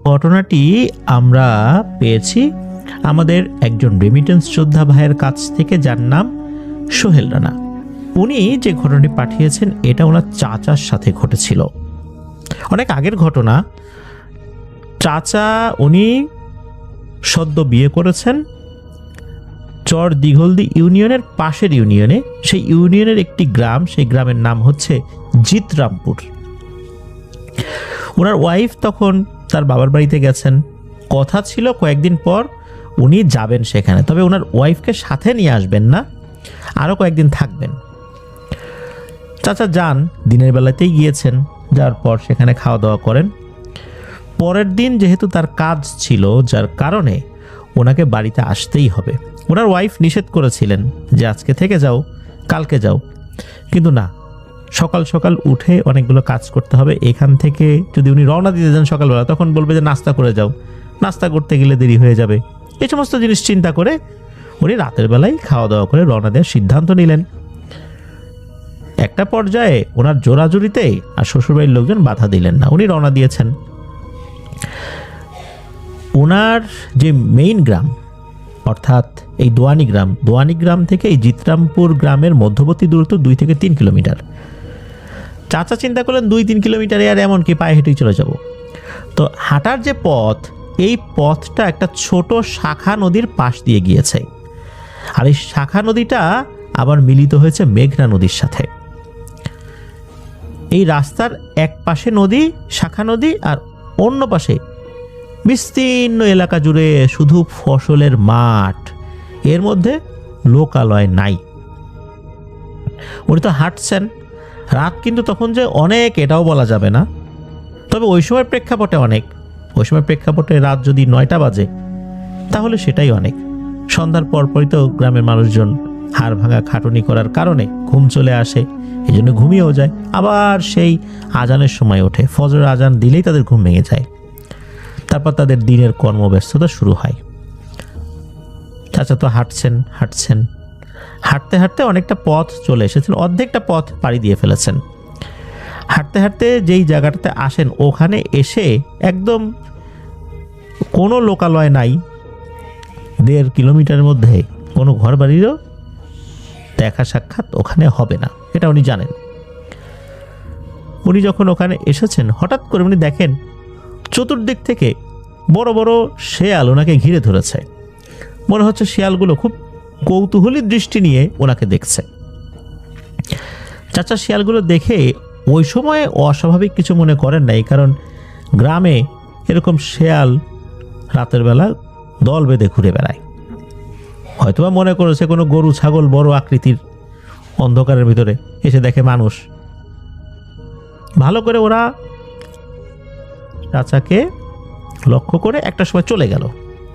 ঘটনাটি আমরা পেয়েছি আমাদের একজন রেমিটেন্স যোদ্ধা ভাইয়ের কাছ থেকে, যার নাম সোহেল রানা। উনি যে ঘটনাটি পাঠিয়েছেন এটা ওনার চাচার সাথে ঘটেছিল। অনেক আগের ঘটনা। চাচা উনি সদ্য বিয়ে করেছেন চর দিঘলদি ইউনিয়নের পাশের ইউনিয়নে। সেই ইউনিয়নের একটি গ্রাম, সেই গ্রামের নাম হচ্ছে জিতরামপুর। ওনার ওয়াইফ তখন তার বাবার বাড়িতে গেছেন। কথা ছিল কয়েকদিন পর উনি যাবেন সেখানে, তবে ওনার ওয়াইফকে সাথে নিয়ে আসবেন না, আরও কয়েকদিন থাকবেন। চাচা যান, দিনের বেলাতেই গিয়েছেন। যাওয়ার পর সেখানে খাওয়া দাওয়া করেন। পরের দিন যেহেতু তার কাজ ছিল, যার কারণে ওনাকে বাড়িতে আসতেই হবে। ওনার ওয়াইফ নিষেধ করেছিলেন যে আজকে থেকে যাও, কালকে যাও, কিন্তু না, সকাল সকাল উঠে অনেকগুলো কাজ করতে হবে। এখান থেকে যদি উনি রওনা দিতে যান সকালবেলা, তখন বলবে যে নাস্তা করে যাও, নাস্তা করতে গেলে দেরি হয়ে যাবে। এই সমস্ত জিনিস চিন্তা করে উনি রাতের বেলায় খাওয়া দাওয়া করে রওনা দেওয়ার সিদ্ধান্ত নিলেন। একটা পর্যায়ে ওনার জোরাজুরিতে আর শ্বশুরবাড়ির লোকজন বাধা দিলেন না, উনি রওনা দিয়েছেন। ওনার যে মেইন গ্রাম, অর্থাৎ এই দোয়ানি গ্রাম থেকে এই জিতরামপুর গ্রামের মধ্যবর্তী দূরত্ব 2 থেকে 3 কিলোমিটার। চাচা চিন্তা করলেন 2-3 কিলোমিটারে আর এমন কি পায়ে হেঁটেই চলে যাব। তো হাঁটার যে পথ, এই পথটা একটা ছোট শাখা নদীর পাশ দিয়ে গিয়েছে, আর এই শাখা নদীটা আবার মিলিত হয়েছে মেঘনা নদীর সাথে। এই রাস্তার এক পাশে নদী, শাখা নদী, আর অন্য পাশে বিস্তীর্ণ এলাকা জুড়ে শুধু ফসলের মাঠ। এর মধ্যে লোকালয় নাই। উনি তো হাঁটছেন। রাত কিন্তু তখন যে অনেক এটাও বলা যাবে না, তবে ওই সময়ের প্রেক্ষাপটে অনেক। ওই সময় প্রেক্ষাপটে রাত যদি 9টা বাজে তাহলে সেটাই অনেক। সন্ধ্যার পরপরই তো গ্রামের মানুষজন হাড় ভাঙা খাটুনি করার কারণে ঘুম চলে আসে, এই জন্য ঘুমিয়েও যায়। আবার সেই আজানের সময় ওঠে, ফজরের আজান দিলেই তাদের ঘুম ভেঙে যায়। তারপর তাদের দিনের কর্মব্যস্ততা শুরু হয়। চাচা তো হাঁটছেন। হাঁটতে হাঁটতে অনেকটা পথ চলে এসেছেন, অর্ধেকটা পথ পাড়ি দিয়ে ফেলেছেন। হাঁটতে হাঁটতে যেই জায়গাটাতে আসেন, ওখানে এসে একদম কোনো লোকালয় নাই। 1.5 কিলোমিটারের মধ্যে কোনো ঘর বাড়িরও দেখা সাক্ষাৎ ওখানে হবে না, এটা উনি জানেন। উনি যখন ওখানে এসেছেন, হঠাৎ করে উনি দেখেন চতুর্দিক থেকে বড় বড় শেয়াল ওনাকে ঘিরে ধরেছে। মনে হচ্ছে শেয়ালগুলো খুব কৌতূহলী দৃষ্টি নিয়ে ওনাকে দেখছে। চাচা শিয়ালগুলো দেখে ওই সময় অস্বাভাবিক কিছু মনে করেন নাই, কারণ গ্রামে এরকম শেয়াল রাতের বেলা দল বেঁধে ঘুরে বেড়ায়। হয়তোবা মনে করেছে কোনো গরু ছাগল বড় আকৃতির অন্ধকারের ভিতরে এসে দেখে মানুষ। ভালো করে ওরা চাচাকে লক্ষ্য করে একটা সময় চলে গেল।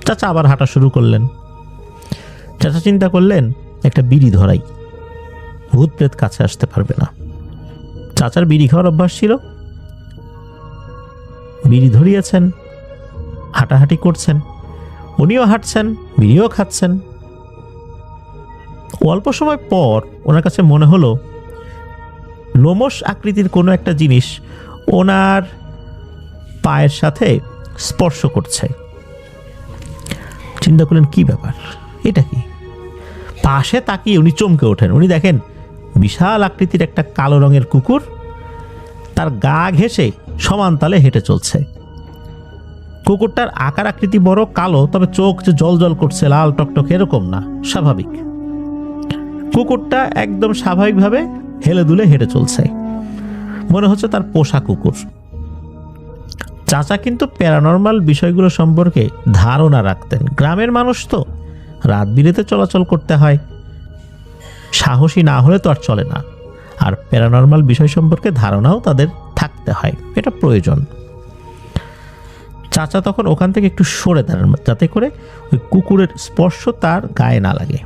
চাচা আবার হাঁটা শুরু করলেন। চাচা চিন্তা করলেন একটা বিড়ি ধরাই, ভূত প্রেত কাছে আসতে পারবে না। চাচার বিড়ি খাওয়ার অভ্যাস ছিল, বিড়ি ধরিয়েছেন, হাঁটাহাঁটি করছেন। উনিও হাঁটছেন, বিড়িও খাচ্ছেন। অল্প সময় পর ওনার কাছে মনে হলো লোমশ আকৃতির কোনো একটা জিনিস ওনার পায়ের সাথে স্পর্শ করছে। চিন্তা করলেন কি ব্যাপার, এটা কি? পাশে তাকিয়ে উনি চমকে ওঠেন। উনি দেখেন বিশাল আকৃতির একটা কালো রঙের কুকুর তার গা ঘেঁষে সমান তালে হেঁটে চলছে। কুকুরটার আকার আকৃতি বড়, কালো, তবে চোখ যে জল জল করছে, লাল টকটক এরকম না, স্বাভাবিক। কুকুরটা একদম স্বাভাবিকভাবে হেলে দুলে হেঁটে চলছে, মনে হচ্ছে তার পোষা কুকুর। চাচা কিন্তু প্যারানর্মাল বিষয়গুলো সম্পর্কে ধারণা রাখতেন। গ্রামের মানুষ তো, রাত বিরেতে চলাচল করতে হয়, সাহসী না হলে তো আর চলে না। আর প্যারানর্মাল বিষয় সম্পর্কে ধারণাও তাদের থাকতে হয়, এটা প্রয়োজন। চাচা তখন ওখান থেকে একটু সরে দাঁড়ান, যাতে করে ওই কুকুরের স্পর্শ তার গায়ে না লাগে।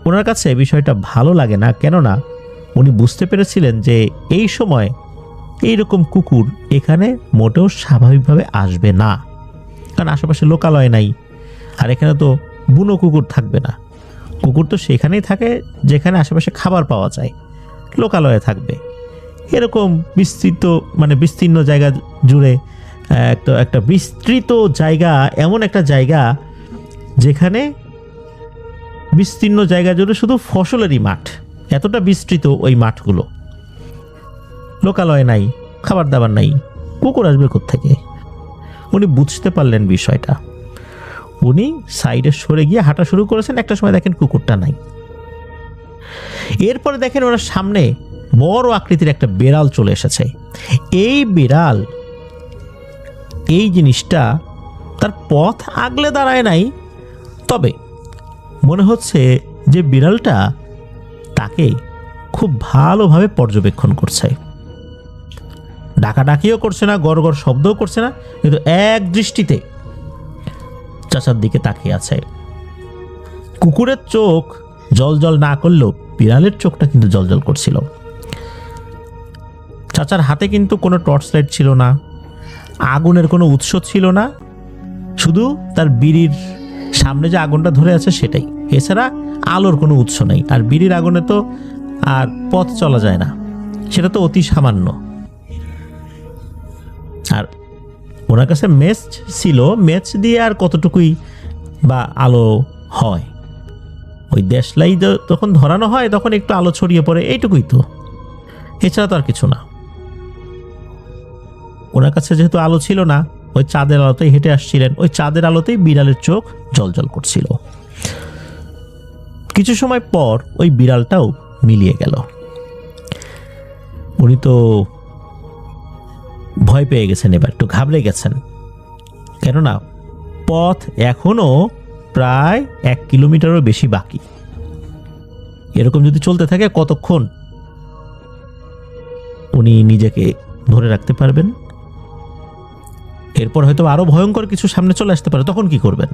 ওনার কাছে বিষয়টা ভালো লাগে না, কেননা উনি বুঝতে পেরেছিলেন যে এই সময় এইরকম কুকুর এখানে মোটেও স্বাভাবিকভাবে আসবে না, কারণ আশেপাশে লোকালয় নাই। আর এখানে তো বুনো কুকুর থাকবে না, কুকুর তো সেখানেই থাকে যেখানে আশেপাশে খাবার পাওয়া যায়, লোকালয়ে থাকবে। এরকম বিস্তৃত বিস্তীর্ণ জায়গা জুড়ে একটা বিস্তৃত জায়গা, এমন একটা জায়গা যেখানে বিস্তীর্ণ জায়গা জুড়ে শুধু ফসলেরই মাঠ, এতটা বিস্তৃত ওই মাঠগুলো। লোকালয় নাই, খাবার দাবার নাই, কুকুর আসবে কোত্থেকে? উনি বুঝতে পারলেন বিষয়টা। উনি সাইডে সরে গিয়ে হাঁটা শুরু করেছেন। একটা সময় দেখেন কুকুরটা নাই। এরপরে দেখেন ওনার সামনে বড় আকৃতির একটা বিড়াল চলে এসেছে। এই বিড়াল, এই জিনিসটা তার পথ আগলে দাঁড়ায় নাই, তবে মনে হচ্ছে যে বিড়ালটা তাকে খুব ভালোভাবে পর্যবেক্ষণ করছে। ডাকাডাকিও করছে না, গড় গড় শব্দও করছে না, কিন্তু এক দৃষ্টিতে চাচার দিকে তাকিয়ে আছে। কুকুরের চোখ জল জল না করলেও বিড়ালের চোখটা কিন্তু জল জল করছিল। চাচার হাতে কিন্তু কোনো টর্চ লাইট ছিল না, আগুনের কোনো উৎস ছিল না, শুধু তার বিড়ির সামনে যে আগুনটা ধরে আছে সেটাই, এছাড়া আলোর কোনো উৎস নেই। আর বিড়ির আগুনে তো আর পথ চলা যায় না, সেটা তো অতি সামান্য। আর ওনার কাছে মেচ ছিল, মেচ দিয়ে আর কতটুকুই বা আলো হয়? ওই দেশলাই যখন ধরানো হয় তখন একটু আলো ছড়িয়ে পড়ে, এইটুকুই তো, এছাড়া তো আর কিছু না। ওনার কাছে যেহেতু আলো ছিল না, ওই চাঁদের আলোতেই হেঁটে আসছিলেন, ওই চাঁদের আলোতেই বিড়ালের চোখ জলজল করছিল। কিছু সময় পর ওই বিড়ালটাও মিলিয়ে গেল। উনি তো ভয় পেয়ে গেছেন, এবার একটু ঘাবড়ে গেছেন, কেননা পথ এখনো প্রায় 1 কিলোমিটারও বেশি বাকি। এরকম যদি চলতে থাকে কতক্ষণ উনি নিজেকে ধরে রাখতে পারবেন? এরপর হয়তো আরো ভয়ঙ্কর কিছু সামনে চলে আসতে পারে, তখন কি করবেন?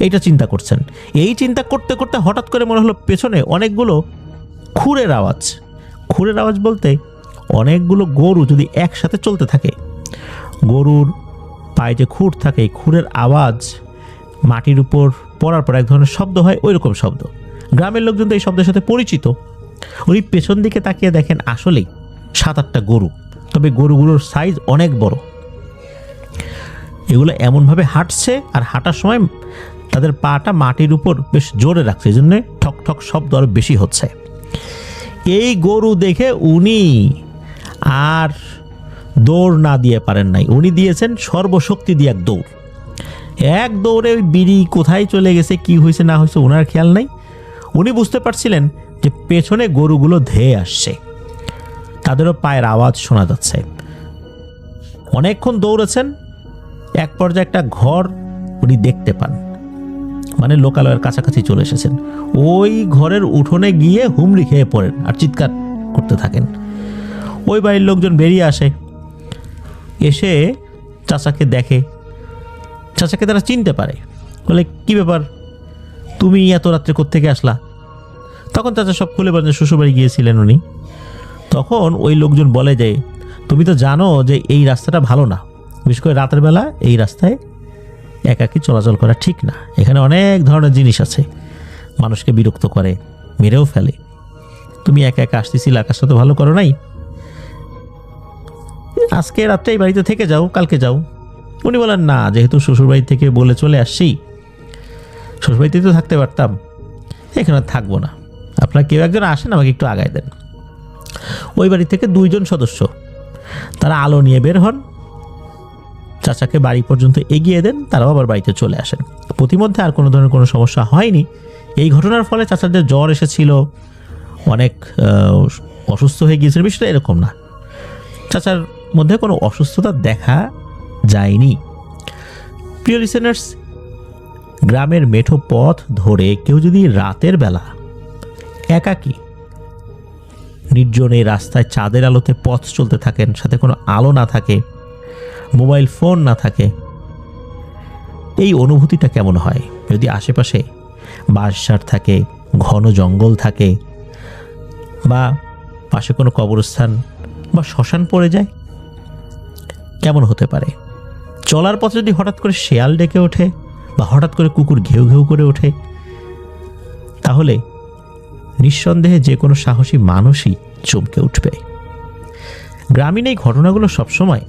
এইটা চিন্তা করছেন। এই চিন্তা করতে করতে হঠাৎ করে মনে হলো পেছনে অনেকগুলো খুরের আওয়াজ। খুরের আওয়াজ বলতে অনেকগুলো গরু যদি একসাথে চলতে থাকে, গরুর পায়ে যে খুর থাকে, খুরের আওয়াজ মাটির উপর পড়ার পর এক ধরনের শব্দ হয়, ওই রকম শব্দ। গ্রামের লোকজন তো এই শব্দের সাথে পরিচিত। উনি পেছন দিকে তাকিয়ে দেখেন আসলেই 7-8টা গরু, তবে গরুগুলোর সাইজ অনেক বড়। এগুলো এমনভাবে হাঁটছে, আর হাঁটার সময় তাদের পাটা মাটির উপর বেশ জোরে রাখছে, এই জন্য ঠক ঠক শব্দ আরো বেশি হচ্ছে। এই গরু দেখে উনি আর দৌড় না দিয়ে পারেন নাই, উনি দিয়েছেন সর্বশক্তি দিয়ে এক দৌড়ে ওই বিড়ি কোথায় চলে গেছে, কি হয়েছে না হয়েছে ওনার খেয়াল নাই। উনি বুঝতে পারছিলেন যে পেছনে গরুগুলো ধেয়ে আসছে, তাদেরও পায়ের আওয়াজ শোনা যাচ্ছে। অনেকক্ষণ দৌড়েছেন, এক পর্যায়ে একটা ঘর উনি দেখতে পান, মানে লোকালয়ের কাছাকাছি চলে এসেছেন। ওই ঘরের উঠোনে গিয়ে হুমড়ি খেয়ে পড়েন আর চিৎকার করতে থাকেন। ওই বাড়ির লোকজন বেরিয়ে আসে, এসে চাচাকে দেখে, চাচাকে তারা চিনতে পারে, বলে কি ব্যাপার, তুমি এত রাত্রে কোত্থেকে আসলা? তখন চাচা সব খুলে বলেন শ্বশুরবাড়ি গিয়েছিলেন উনি। তখন ওই লোকজন বলে যে তুমি তো জানো যে এই রাস্তাটা ভালো না, বিশেষ করে রাতের বেলা এই রাস্তায় একাকী চলাচল করা ঠিক না, এখানে অনেক ধরনের জিনিস আছে, মানুষকে বিরক্ত করে, মেরেও ফেলে। তুমি একা একা আসতেছিলে, আকাশটা তো ভালো করো নাই, আজকে রাত্রে এই বাড়িতে থেকে যাও, কালকে যাও। উনি বলেন না, যেহেতু শ্বশুরবাড়ি থেকে বলে চলে আসছি, শ্বশুরবাড়িতে তো থাকতে পারতাম, এখানে থাকবো না, আপনারা কেউ একজন আসেন, আমাকে একটু আগায় দেন। ওই বাড়ি থেকে 2 জন সদস্য তারা আলো নিয়ে বের হন, চাচাকে বাড়ি পর্যন্ত এগিয়ে দেন, তারাও আবার বাড়িতে চলে আসেন। প্রতিমধ্যে আর কোনো ধরনের কোনো সমস্যা হয়নি। এই ঘটনার ফলে চাচার যে জ্বর এসেছিল, অনেক অসুস্থ হয়ে গিয়েছিল, বিষয়টা এরকম না, চাচার মধ্যে কোনো অসুস্থতা দেখা যায়নি। প্রিয় লিসেনার্স, গ্রামের মেঠো পথ ধরে কেউ যদি রাতের বেলা একাকী নির্জন এই রাস্তায় চাঁদের আলোতে পথ চলতে থাকেন, সাথে কোনো আলো না থাকে, মোবাইল ফোন না থাকে, এই অনুভূতিটা কেমন হয়? যদি আশেপাশে বাঁশঝাড় থাকে, ঘন জঙ্গল থাকে, বা পাশে কোনো কবরস্থান বা শ্মশান পড়ে যায়, কেমন হতে পারে? চলার পথে যদি হঠাৎ করে শেয়াল ডেকে ওঠে বা হঠাৎ করে কুকুর ঘেউ ঘেউ করে ওঠে, তাহলে নিঃসন্দেহে যে কোনো সাহসী মানুষই চমকে উঠবে। গ্রামীণ এই ঘটনাগুলো সবসময়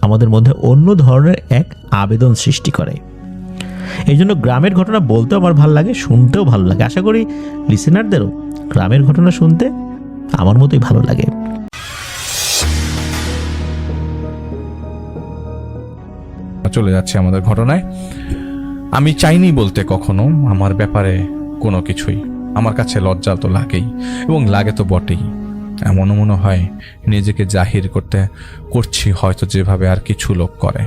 আমাদের মধ্যে অন্য ধরনের এক আবেদন সৃষ্টি করে। এই জন্য গ্রামের ঘটনা বলতেও আমার ভালো লাগে, শুনতেও ভালো লাগে। আশা করি লিসেনারদেরও গ্রামের ঘটনা শুনতে আমার মতোই ভালো লাগে। চলে যাচ্ছে আমাদের ঘটনায়। আমি চাইনি বলতে কখনো আমার ব্যাপারে কোনো কিছুই। আমার কাছে লজ্জা তো লাগেই, এবং লাগে তো বটেই। এমনও মনে হয় নিজেকে জাহির করছি হয়তো যেভাবে আর কিছু লোক করে।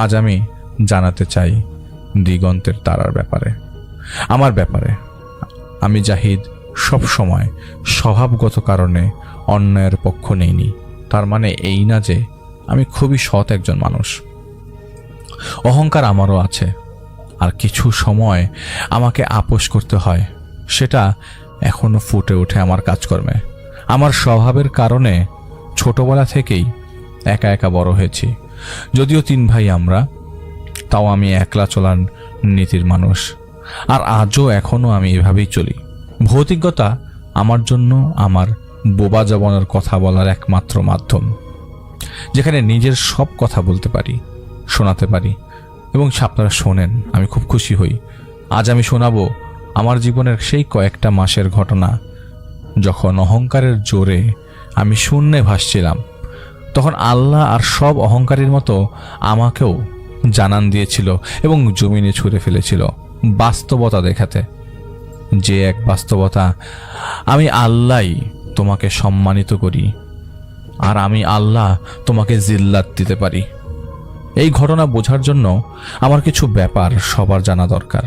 আজ আমি জানাতে চাই দিগন্তের তারার ব্যাপারে, আমার ব্যাপারে। আমি জাহিদ সব সময় স্বভাবগত কারণে অন্যায়ের পক্ষ নেইনি। তার মানে এই না যে আমি খুবই সৎ একজন মানুষ। অহংকার আমারও আছে, আর কিছু সময় আমাকে আপোষ করতে হয়। সেটা এখনো ফুটে ওঠে আমার কাজকর্মে। আমার স্বভাবের কারণে ছোটবেলা থেকেই একা একা বড় হয়েছি। যদিও 3 ভাই আমরা, তাও আমি একলা চলার নীতির মানুষ। আর আজও এখনো আমি এভাবেই চলি। ভৌতিকতা আমার জন্য আমার বোবা জবানের কথা বলার একমাত্র মাধ্যম, যেখানে নিজের সব কথা বলতে পারি, শোনাতে পারি, এবং আপনারা শোনেন, আমি খুব খুশি হই। আজ আমি শোনাবো আমার জীবনের সেই কয়েকটা মাসের ঘটনা, যখন অহংকারের জোরে আমি শূন্যে ভাসছিলাম। তখন আল্লাহ আর সব অহংকারীর মতো আমাকেও জানান দিয়েছিল এবং জমিনে ছুঁড়ে ফেলেছিল বাস্তবতা দেখাতে। যে এক বাস্তবতা, আমি আল্লাহই তোমাকে সম্মানিত করি, আর আমি আল্লাহ তোমাকে জিল্লাত দিতে পারি। এই ঘটনা বোঝার জন্য আমার কিছু ব্যাপার সবার জানা দরকার।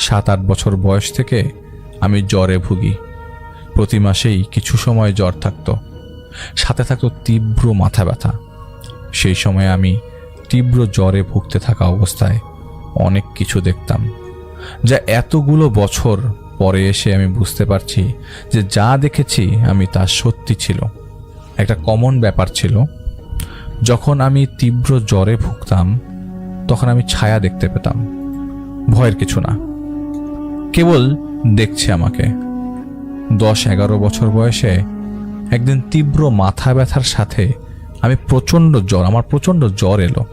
7-8 বছর বয়স থেকে আমি জ্বরে ভুগি। প্রতি মাসেই কিছু সময় জ্বর থাকতো, সাথে থাকতো তীব্র মাথা ব্যথা। সেই সময় আমি তীব্র জ্বরে ভুগতে থাকা অবস্থায় অনেক কিছু দেখতাম, যা এতগুলো বছর পরে এসে আমি বুঝতে পারছি যে যা দেখেছি আমি তা সত্যি ছিল। একটা কমন ব্যাপার ছিল, যখন আমি তীব্র জ্বরে ভুগতাম তখন আমি ছায়া দেখতে পেতাম। ভয়ের কিছু না, কেবল দেখছে আমাকে। 10-11 বছর বয়সে একদিন তীব্র মাথা ব্যথার সাথে আমার প্রচণ্ড জ্বর এলো।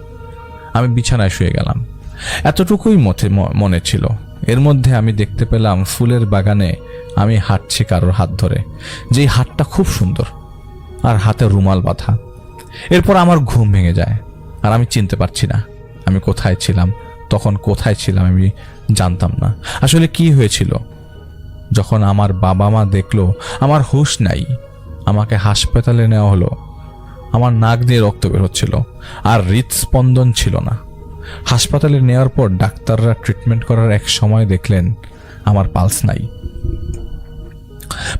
আমি বিছানায় শুয়ে গেলাম, এতটুকুই মনে ছিল। এর মধ্যে আমি দেখতে পেলাম ফুলের বাগানে আমি হাঁটছি কারোর হাত ধরে, যেই হাতটা খুব সুন্দর, আর হাতে রুমাল বাঁধা। এরপর আমার ঘুম ভেঙে যায়, আর আমি চিনতে পারছি না আমি কোথায় ছিলাম। তখন কোথায় ছিলাম আমি জানতাম না। আসলে কি হয়েছিল? যখন আমার বাবা মা দেখলো আমার হুঁশ নাই, আমাকে হাসপাতালে নেওয়া হলো। আমার নাক দিয়ে রক্ত বের হচ্ছিল, আর হৃদস্পন্দন ছিল না। হাসপাতালে নেওয়ার পর ডাক্তাররা ট্রিটমেন্ট করার এক সময় দেখলেন আমার পালস নাই।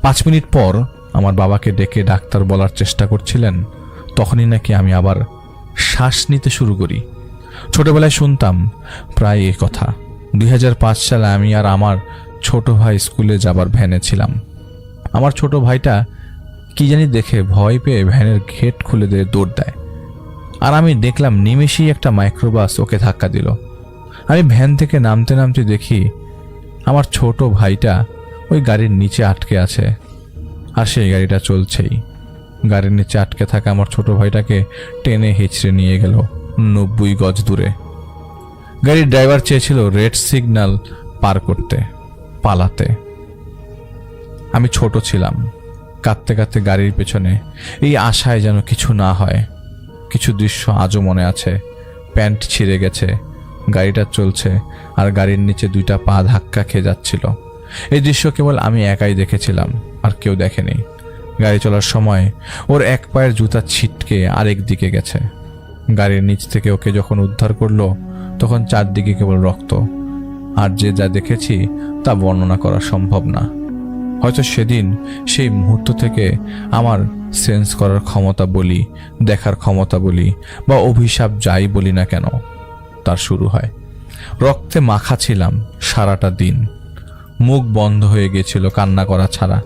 5 মিনিট পর আমার বাবাকে ডেকে ডাক্তার বলার চেষ্টা করছিলেন, তখনই নাকি আমি আবার শ্বাস নিতে শুরু করি। ছোটবেলায় শুনতাম প্রায় এই কথা। 2005 সালে আমি আর আমার ছোট ভাই স্কুলে যাবার ভ্যানে ছিলাম। আমার ছোট ভাইটা কি জানি দেখে ভয় পেয়ে ভ্যানের গেট খুলে দিয়ে দৌড় দেয়, আর আমি দেখলাম নিমেষেই একটা মাইক্রোবাস ওকে ধাক্কা দিল। আমি ভ্যান থেকে নামতে নামতে দেখি আমার ছোট ভাইটা ওই গাড়ির নিচে আটকে আছে, আর সেই গাড়িটা চলছেই। গাড়ির নিচে আটকে থাকা আমার ছোট ভাইটাকে টেনে হিঁচড়ে নিয়ে গেল 90 গজ দূরে। গাড়ির ড্রাইভার চেয়েছিল রেড সিগন্যাল পার করতে, পালাতে। আমি ছোট ছিলাম, কাঁদতে কাঁদতে গাড়ির পেছনে, এই আশায় যেন কিছু না হয়। কিছু দৃশ্য আজও মনে আছে। প্যান্ট ছিঁড়ে গেছে, গাড়িটা চলছে, আর গাড়ির নিচে 2টা পা ধাক্কা খেয়ে যাচ্ছিল। এই দৃশ্য কেবল আমি একাই দেখেছিলাম, আর কেউ দেখেনি। গাড়ি চলার সময় ওর এক পায়ের জুতা ছিটকে আরেক দিকে গেছে। গাড়ির নিচ থেকে ওকে যখন উদ্ধার করলো তখন চারদিকে কেবল রক্ত, আর যে যা দেখেছি তা বর্ণনা করা সম্ভব না। হয়তো সেদিন সেই মুহূর্ত থেকে আমার সেন্স করার ক্ষমতা বলি, দেখার ক্ষমতা বলি, বা অভিশাপ যাই বলি না কেন, তার শুরু হয়। রক্তে মাখা ছিলাম সারাটা দিন, মুখ বন্ধ হয়ে গিয়েছিল কান্না করা ছাড়া।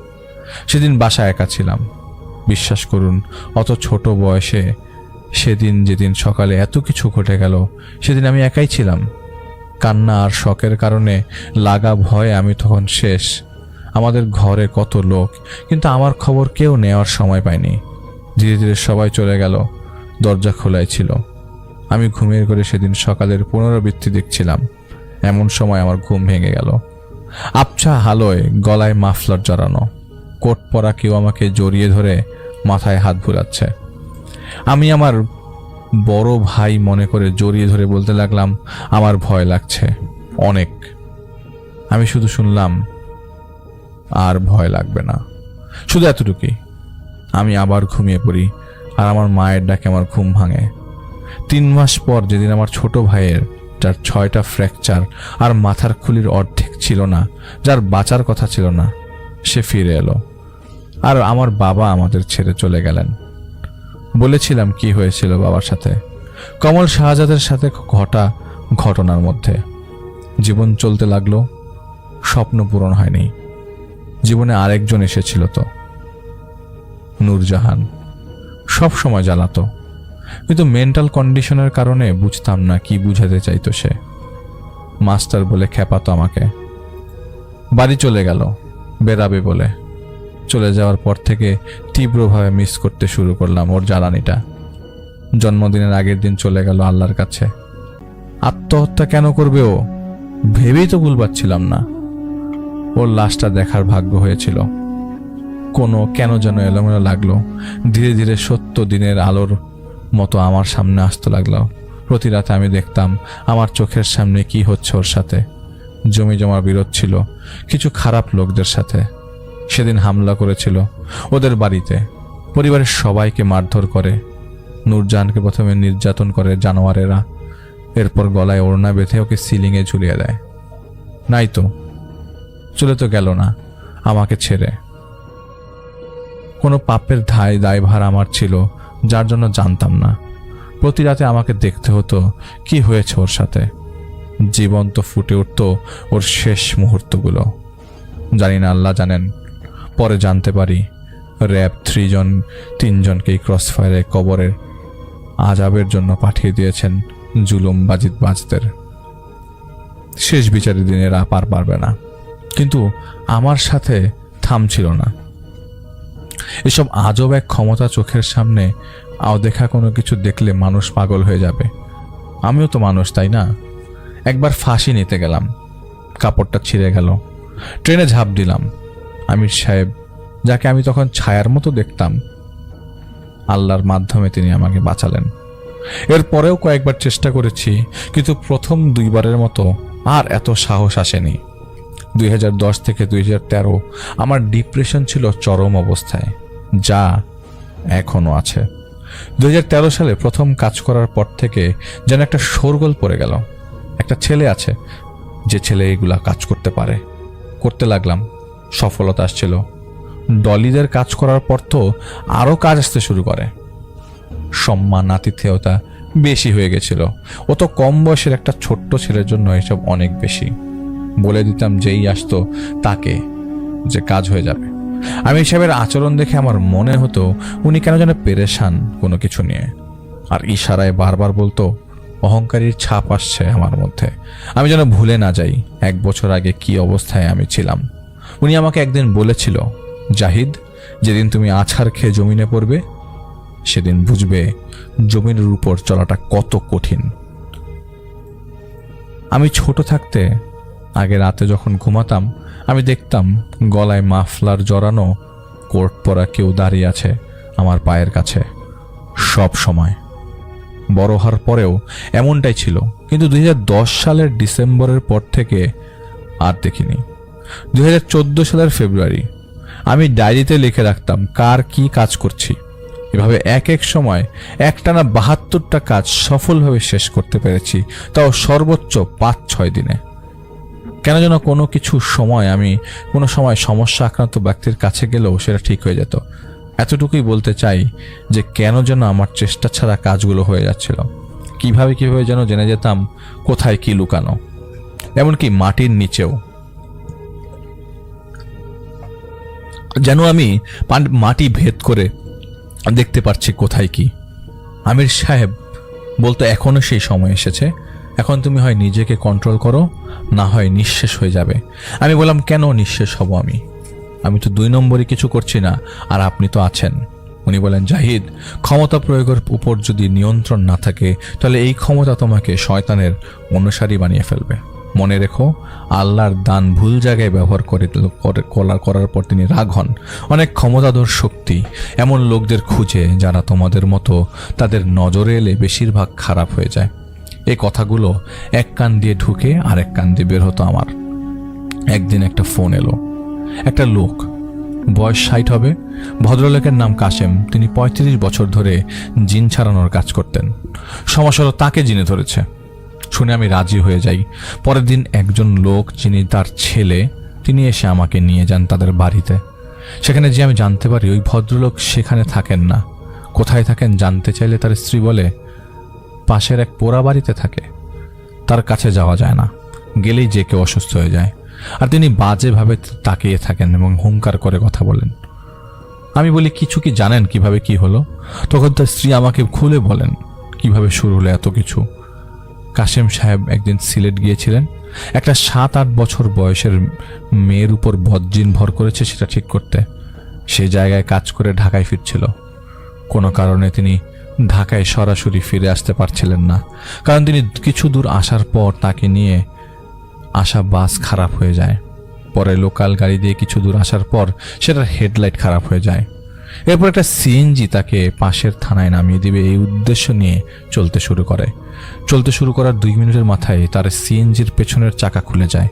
সেদিন বাসায় একা ছিলাম। বিশ্বাস করুন, অত ছোট বয়সে সেদিন যেদিন সকালে এত কিছু ঘটে গেল, সেদিন আমি একাই ছিলাম। কান্না আর শখের কারণে লাগা ভয়ে আমি তখন শেষ। আমাদের ঘরে কত লোক, কিন্তু আমার খবর কেউ নেওয়ার সময় পায়নি। ধীরে ধীরে সবাই চলে গেল। দরজা খোলাই ছিল। আমি ঘুমিয়ে করে সেদিন সকালের পুনরাবৃত্তি দেখছিলাম। এমন সময় আমার ঘুম ভেঙে গেল। আবছা আলোয় গলায় মাফলার জড়ানো, কোট পরা কেউ আমাকে জড়িয়ে ধরে মাথায় হাত বুলাচ্ছে। আমি আমার বড় ভাই মনে করে জড়িয়ে ধরে বলতে লাগলাম, আমার ভয় লাগছে অনেক। আমি শুধু শুনলাম, আর ভয় লাগবে না, শুধু এতটুকুই। আমি আবার ঘুমিয়ে পড়ি আর আমার মায়ের ডাকে আমার ঘুম ভাঙে। 3 মাস পর যেদিন আমার ছোট ভাইয়ের, যার 6টা ফ্র্যাকচার আর মাথার খুলির অর্ধেক ছিল না, যার বাঁচার কথা ছিল না, সে ফিরে এলো। আর আমার বাবা আমাদের ছেড়ে চলে গেলেন। বলেছিলাম কি হয়েছিল বাবার সাথে, কমল শাহজাদের সাথে ঘটা ঘটনার মধ্যে। জীবন চলতে লাগলো, স্বপ্ন পূরণ হয়নি। জীবনে আরেকজন এসেছিল তো, নূরজাহান। সব সময় জ্বালাতো, কিন্তু মেন্টাল কন্ডিশনের কারণে বুঝতাম না কি বুঝাতে চাইতো সে। মাস্টার বলে খেপাতো আমাকে। বাড়ি চলে গেল বেরাবে বলে। চলে যাওয়ার পর থেকে তীব্রভাবে মিস করতে শুরু করলাম ওর জ্বালানিটা। জন্মদিনের আগের দিন চলে গেল আল্লাহর কাছে। আত্মহত্যা কেন করবে ও, ভেবেই তো ভুল পাচ্ছিলাম না। ওর লাশটা দেখার ভাগ্য হয়েছিল। কোনো কেন যেন এলোমেলো লাগলো। ধীরে ধীরে সত্য দিনের আলোর মতো আমার সামনে আসতে লাগলো। প্রতি রাতে আমি দেখতাম আমার চোখের সামনে কি হচ্ছে ওর সাথে। জমি জমা বিরোধ ছিল কিছু খারাপ লোকদের সাথে। সেদিন হামলা করেছিল ওদের বাড়িতে, পরিবারের সবাইকে মারধর করে। নূরজাহানকে প্রথমে নির্যাতন করে জানোয়ারেরা, এরপর গলায় ওড়না বেঁধে ওকে সিলিংয়ে ঝুলিয়ে দেয়। নাই তো, চলে তো গেল না আমাকে ছেড়ে। কোনো পাপের দায়ভার আমার ছিল, যার জন্য জানতাম না। প্রতি রাতে আমাকে দেখতে হতো কি হয়েছে ওর সাথে। জীবন্ত ফুটে উঠত ওর শেষ মুহূর্তগুলো। জানি না, আল্লাহ জানেন। পরে জানতে পারি র্যাব 3জনকেই ক্রসফায়ারে কবরের আজাবের জন্য পাঠিয়ে দিয়েছেন জুলুম বাজদের। শেষ বিচারের দিন এরা পার পারবে না। কিন্তু আমার সাথে থামছিল না। এসব আজব এক ক্ষমতা চোখের সামনে দেখা কোনো কিছু দেখলে মানুষ পাগল হয়ে যাবে। আমিও তো মানুষ, তাই না? একবার ফাঁসি নিতে গেলাম, কাপড়টা ছিঁড়ে গেল। ট্রেনে ঝাঁপ দিলাম। আমির সাহেব, যাকে আমি তখন ছায়ার মতো দেখতাম, আল্লাহর মাধ্যমে তিনি আমাকে বাঁচালেন। এরপরেও কয়েকবার চেষ্টা করেছি, কিন্তু প্রথম 2বারের মতো আর এত সাহস আসেনি। 2010 থেকে 2013 আমার ডিপ্রেশন ছিল চরম অবস্থায়, যা এখনো আছে। 2013 সালে প্রথম কাজ করার পর থেকে যেন একটা শোরগোল পড়ে গেল। একটা ছেলে আছে, যে ছেলে এগুলা কাজ করতে পারে। করতে লাগলাম, সফলতা আসছিল। ডলিদের কাজ করার পর তো আরও কাজ আসতে শুরু করে। সম্মান আতিথেয়তা বেশি হয়ে গেছিল। ও তো কম বয়সের একটা ছোট্ট ছেলের জন্য এসব অনেক বেশি। বলে দিতাম যেই আসতো তাকে যে কাজ হয়ে যাবে। আমি সাহেবের আচরণ দেখে আমার মনে হতো উনি কেন যেন পেরেশান কোনো কিছু নিয়ে। আর ইশারায় বারবার বলতো, অহংকারীর ছাপ আসছে আমার মধ্যে, আমি যেন ভুলে না যাই 1 বছর আগে কি অবস্থায় আমি ছিলাম। উনি আমাকে একদিন বলেছিল, জাহিদ, যেদিন তুমি আছাড় খেয়ে জমিনে পড়বে সেদিন বুঝবে জমিনের উপর চলাটা কত কঠিন। আমি ছোট থাকতে আগে রাতে যখন ঘুমাতাম, আমি দেখতাম গলায় মাফলার জড়ানো, কোট পরা কেউ দাঁড়িয়ে আছে আমার পায়ের কাছে সব সময়। বড় হওয়ার পরেও এমনটাই ছিল, কিন্তু 2010 সালের ডিসেম্বরের পর থেকে আর দেখিনি। 2014 সালের ফেব্রুয়ারি আমি ডায়েরিতে লিখে রাখতাম কার কি কাজ করছি। এভাবে এক এক সময় একটানা 72টা কাজ সফলভাবে শেষ করতে পেরেছি, তাও সর্বোচ্চ 5-6 দিনে। কেন যেন কোনো কিছু সময় আমি কোনো সময় সমস্যা আক্রান্ত ব্যক্তির কাছে গেলেও সেটা ঠিক হয়ে যেত। এতটুকুই বলতে চাই যে কেন যেন আমার চেষ্টা ছাড়া কাজগুলো হয়ে যাচ্ছিল। কিভাবে যেন জেনে যেতাম কোথায় কি লুকানো, এমনকি মাটির নিচেও। যেন আমি মাটি ভেদ করে দেখতে পারছি কোথায় কি। আমির সাহেব বলতো, এখনো সেই সময় এসেছে, এখন তুমি হয় নিজেকে কন্ট্রোল করো, না হয় নিঃশেষ হয়ে যাবে। আমি বললাম, কেন নিঃশেষ হব? আমি তো 2 নম্বরই কিছু করছি না, আর আপনি তো আছেন। উনি উনি বলেন, জাহিদ, ক্ষমতা প্রয়োগের উপর যদি নিয়ন্ত্রণ না থাকে তাহলে এই ক্ষমতা তোমাকে শয়তানের অনুসারী বানিয়ে ফেলবে। মনে রেখো, আল্লাহর দান ভুল জায়গায় ব্যবহার করার পর তিনি রাগ হন। অনেক ক্ষমতাধর শক্তি এমন লোকদের খুঁজে যারা তোমাদের মতো তাদের নজরে এলে বেশিরভাগ খারাপ হয়ে যায়। এই কথাগুলো এক কান দিয়ে ঢুকে আর এক কান দিয়ে বের হতো আমার। একদিন একটা ফোন এলো। একটা লোক, বয়স 60 হবে, ভদ্রলোকের নাম কাশেম। তিনি 35 বছর ধরে জিন ছাড়ানোর কাজ করতেন। সমস্যা হলো তাকে জিনে ধরেছে। শুনে আমি রাজি হয়ে যাই। পরের দিন একজন লোক, যিনি তার ছেলে, তিনি এসে আমাকে নিয়ে যান তাদের বাড়িতে। সেখানে যে আমি জানতে পারি ওই ভদ্রলোক সেখানে থাকেন না। কোথায় থাকেন জানতে চাইলে তার স্ত্রী বলে, পাশের এক পোড়া বাড়িতে থাকে, তার কাছে যাওয়া যায় না, গেলেই যে কেউ অসুস্থ হয়ে যায়। আর তিনি বাজেভাবে তাকিয়ে থাকেন এবং হুঙ্কার করে কথা বলেন। আমি বলি, কিছু কি জানেন কিভাবে কি হলো? তখন তার স্ত্রী আমাকে খুলে বলেন কিভাবে শুরু হলো এত কিছু। কাশেম সাহেব একদিন সিলেট গিয়েছিলেন। একটা 7-8 বছর বয়সের মেয়ের উপর বজ্জিন ভর করেছে সেটা ঠিক করতে। সে জায়গায় কাজ করে ঢাকায় ফিরছিল। কোনো কারণে তিনি ঢাকায় সরাসরি ফিরে আসতে পারছিলেন না, কারণ তিনি কিছু দূর আসার পর তাকে নিয়ে আসা বাস খারাপ হয়ে যায়। পরে লোকাল গাড়ি দিয়ে কিছু দূর আসার পর সেটার হেডলাইট খারাপ হয়ে যায়। এরপর একটা সিএনজি তাকে পাশের থানায় নামিয়ে দিবে এই উদ্দেশ্য নিয়ে চলতে শুরু করার 2 মিনিটের মাথায় তার সিএনজির পেছনের চাকা খুলে যায়।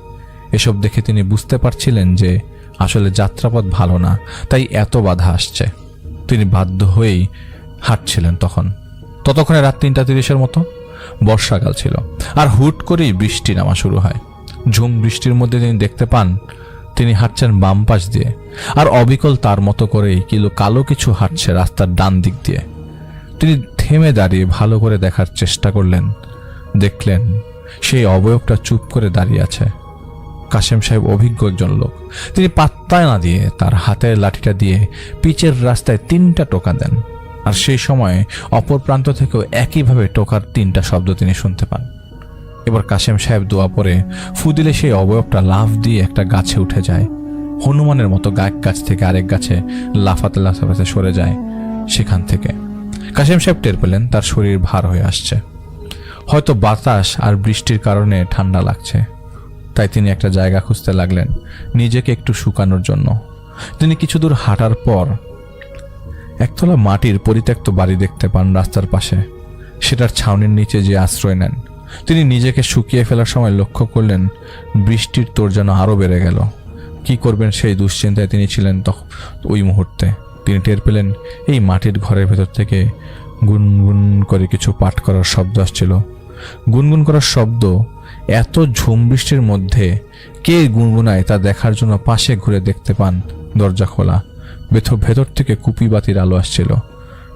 এসব দেখে তিনি বুঝতে পারছিলেন যে আসলে যাত্রাপথ ভালো না, তাই এত বাধা আসছে। তিনি বাধ্য হয়েই হাঁটছিলেন। ততক্ষণে রাত 3:30 মতো। বর্ষাকাল ছিল আর হুট করেই বৃষ্টি নামা শুরু হয়। ঝুম বৃষ্টির মধ্যে তিনি দেখতে পান তিনি হাঁটছেন বাম পাশ দিয়ে, আর অবিকল তার মতো করেই কালো কিছু হাঁটছে রাস্তার ডান দিক দিয়ে। তিনি থেমে দাঁড়িয়ে ভালো করে দেখার চেষ্টা করলেন। দেখলেন সেই অবয়বটা চুপ করে দাঁড়িয়ে আছে। কাশেম সাহেব অভিজ্ঞ একজন লোক। তিনি পাত্তা না দিয়ে তার হাতের লাঠিটা দিয়ে পিচের রাস্তায় 3টা টোকা দেন। আর সেই সময় অপর প্রান্ত থেকেও একইভাবে টোকার 3টা শব্দ তিনি শুনতে পান। এবার কাশেম সাহেব দোয়া পরে ফু দিলে সেই অবয়বটা লাফ দিয়ে একটা গাছে উঠে যায়। হনুমানের মতো এক গাছ থেকে আরেক গাছে লাফাতে লাফাতে সরে যায়। সেখান থেকে কাশেম সাহেব টের পেলেন তার শরীর ভার হয়ে আসছে। হয়তো বাতাস আর বৃষ্টির কারণে ঠান্ডা লাগছে, তাই তিনি একটা জায়গা খুঁজতে লাগলেন নিজেকে একটু শুকানোর জন্য। তিনি কিছু দূর হাঁটার পর একতলা মাটির পরিত্যক্ত বাড়ি দেখতে পান রাস্তার পাশে। সেটার ছাউনির নিচে যে আশ্রয় নেন। তিনি নিজেকে শুকিয়ে ফেলার সময় লক্ষ্য করলেন বৃষ্টির তোর যেন আরও বেড়ে গেল। কি করবেন সেই দুশ্চিন্তায় তিনি ছিলেন। ওই মুহূর্তে তিনি টের পেলেন এই মাটির ঘরের ভেতর থেকে গুনগুন করে কিছু পাঠ করার শব্দ আসছিল। গুনগুন করার শব্দ। এত ঝুম বৃষ্টির মধ্যে কে গুনগুনায় তা দেখার জন্য পাশে ঘুরে দেখতে পান দরজা খোলা। ভেতর থেকে কুপি বাতির আলো আসছিল।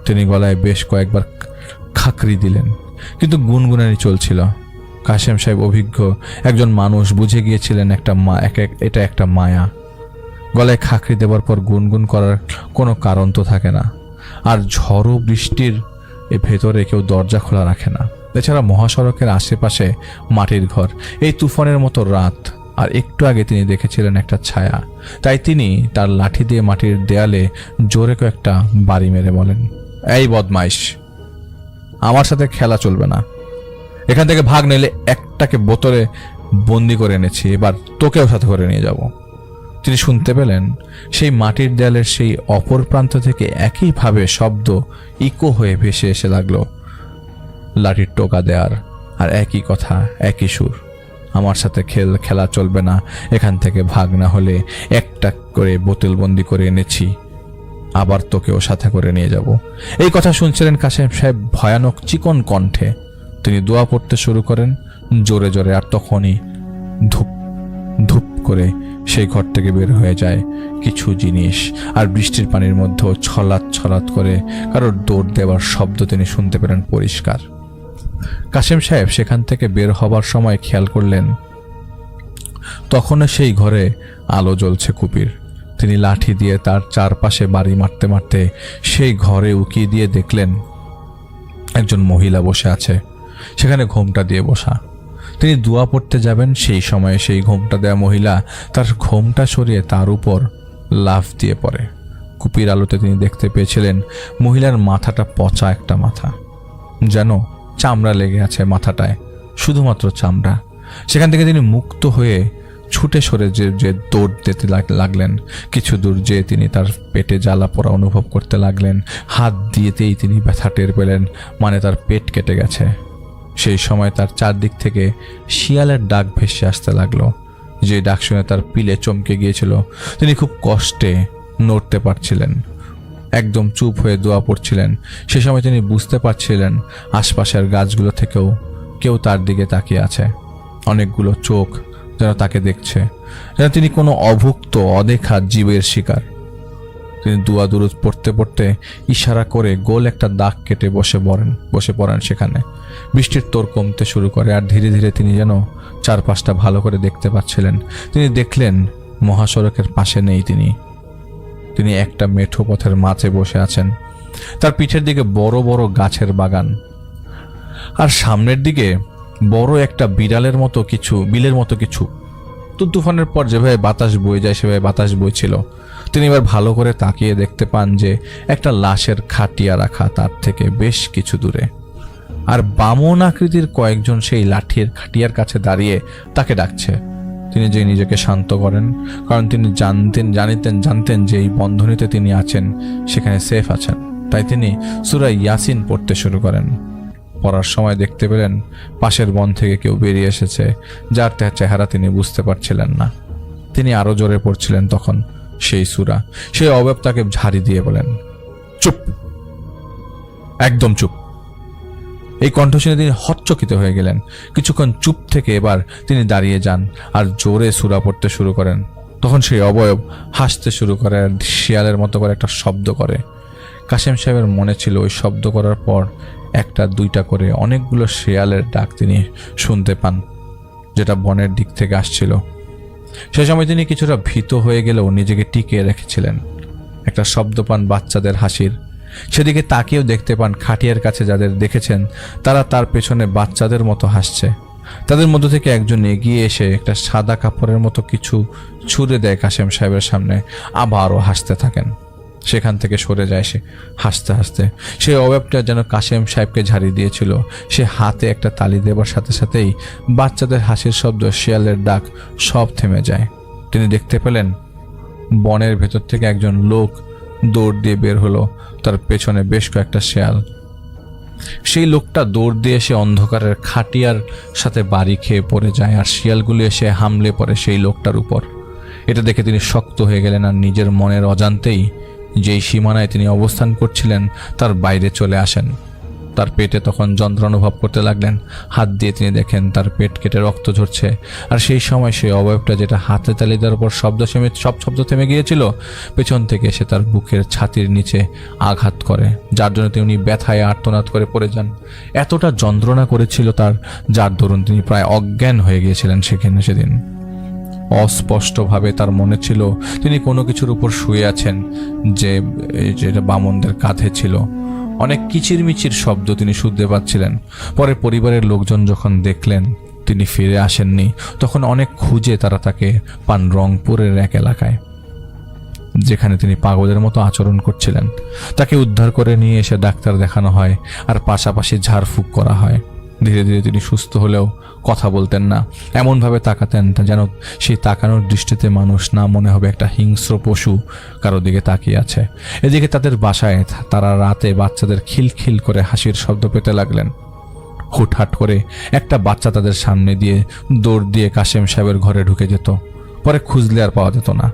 তিনি গলায় বেশ কয়েকবার খাকরি দিলেন, কিন্তু গুনগুনানি চলছিল। কাশেম সাহেব অভিজ্ঞ একজন মানুষ, বুঝে গিয়েছিলেন এটা একটা মায়া। গলায় খাকরি দেওয়ার পর গুনগুন করার কোনো কারণ তো থাকে না। আর ঝড়ো বৃষ্টির ভেতরে কেউ দরজা খোলা রাখে না। এছাড়া মহাসড়কের আশেপাশে মাটির ঘর, এই তুফানের মতো রাত। আর একটু আগে তিনি দেখেছিলেন একটা ছায়া। তাই তিনি তার লাঠি দিয়ে মাটির দেয়ালে জোরে কয়েকটা বাড়ি মেরে বলেন, এই বদমাইশ, আমার সাথে খেলা চলবে না। এখান থেকে ভাগ নিলে একটাকে বোতলে বন্দি করে এনেছি, এবার তোকেও সাথে করে নিয়ে যাব। তিনি শুনতে পেলেন সেই মাটির দেয়ালের সেই অপর প্রান্ত থেকে একইভাবে শব্দ ইকো হয়ে ভেসে এসে লাগলো লাঠির টোকা দেয়ার। আর একই কথা, একই সুর, আমার সাথে খেলা চলবে না, এখান থেকে ভাগ না হলে একটা করে বোতলবন্দি করে এনেছি, আবার তোকেও সাথে করে নিয়ে যাব। এই কথা শুনছিলেন কাশেম সাহেব ভয়ানক চিকন কণ্ঠে। তিনি দোয়া পড়তে শুরু করেন জোরে জোরে। আর তখনই ধূপ ধূপ করে সেই ঘর থেকে বের হয়ে যায় কিছু জিনিস। আর বৃষ্টির পানির মধ্যেও ছলাৎ করে কারোর দৌড় দেওয়ার শব্দ তিনি শুনতে পেলেন পরিষ্কার। কাশেম সাহেব সেখান থেকে বের হবার সময় খেয়াল করলেন তখনও সেই ঘরে আলো জ্বলছে কুপির। তিনি লাঠি দিয়ে তার চারপাশে বাড়ি মারতে মারতে সেই ঘরে উকিয়ে দিয়ে দেখলেন একজন মহিলা বসে আছে, সেখানে ঘোমটা দিয়ে বসা। তিনি দোয়া পড়তে যাবেন, সেই সময়ে সেই ঘোমটা দেওয়া মহিলা তার ঘোমটা সরিয়ে তার উপর লাফ দিয়ে পড়ে। কুপির আলোতে তিনি দেখতে পেয়েছিলেন মহিলার মাথাটা পচা একটা মাথা, যেন চামড়া লেগে আছে মাথাটায়, শুধুমাত্র চামড়া। সেখান থেকে তিনি মুক্ত হয়ে ছুটে সরে যে দৌড় দিতে লাগলেন। কিছু দূর যেয়ে তিনি তার পেটে জ্বালা পোড়া অনুভব করতে লাগলেন। হাত দিয়েতেই তিনি ব্যথা টের পেলেন, মানে তার পেট কেটে গেছে। সেই সময় তার চারদিক থেকে শিয়ালের ডাক ভেসে আসতে লাগলো, যে ডাক শুনে তার পিলে চমকে গিয়েছিল। তিনি খুব কষ্টে নড়তে পারছিলেন, একদম চুপ হয়ে দোয়া পড়ছিলেন। সে সময় তিনি বুঝতে পারছিলেন আশপাশের গাছগুলো থেকেও কেউ তার দিকে তাকিয়ে আছে। অনেকগুলো চোখ যেন তাকে দেখছে, যেন তিনি কোনো অভুক্ত অদেখা জীবের শিকার। তিনি দুয়া দুরুদ পড়তে পড়তে ইশারা করে গোল একটা দাগ কেটে বসে পড়েন সেখানে। বৃষ্টির তোর কমতে শুরু করে, আর ধীরে ধীরে তিনি যেন চারপাশটা ভালো করে দেখতে পাচ্ছিলেন। তিনি দেখলেন মহাসড়কের পাশে নেই তিনি একটা মেঠো পথের মাঝে বসে আছেন। তার পিঠের দিকে বড় বড় গাছের বাগান, আর সামনের দিকে বড় একটা বিলের মতো কিছু। তুফানের পর যেভাবে বাতাস বয়ে যায় সেভাবে বাতাস বইছিল। তিনি এবার ভালো করে তাকিয়ে দেখতে পান যে একটা লাশের খাটিয়া রাখা তার থেকে বেশ কিছু দূরে, আর বামন আকৃতির কয়েকজন সেই লাঠির খাটিয়ার কাছে দাঁড়িয়ে তাকে ডাকছে। তিনি যে নিজেকে শান্ত করেন, কারণ তিনি জানতেন যে এই বন্ধনীতে তিনি আছেন সেখানে সেফ আছেন। তাই তিনি সূরা ইয়াসিন পড়তে শুরু করেন। পড়ার সময় দেখতে পেলেন পাশের বন থেকে কেউ বেরিয়ে এসেছে, যার চেহারা তিনি বুঝতে পারছিলেন না। তিনি আরো জোরে পড়ছিলেন তখন সেই সূরা। সেই অবয়ব তাকে ঝাড়ি দিয়ে বলেন, চুপ, একদম চুপ। এই কণ্ঠ শুনে তিনি হচ্চকিত হয়ে গেলেন। কিছুক্ষণ চুপ থেকে এবার তিনি দাঁড়িয়ে যান আর জোরে সূরা পড়তে শুরু করেন। তখন সেই অবয়ব হাসতে শুরু করে আর শিয়ালের মতো করে একটা শব্দ করে। কাশেম সাহেবের মনে ছিল ওই শব্দ করার পর একটা দুইটা করে অনেকগুলো শিয়ালের ডাক তিনি শুনতে পান, যেটা বনের দিক থেকে আসছিল। সে সময় তিনি কিছুটা ভীত হয়ে গেলেও নিজেকে টিকিয়ে রেখেছিলেন। একটা শব্দ পান বাচ্চাদের হাসির। সেদিকে তাকিয়েও দেখতে পান খাটিয়ার কাছে যাদের দেখেছেন তারা তার পেছনে বাচ্চাদের মতো হাসছে। তাদের মধ্য থেকে একজন এগিয়ে এসে একটা সাদা কাপড়ের মতো কিছু ছুঁড়ে দেয় কাশেম সাহেবের সামনে, আবারও হাসতে থাকেন। সেখান থেকে সরে যায় সে হাসতে হাসতে। সেই অবয়বটা যেন কাশেম সাহেবকে ঝাড়ি দিয়েছিল। সে হাতে একটা তালি দেবার সাথে সাথেই বাচ্চাদের হাসির শব্দ, শিয়ালের ডাক সব থেমে যায়। তিনি দেখতে পেলেন বনের ভেতর থেকে একজন লোক দৌড় দিয়ে বের হলো, তার পেছনে বেশ কয়েকটা শিয়াল। সেই লোকটা দৌড় দিয়ে এসে অন্ধকারের খাটিয়ার সাথে বাড়ি খেয়ে পড়ে যায়, আর শিয়ালগুলো এসে হামলে পড়ে সেই লোকটার উপর। এটা দেখে তিনি শক্ত হয়ে গেলেন, আর নিজের মনের অজান্তেই যেই সীমানায় তিনি অবস্থান করছিলেন তার বাইরে চলে আসেন। তার পেটে তখন যন্ত্রণা অনুভব করতে লাগলেন। হাত দিয়ে তিনি দেখেন তার পেট কেটে রক্ত ঝরছে, আর সেই সময় সেই অবয়বটা যেটা হাতে তালি দেওয়ার পর সব শব্দ থেমে গিয়েছিল, পেছন থেকে এসে তার বুকের ছাতির নিচে আঘাত করে, যার জন্য তিনি ব্যথায় আর্তনাদ করে পড়ে যান। এতটা যন্ত্রণা করেছিল তার, যার দরুন তিনি প্রায় অজ্ঞান হয়ে গিয়েছিলেন সেদিন। অস্পষ্টভাবে তার মনে ছিল তিনি কোনো কিছুর উপর শুয়ে আছেন, যেটা বামনদের কাঁধে ছিল। অনেক কিচিরমিচির শব্দ তিনি শুনতে পাচ্ছিলেন। পরে পরিবারের লোকজন যখন দেখলেন তিনি ফিরে আসেননি, তখন অনেক খুঁজে তারা তাকে পান রংপুরের এক এলাকায়, যেখানে তিনি পাগলের মতো আচরণ করছিলেন। তাকে উদ্ধার করে নিয়ে এসে ডাক্তার দেখানো হয়, আর পাশাপাশি ঝাড়ফুঁক করা হয়। ধীরে ধীরে তিনি সুস্থ হলেও কথা বলতেন না, এমনভাবে তাকাতেন যেন সেই তাকানোর দৃষ্টিতে মানুষ না মনে হবে একটা হিংস্র পশু কারো দিকে তাকিয়ে আছে। এদিকে তাদের বাসায় তারা রাতে বাচ্চাদের খিলখিল করে হাসির শব্দ পেতে লাগলেন। হুটহাট করে একটা বাচ্চা তাদের সামনে দিয়ে দৌড় দিয়ে কাশেম সাহেবের ঘরে ঢুকে যেত। পরে খুঁজলে আর পাওয়া যেত না।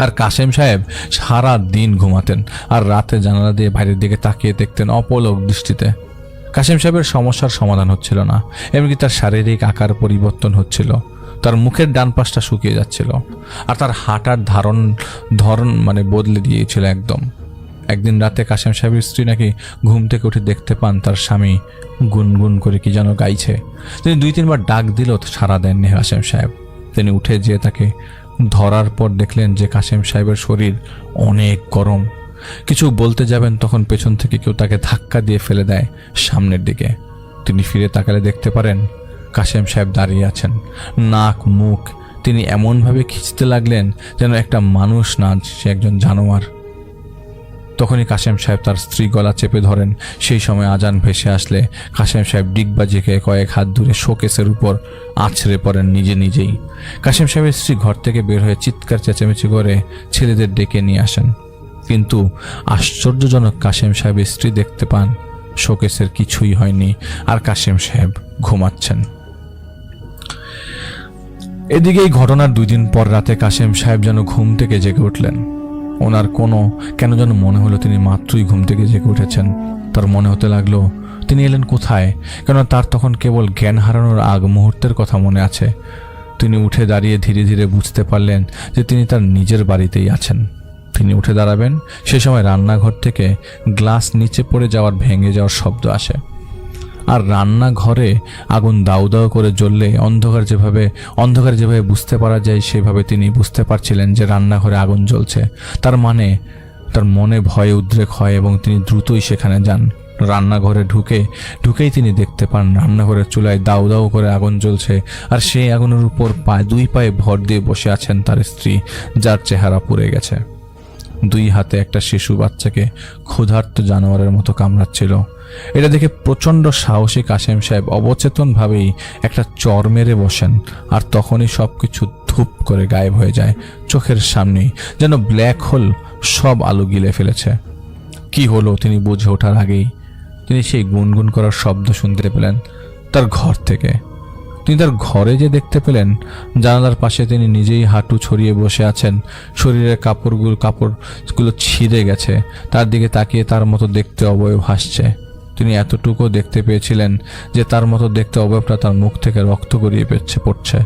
আর কাশেম সাহেব সারা দিন ঘুমাতেন, আর রাতে জানালা দিয়ে বাইরের দিকে তাকিয়ে দেখতেন অপলক দৃষ্টিতে। কাশেম সাহেবের সমস্যার সমাধান হচ্ছিল না, এমনকি তার শারীরিক আকার পরিবর্তন হচ্ছিল। তার মুখের ডান পাশটা শুকিয়ে যাচ্ছিল, আর তার হাঁটার ধরন বদলে দিয়েছিল একদম। একদিন রাতে কাশেম সাহেবের স্ত্রী নাকি ঘুম থেকে উঠে দেখতে পান তার স্বামী গুনগুন করে কি যেন গাইছে। তিনি 2-3 বার ডাক দিলেও সাড়া দেননি কাশেম সাহেব। তিনি উঠে যেয়ে তাকে ধরার পর দেখলেন যে কাশেম সাহেবের শরীর অনেক গরম। কিছু বলতে যাবেন তখন পেছন থেকে কেউ তাকে ধাক্কা দিয়ে ফেলে দেয় সামনের দিকে। তিনি ফিরে তাকালে দেখতে পারেন কাশেম সাহেব দাঁড়িয়ে আছেন, নাক মুখ তিনি এমনভাবে খিঁচতে লাগলেন যেন একটা মানুষ না, সে একজন জানোয়ার। তখনই কাশেম সাহেব তার স্ত্রী গলা চেপে ধরেন। সেই সময় আজান ভেসে আসলে কাশেম সাহেব ডিগবাজি খেয়ে কয়েক হাত দূরে শোকেসের উপর আছড়ে পড়েন নিজেই। কাশেম সাহেবের স্ত্রী ঘর থেকে বের হয়ে চিৎকার চেঁচামেচি করে ছেলেদের ডেকে নিয়ে আসেন, কিন্তু আশ্চর্যজনক কাশেম সাহেবের স্ত্রী দেখতে পান শোকেসের কিছুই হয়নি, আর কাশেম সাহেব ঘুমাচ্ছেন। এদিকে এই ঘটনার 2 দিন পর রাতে কাশেম সাহেব যেন ঘুম থেকে জেগে উঠলেন। ওনার কেন যেন মনে হলো তিনি মাত্রই ঘুম থেকে জেগে উঠেছেন। তার মনে হতে লাগলো তিনি এলেন কোথায়, কেন তার তখন কেবল জ্ঞান হারানোর আগ মুহূর্তের কথা মনে আছে। তিনি উঠে দাঁড়িয়ে ধীরে ধীরে বুঝতে পারলেন যে তিনি তার নিজের বাড়িতেই আছেন। তিনি উঠে দাঁড়াবেন, সে সময় রান্নাঘর থেকে গ্লাস নিচে পড়ে ভেঙে যাওয়ার শব্দ আসে। আর রান্নাঘরে আগুন দাউ দাউ করে জ্বললে অন্ধকার যেভাবে বুঝতে পারা যায়, সেভাবে তিনি বুঝতে পারছিলেন যে রান্নাঘরে আগুন জ্বলছে। তার মনে ভয়ে উদ্রেক হয় এবং তিনি দ্রুতই সেখানে যান। রান্নাঘরে ঢুকেই তিনি দেখতে পান রান্নাঘরের চুলায় দাউ দাউ করে আগুন জ্বলছে, আর সেই আগুনের উপর 2 পায়ে ভর দিয়ে বসে আছেন তার স্ত্রী, যার চেহারা পুড়ে গেছে। 2 হাতে একটা শিশু বাচ্চাকে ক্ষুধার্ত জানোয়ারের মতো কামড়াচ্ছিল। এটা দেখে প্রচণ্ড সাহসী কাশেম সাহেব অবচেতনভাবেই একটা চর মেরে বসেন, আর তখনই সবকিছু ধূপ করে গায়েব হয়ে যায় চোখের সামনেই, যেন ব্ল্যাক হোল সব আলো গিলে ফেলেছে। কি হলো তিনি বুঝে ওঠার আগেই তিনি সেই গুনগুন করার শব্দ শুনতে পেলেন তার ঘর থেকে। তিনি তার ঘরে যে দেখতে পেলেন জানালার পাশে তিনি নিজেই হাঁটু ছড়িয়ে বসে আছেন, শরীরের কাপড়গুলো ছিঁড়ে গেছে, তার দিকে তাকিয়ে তার মতো দেখতে অবয়ব হাসছে। তিনি এতটুকু দেখতে পেয়েছিলেন যে তার মতো দেখতে অবয়বটা তার মুখ থেকে রক্ত গড়িয়ে পড়ছে।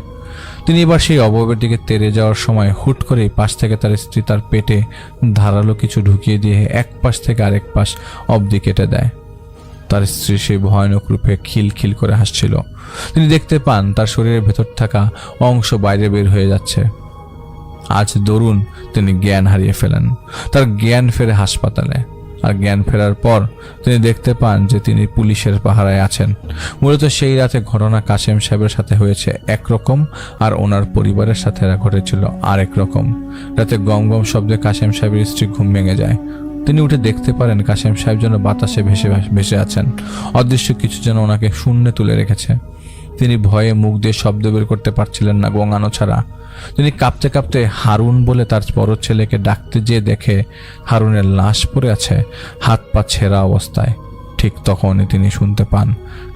তিনি এবার সেই অবয়বের দিকে তেড়ে যাওয়ার সময় হুট করে পাশ থেকে তার স্ত্রী তার পেটে ধারালো কিছু ঢুকিয়ে দিয়ে এক পাশ থেকে আরেক পাশ অবধি কেটে দেয়। তার স্ত্রী সেই ভয়ানক রূপে খিলখিল করে হাসছিল। তিনি দেখতে পান তার শরীরের ভেতর থাকা অংশ বাইরে বের হয়ে যাচ্ছে। আজ দরুন তিনি জ্ঞান হারিয়ে ফেলেন। তার জ্ঞান ফেরে হাসপাতালে, আর জ্ঞান ফেরার পর তিনি দেখতে পান যে তিনি পুলিশের পাহারায় আছেন। মূলত সেই রাতে ঘটনা কাশেম সাহেবের সাথে হয়েছে একরকম, আর ওনার পরিবারের সাথে ঘটেছিল আরেক রকম। রাতে গম গম শব্দে কাশেম সাহেবের স্ত্রী ঘুম ভেঙে যায়। তিনি উঠে দেখতে পারেন কাশেম সাহেব যেন বাতাসে ভেসে আছেন, অদৃশ্য কিছু যেন ওনাকে শূন্যে তুলে রেখেছে। তিনি ভয়ে মুখ দিয়ে শব্দ বের করতে পারছিলেন না গোঙানো ছাড়া। তিনি কাঁপতে কাঁপতে হারুন বলে তার বড় ছেলেকে ডাকতে যেয়ে দেখে হারুনের লাশ পড়ে আছে, হাত পা ছেঁড়া অবস্থায়। ঠিক তখনই তিনি শুনতে পান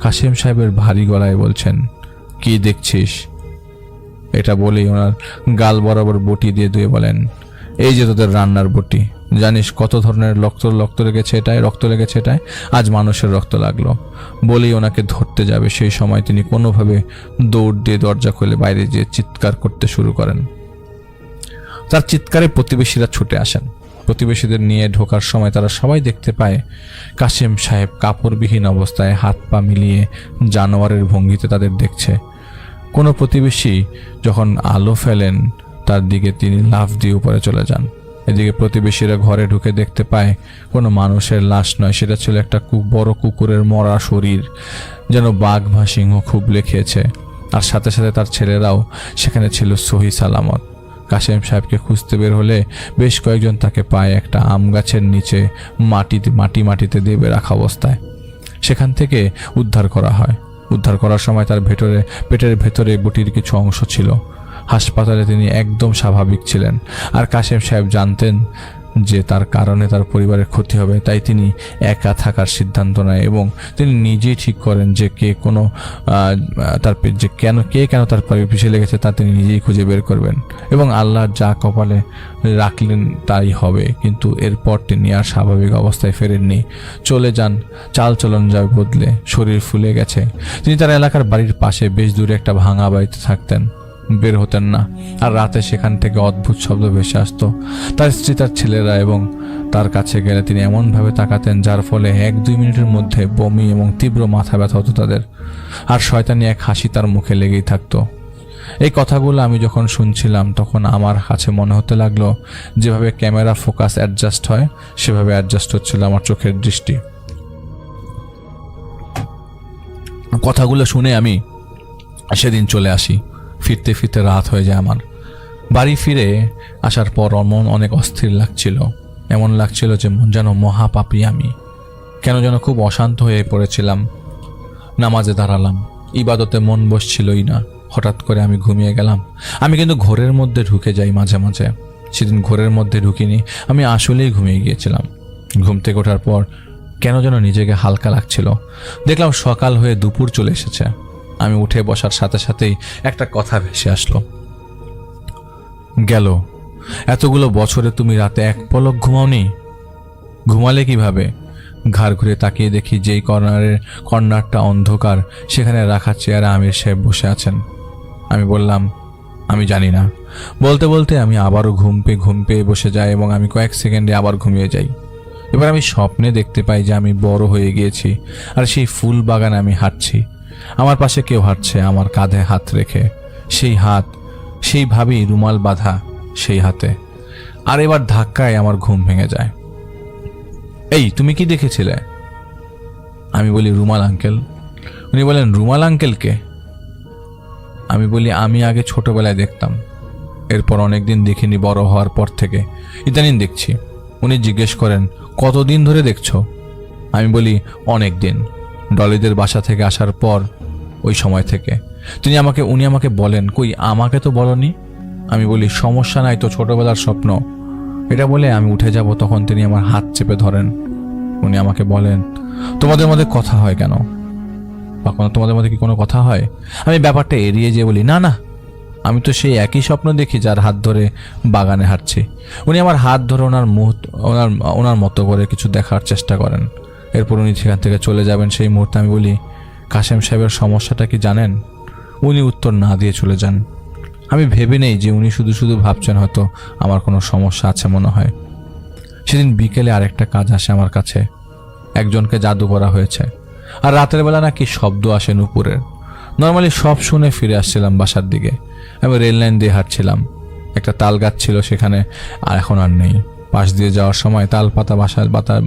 কাশেম সাহেবের ভারী গলায় বলছেন, কি দেখছিস? এটা বলেই ওনার গাল বরাবর বটি দিয়ে ধুয়ে বলেন, এই যে তোদের রান্নার বটি, জানিস কত ধরনের রক্ত লেগেছে এটায়, আজ মানুষের রক্ত লাগলো। বলেই ওনাকে ধরতে যাবে, সেই সময় তিনি কোনোভাবে দৌড় দিয়ে দরজা খুলে বাইরে গিয়ে চিৎকার করতে শুরু করেন। তার চিৎকারে প্রতিবেশীরা ছুটে আসেন। প্রতিবেশীদের নিয়ে ঢোকার সময় তারা সবাই দেখতে পায় কাশেম সাহেব কাপড়বিহীন অবস্থায় হাত পা মিলিয়ে জানোয়ারের ভঙ্গিতে তাদের দেখছে। কোনো প্রতিবেশী যখন আলো ফেলেন তার দিকে তিনি লাফ দিয়ে উপরে চলে যান। এদিকে প্রতিবেশীরা ঘরে ঢুকে দেখতে পায় কোনো মানুষের লাশ নয়, সেটা ছিল একটা বড় কুকুরের মরা শরীর, যেন বাঘ বা সিংহ খুবলে খেয়েছে। আর সাথে সাথে তার ছেলেরাও সেখানে ছিল সহি সালামত। কাশেম সাহেবকে খুঁজতে বের হলে বেশ কয়েকজন তাকে পায় একটা আম গাছের নিচে মাটিতে দেবে রাখা অবস্থায়। সেখান থেকে উদ্ধার করা হয়। উদ্ধার করার সময় তার পেটের ভেতরে বটির কিছু অংশ ছিল। হাসপাতালে তিনি একদম স্বাভাবিক ছিলেন, আর কাশেম সাহেব জানতেন যে তার কারণে তার পরিবারের ক্ষতি হবে, তাই তিনি একা থাকার সিদ্ধান্ত নেয় এবং তিনি নিজেই ঠিক করেন যে কে কেন তার পিছিয়ে লেগেছে তা তিনি নিজেই খুঁজে বের করবেন এবং আল্লাহ যা কপালে রাখলেন তাই হবে। কিন্তু এরপর তিনি আর স্বাভাবিক অবস্থায় ফেরেননি, চলে যান, চাল চলন যায় বদলে, শরীর ফুলে গেছে। তিনি তার এলাকার বাড়ির পাশে বেশ দূরে একটা ভাঙা বাড়িতে থাকতেন, বের হতেন না। আর রাতে সেখান থেকে অদ্ভুত শব্দ ভেসে আসতো। তার স্ত্রী, তার ছেলেরা এবং তার কাছে গেলে তিনি এমনভাবে তাকাতেন যার ফলে 1-2 মিনিটের মধ্যে বমি এবং তীব্র মাথা ব্যথা হতো তাদের। আর শয়তানি এক হাসি তার মুখে লেগেই থাকতো। এই কথাগুলো আমি যখন শুনছিলাম তখন আমার কাছে মনে হতে লাগলো যেভাবে ক্যামেরা ফোকাস অ্যাডজাস্ট হয় সেভাবে অ্যাডজাস্ট হচ্ছিল আমার চোখের দৃষ্টি। কথাগুলো শুনে আমি সেদিন চলে আসি। ফিরতে ফিরতে রাত হয়ে যায় আমার। বাড়ি ফিরে আসার পর মন অনেক অস্থির লাগছিল। এমন লাগছিল যে মন যেন মহাপাপী আমি, কেন যেন খুব অশান্ত হয়ে পড়েছিলাম। নামাজে দাঁড়ালাম, ইবাদতে মন বসছিলই না। হঠাৎ করে আমি ঘুমিয়ে গেলাম। আমি কিন্তু ঘোরের মধ্যে ঢুকে যাই মাঝে মাঝে। সেদিন ঘোরের মধ্যে ঢুকিনি, আমি আসলেই ঘুমিয়ে গিয়েছিলাম। ঘুম থেকে ওঠার পর কেন যেন নিজেকে হালকা লাগছিল। দেখলাম সকাল হয়ে দুপুর চলে এসেছে। আমি উঠে বসার সাথে সাথেই একটা কথা ভেসে আসলো। গেল এতগুলো বছরে তুমি রাতে এক পলক ঘুমাওনি? ঘুমালে কিভাবে? ঘাড় ঘুরে তাকিয়ে দেখি যেই কর্নারটা অন্ধকার, সেখানে রাখা চেয়ারে আমির সাহেব বসে আছেন। আমি বললাম, আমি জানি না। বলতে বলতে আমি আবারও ঘুম পেয়ে বসে যাই এবং আমি কয়েক সেকেন্ডে আবার ঘুমিয়ে যাই। এবার আমি স্বপ্নে দেখতে পাই যে আমি বড় হয়ে গিয়েছি আর সেই ফুল বাগানে আমি হাঁটছি। আমার পাশে কেউ হাঁটছে, আমার কাঁধে হাত রেখে। সেই হাত, সেইভাবেই রুমাল বাঁধা সেই হাতে। আর এবার ধাক্কায় আমার ঘুম ভেঙে যায়। এই, তুমি কি দেখেছিলে? আমি বলি, রুমাল আঙ্কেল। উনি বলেন, রুমাল আঙ্কেলকে? আমি বলি, আমি আগে ছোটবেলায় দেখতাম, এরপর অনেকদিন দেখিনি, বড় হওয়ার পর থেকে ইদানিং দেখছি। উনি জিজ্ঞেস করেন, কতদিন ধরে দেখছো? আমি বলি, অনেক দিন, ডলিদের বাসা থেকে আসার পর, ওই সময় থেকে। উনি আমাকে বলেন, কই আমাকে তো বলনি। আমি বলি, সমস্যা নাই তো, ছোটবেলার স্বপ্ন। এটা বলে আমি উঠে যাব, তখন তিনি আমার হাত চেপে ধরেন। উনি আমাকে বলেন, তোমাদের মধ্যে কথা হয় কেন? তোমাদের মধ্যে কি কোনো কথা হয়? আমি ব্যাপারটা এড়িয়ে যেয়ে বলি, না না, আমি তো সেই একই স্বপ্ন দেখি যার হাত ধরে বাগানে হাঁটছি। উনি আমার হাত ধরে ওনার মতো করে কিছু দেখার চেষ্টা করেন। এরপর উনি সেখান থেকে চলে যাবেন। সেই মুহূর্তে আমি বলি, কাশেম সাহেবের সমস্যাটা কি জানেন? উনি উত্তর না দিয়ে চলে যান। আমি ভেবে নেই যে উনি শুধু শুধু ভাবছেন হয়তো আমার কোনো সমস্যা আছে মনে হয়। সেদিন বিকেলে আরেকটা কাজ আসে আমার কাছে। একজনকে জাদু করা হয়েছে, আর রাতের বেলা নাকি শব্দ আসে নুপুরের। নর্মালি সব শুনে ফিরে আসছিলাম বাসার দিকে। আমি রেল লাইন দিয়ে হাঁটছিলাম, একটা তাল গাছ ছিল সেখানে, আর এখন আর নেই। পাশ দিয়ে যাওয়ার সময় তাল পাতা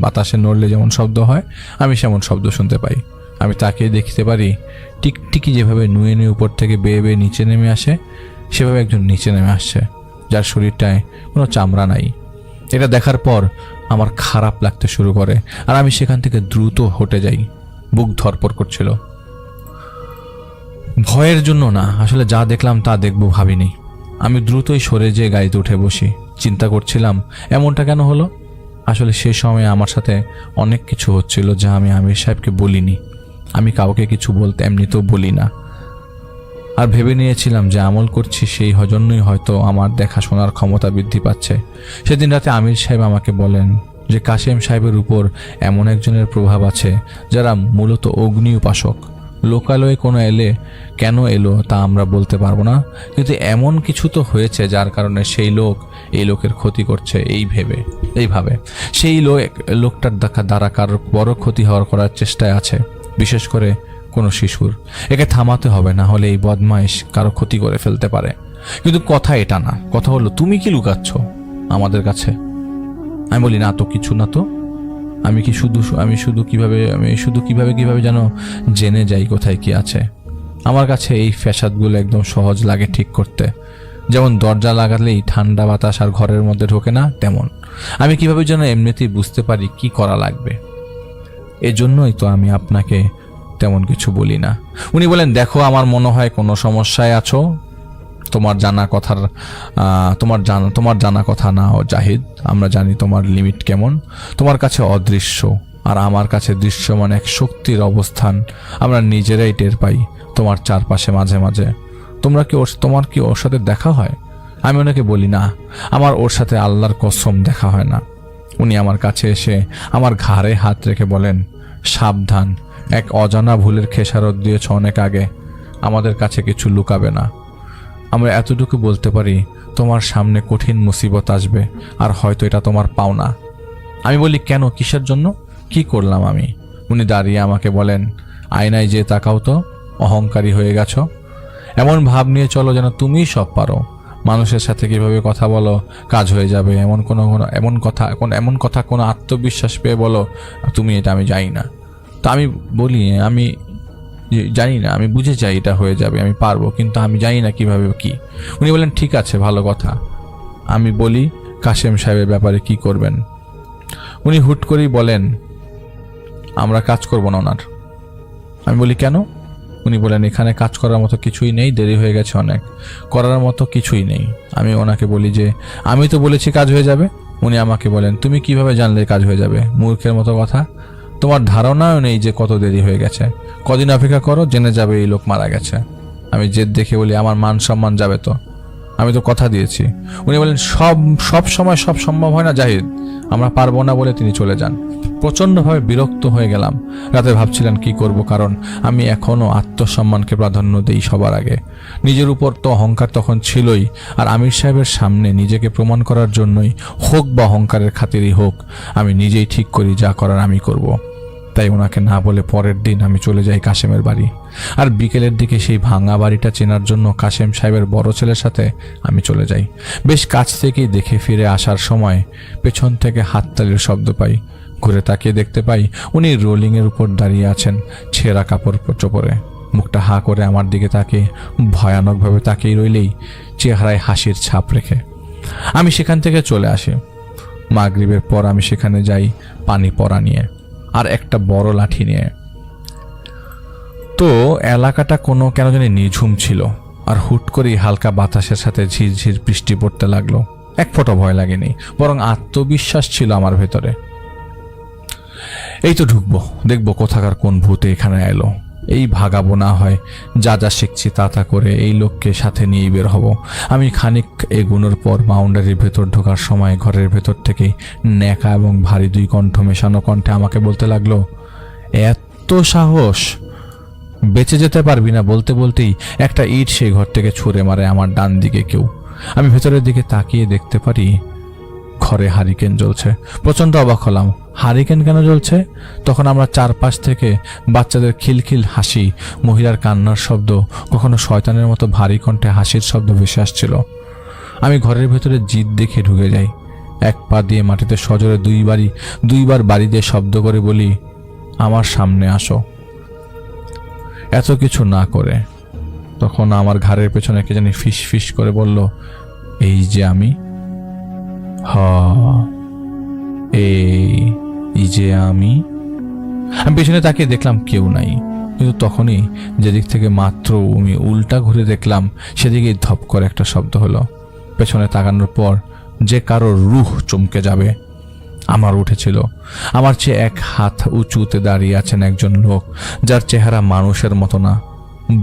বাতাসে নড়লে যেমন শব্দ হয়, আমি সেমন শব্দ শুনতে পাই। আমি তাকিয়ে দেখতে পারি টিকটিকি যেভাবে নুয়ে নুয়ে উপর থেকে বেয়ে বেয়ে নিচে নেমে আসে, সেভাবে একজন নিচে নেমে আসছে, যার শরীরটায় কোনো চামড়া নাই। এটা দেখার পর আমার খারাপ লাগতে শুরু করে, আর আমি সেখান থেকে দ্রুত হটে যাই। বুক ধরপড় করছিল। ভয়ের জন্য না, আসলে যা দেখলাম তা দেখবো ভাবিনি। আমি দ্রুতই সরে যেয়ে গাড়িতে উঠে বসি। চিন্তা করছিলাম এমনটা কেন হলো। আসলে সেই সময় আমার সাথে অনেক কিছু হচ্ছিল যা আমি আমির সাহেবকে বলিনি। আমি কাউকে কিছু বলতে এমনিতেও বলি না, আর ভেবে নিয়েছিলাম যে আমল করছি সেই জন্যই হয়তো আমার দেখাশোনার ক্ষমতা বৃদ্ধি পাচ্ছে। সেদিন রাতে আমির সাহেব আমাকে বলেন যে কাশেম সাহেবের উপর এমন একজনের প্রভাব আছে যারা মূলত অগ্নি উপাসক। লোকালয়ে কেন এলো তা আমরা বলতে পারবো না, কিন্তু এমন কিছু তো হয়েছে যার কারণে সেই লোক এই লোকের ক্ষতি করছে এইভাবে সেই লোকটার দ্বারা কারোর বড় ক্ষতি করার চেষ্টায় আছে, বিশেষ করে কোনো শিশুর। একে থামাতে হবে, না হলে এই বদমাইশ কারো ক্ষতি করে ফেলতে পারে। কিন্তু কথা এটা না, কথা হলো তুমি কি লুকাচ্ছ আমাদের কাছে? আমি বলি, না তো, কিছু না তো। আমি শুধু কিভাবে যেন জেনে যাই কোথায় কি আছে। আমার কাছে এই ফ্যাসাদগুলো একদম সহজ লাগে ঠিক করতে। যেমন দরজা লাগালেই ঠান্ডা বাতাস আর ঘরের মধ্যে ঢোকে না, তেমন আমি কিভাবে যেন এমনিতেই বুঝতে পারি কি করা লাগবে। এজন্যই তো আমি আপনাকে তেমন কিছু বলি না। উনি বলেন, দেখো, আমার মনে হয় কোনো সমস্যায় আছো। তোমার জানা কথা না ও জাহিদ, আমরা জানি তোমার লিমিট কেমন। তোমার কাছে অদৃশ্য আর আমার কাছে দৃশ্যমান এক শক্তির অবস্থান আমরা নিজেরাই টের পাই তোমার চারপাশে মাঝে মাঝে। তোমার কি ওর সাথে দেখা হয়? আমি ওনাকে বলি, না, আমার ওর সাথে আল্লাহর কসম দেখা হয় না। উনি আমার কাছে এসে আমার ঘাড়ে হাত রেখে বলেন, সাবধান, এক অজানা ভুলের খেসারত দিয়েছ অনেক আগে, আমাদের কাছে কিছু লুকাবে না। আমরা এতটুকু বলতে পারি, তোমার সামনে কঠিন মুসিবত আসবে, আর হয়তো এটা তোমার পাওনা। আমি বলি, কেন, কিসের জন্য, কি করলাম আমি? উনি দাঁড়িয়ে আমাকে বলেন, আয়নায় যে তাকাও তো, অহংকারী হয়ে গেছো। এমন ভাব নিয়ে চলো যেন তুমিই সব পারো। মানুষের সাথে কিভাবে কথা বলো, কাজ হয়ে যাবে, এমন কথা কোনো আত্মবিশ্বাস পেয়ে বলো তুমি, এটা আমি জানি না। তো আমি বলি, যে জানি না, আমি বুঝে যাই এটা হয়ে যাবে, আমি পারবো, কিন্তু আমি জানি না কিভাবে কি। উনি বলেন ঠিক আছে, ভালো কথা। আমি বলি কাশেম সাহেবের ব্যাপারে কি করবেন। উনি হুট করেই বলেন আমরা কাজ করব না ওনার। আমি বলি কেন? উনি বলেন এখানে কাজ করার মতো কিছুই নেই, দেরি হয়ে গেছে অনেক, করার মতো কিছুই নেই। আমি ওনাকে বলি যে আমি তো বলেছি কাজ হয়ে যাবে। উনি আমাকে বলেন তুমি কিভাবে জানলে কাজ হয়ে যাবে? মূর্খের মতো কথা, তোমার ধারণাও নেই যে কত দেরি হয়ে গেছে। কদিন অপেক্ষা করো, জেনে যাবে এই লোক মারা গেছে। আমি জেদ দেখে বলি আমার মান সম্মান যাবে তো, আমি তো কথা দিয়েছি। উনি বলেন সব সময় সব সম্ভব হয় না জাহিদ, আমরা পারবো না বলে তিনি চলে যান। প্রচণ্ডভাবে বিরক্ত হয়ে গেলাম। রাতে ভাবছিলেন কি করব, কারণ আমি এখনও আত্মসম্মানকে প্রাধান্য দিই সবার আগে। নিজের উপর তো অহংকার তখন ছিলই, আর আমির সাহেবের সামনে নিজেকে প্রমাণ করার জন্যই হোক বা অহংকারের খাতিরই হোক, আমি নিজেই ঠিক করি যা করার আমি করব। তাই ওনাকে না বলে পরের দিন আমি চলে যাই কাশেমের বাড়ি। আর বিকেলের দিকে সেই ভাঙা বাড়িটা চেনার জন্য কাশেম সাহেবের বড় ছেলের সাথে আমি চলে যাই। বেশ কাছ থেকেই দেখে ফিরে আসার সময় পেছন থেকে হাততালির শব্দ পাই। ঘুরে তাকিয়ে দেখতে পাই উনি রোলিংয়ের উপর দাঁড়িয়ে আছেন, ছেঁড়া কাপড় চোপড়ে, মুখটা হা করে আমার দিকে তাকিয়ে ভয়ানকভাবে তাকিয়ে রইলেই চেহারায় হাসির ছাপ রেখে। আমি সেখান থেকে চলে আসি। মাগরিবের পর আমি সেখানে যাই পানি পড়া নিয়ে আর একটা বড় লাঠি নিয়ে। তো এলাকাটা কেন জানি নিঝুম ছিল, আর হুট করেই হালকা বাতাসের সাথে ঝিরঝির বৃষ্টি পড়তে লাগলো। এক ফোঁটা ভয় লাগেনি, বরং আত্মবিশ্বাস ছিল আমার ভেতরে। এই তো ঢুকবো, দেখবো কোথাকার কোন ভূতে এখানে এলো। এই ভাগাবো, না হয় যা যা শিখছি তা করে এই লোককে সাথে নিয়েই বের হব। আমি খানিক এগুনোর পর বাউন্ডারির ভেতর ঢোকার সময় ঘরের ভেতর থেকে ন্যাকা এবং ভারী দুই কণ্ঠ মেশানো কণ্ঠে আমাকে বলতে লাগলো, এত সাহস, বেঁচে যেতে পারবি না। বলতে বলতেই একটা ইট সেই ঘর থেকে ছুঁড়ে মারে আমার ডান দিকে কেউ। আমি ভেতরের দিকে তাকিয়ে দেখতে পারি ঘরে হারিকেন জ্বলছে। প্রচণ্ড অবাক হলাম, হারিকেন কেন জ্বলছে? তখন আমরা চারপাশ থেকে বাচ্চাদের খিলখিল হাসি, মহিলার কান্নার শব্দ, কখনো শয়তানের মতো ভারী কণ্ঠে হাসির শব্দ ভেসে আসছিল। আমি ঘরের ভেতরে জিদ দেখে ঢুকে যাই। এক পা দিয়ে মাটিতে সজোরে দুইবার বাড়ি দিয়ে শব্দ করে বলি, আমার সামনে আসো। এত কিছু না করে তখন আমার ঘাড়ের পেছনে কে জানি ফিস ফিস করে বলল, এই যে আমি। এই যে আমি পেছনে তাকিয়ে দেখলাম কেউ নাই, কিন্তু তখনই যেদিক থেকে মাত্র আমি উল্টা ঘুরে দেখলাম সেদিকেই ধপ করে একটা শব্দ হলো। পেছনে তাকানোর পর যে কারোর রুহ চমকে যাবে আমার উঠেছিল। আমার চেয়ে এক হাত উঁচুতে দাঁড়িয়ে আছেন একজন লোক, যার চেহারা মানুষের মতো না,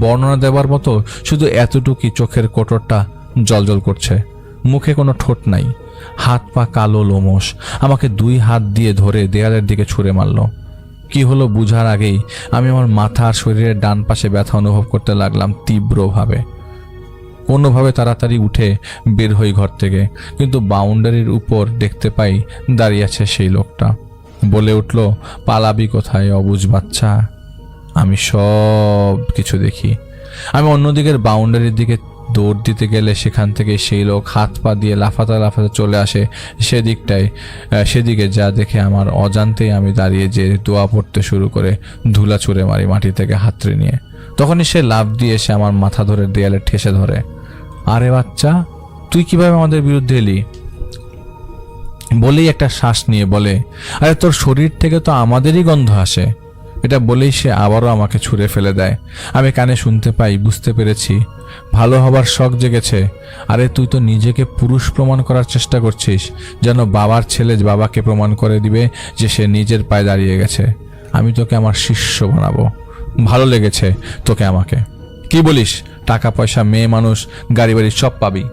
বর্ণনা দেবার মতো, শুধু এতটুকুই চোখের কোটরটা জ্বলজ্বল করছে, মুখে কোনো ঠোঁট নাই, হাত পা কালো লোমশ। আমাকে দুই হাত দিয়ে ধরে দেয়ালের দিকে ছুঁড়ে মারল। কি হলো বুঝার আগেই আমি আমার মাথা আর শরীরের ডান পাশে ব্যথা অনুভব করতে লাগলাম তীব্রভাবে। কোনোভাবে তাড়াতাড়ি উঠে বের হই ঘর থেকে, কিন্তু বাউন্ডারির উপর দেখতে পাই দাঁড়িয়ে আছে সেই লোকটা। বলে উঠল, পালাবি কোথায় অবুঝ বাচ্চা? আমি সব কিছু দেখি। আমি অন্যদিকের বাউন্ডারির দিকে দৌড় দিতে গেলে সেখান থেকে সেই লোক হাত পা দিয়ে লাফাতে লাফাতে চলে আসে সেদিকে, যা দেখে আমার অজান্তেই আমি দাঁড়িয়ে যে দোয়া পড়তে শুরু করে ধুলা ছুঁড়ে মারি মাটি থেকে হাতড়ে নিয়ে। তখনই সে লাফ দিয়ে এসে আমার মাথা ধরে দেয়ালে ঠেসে ধরে। আরে বাচ্চা, তুই কিভাবে আমাদের বিরুদ্ধে এলি? বলেই একটা শ্বাস নিয়ে বলে, আরে তোর শরীর থেকে তো আমাদেরই গন্ধ আসে। এটা বলেই সে আবারও আমাকে ছুঁড়ে ফেলে দেয়। আমি কানে শুনতে পাই, বুঝতে পেরেছি ভালো হবার শখ জেগেছে। আরে তুই তো নিজেকে পুরুষ প্রমাণ করার চেষ্টা করছিস, যেন বাবার ছেলে বাবাকে প্রমাণ করে দিবে যে সে নিজের পায়ে দাঁড়িয়ে গেছে। আমি তোকে আমার শিষ্য বানাবো। ভালো লেগেছে তোকে আমাকে। কি বলিস? টাকা পয়সা, মেয়ে মানুষ, গাড়ি বাড়ি সব পাবি।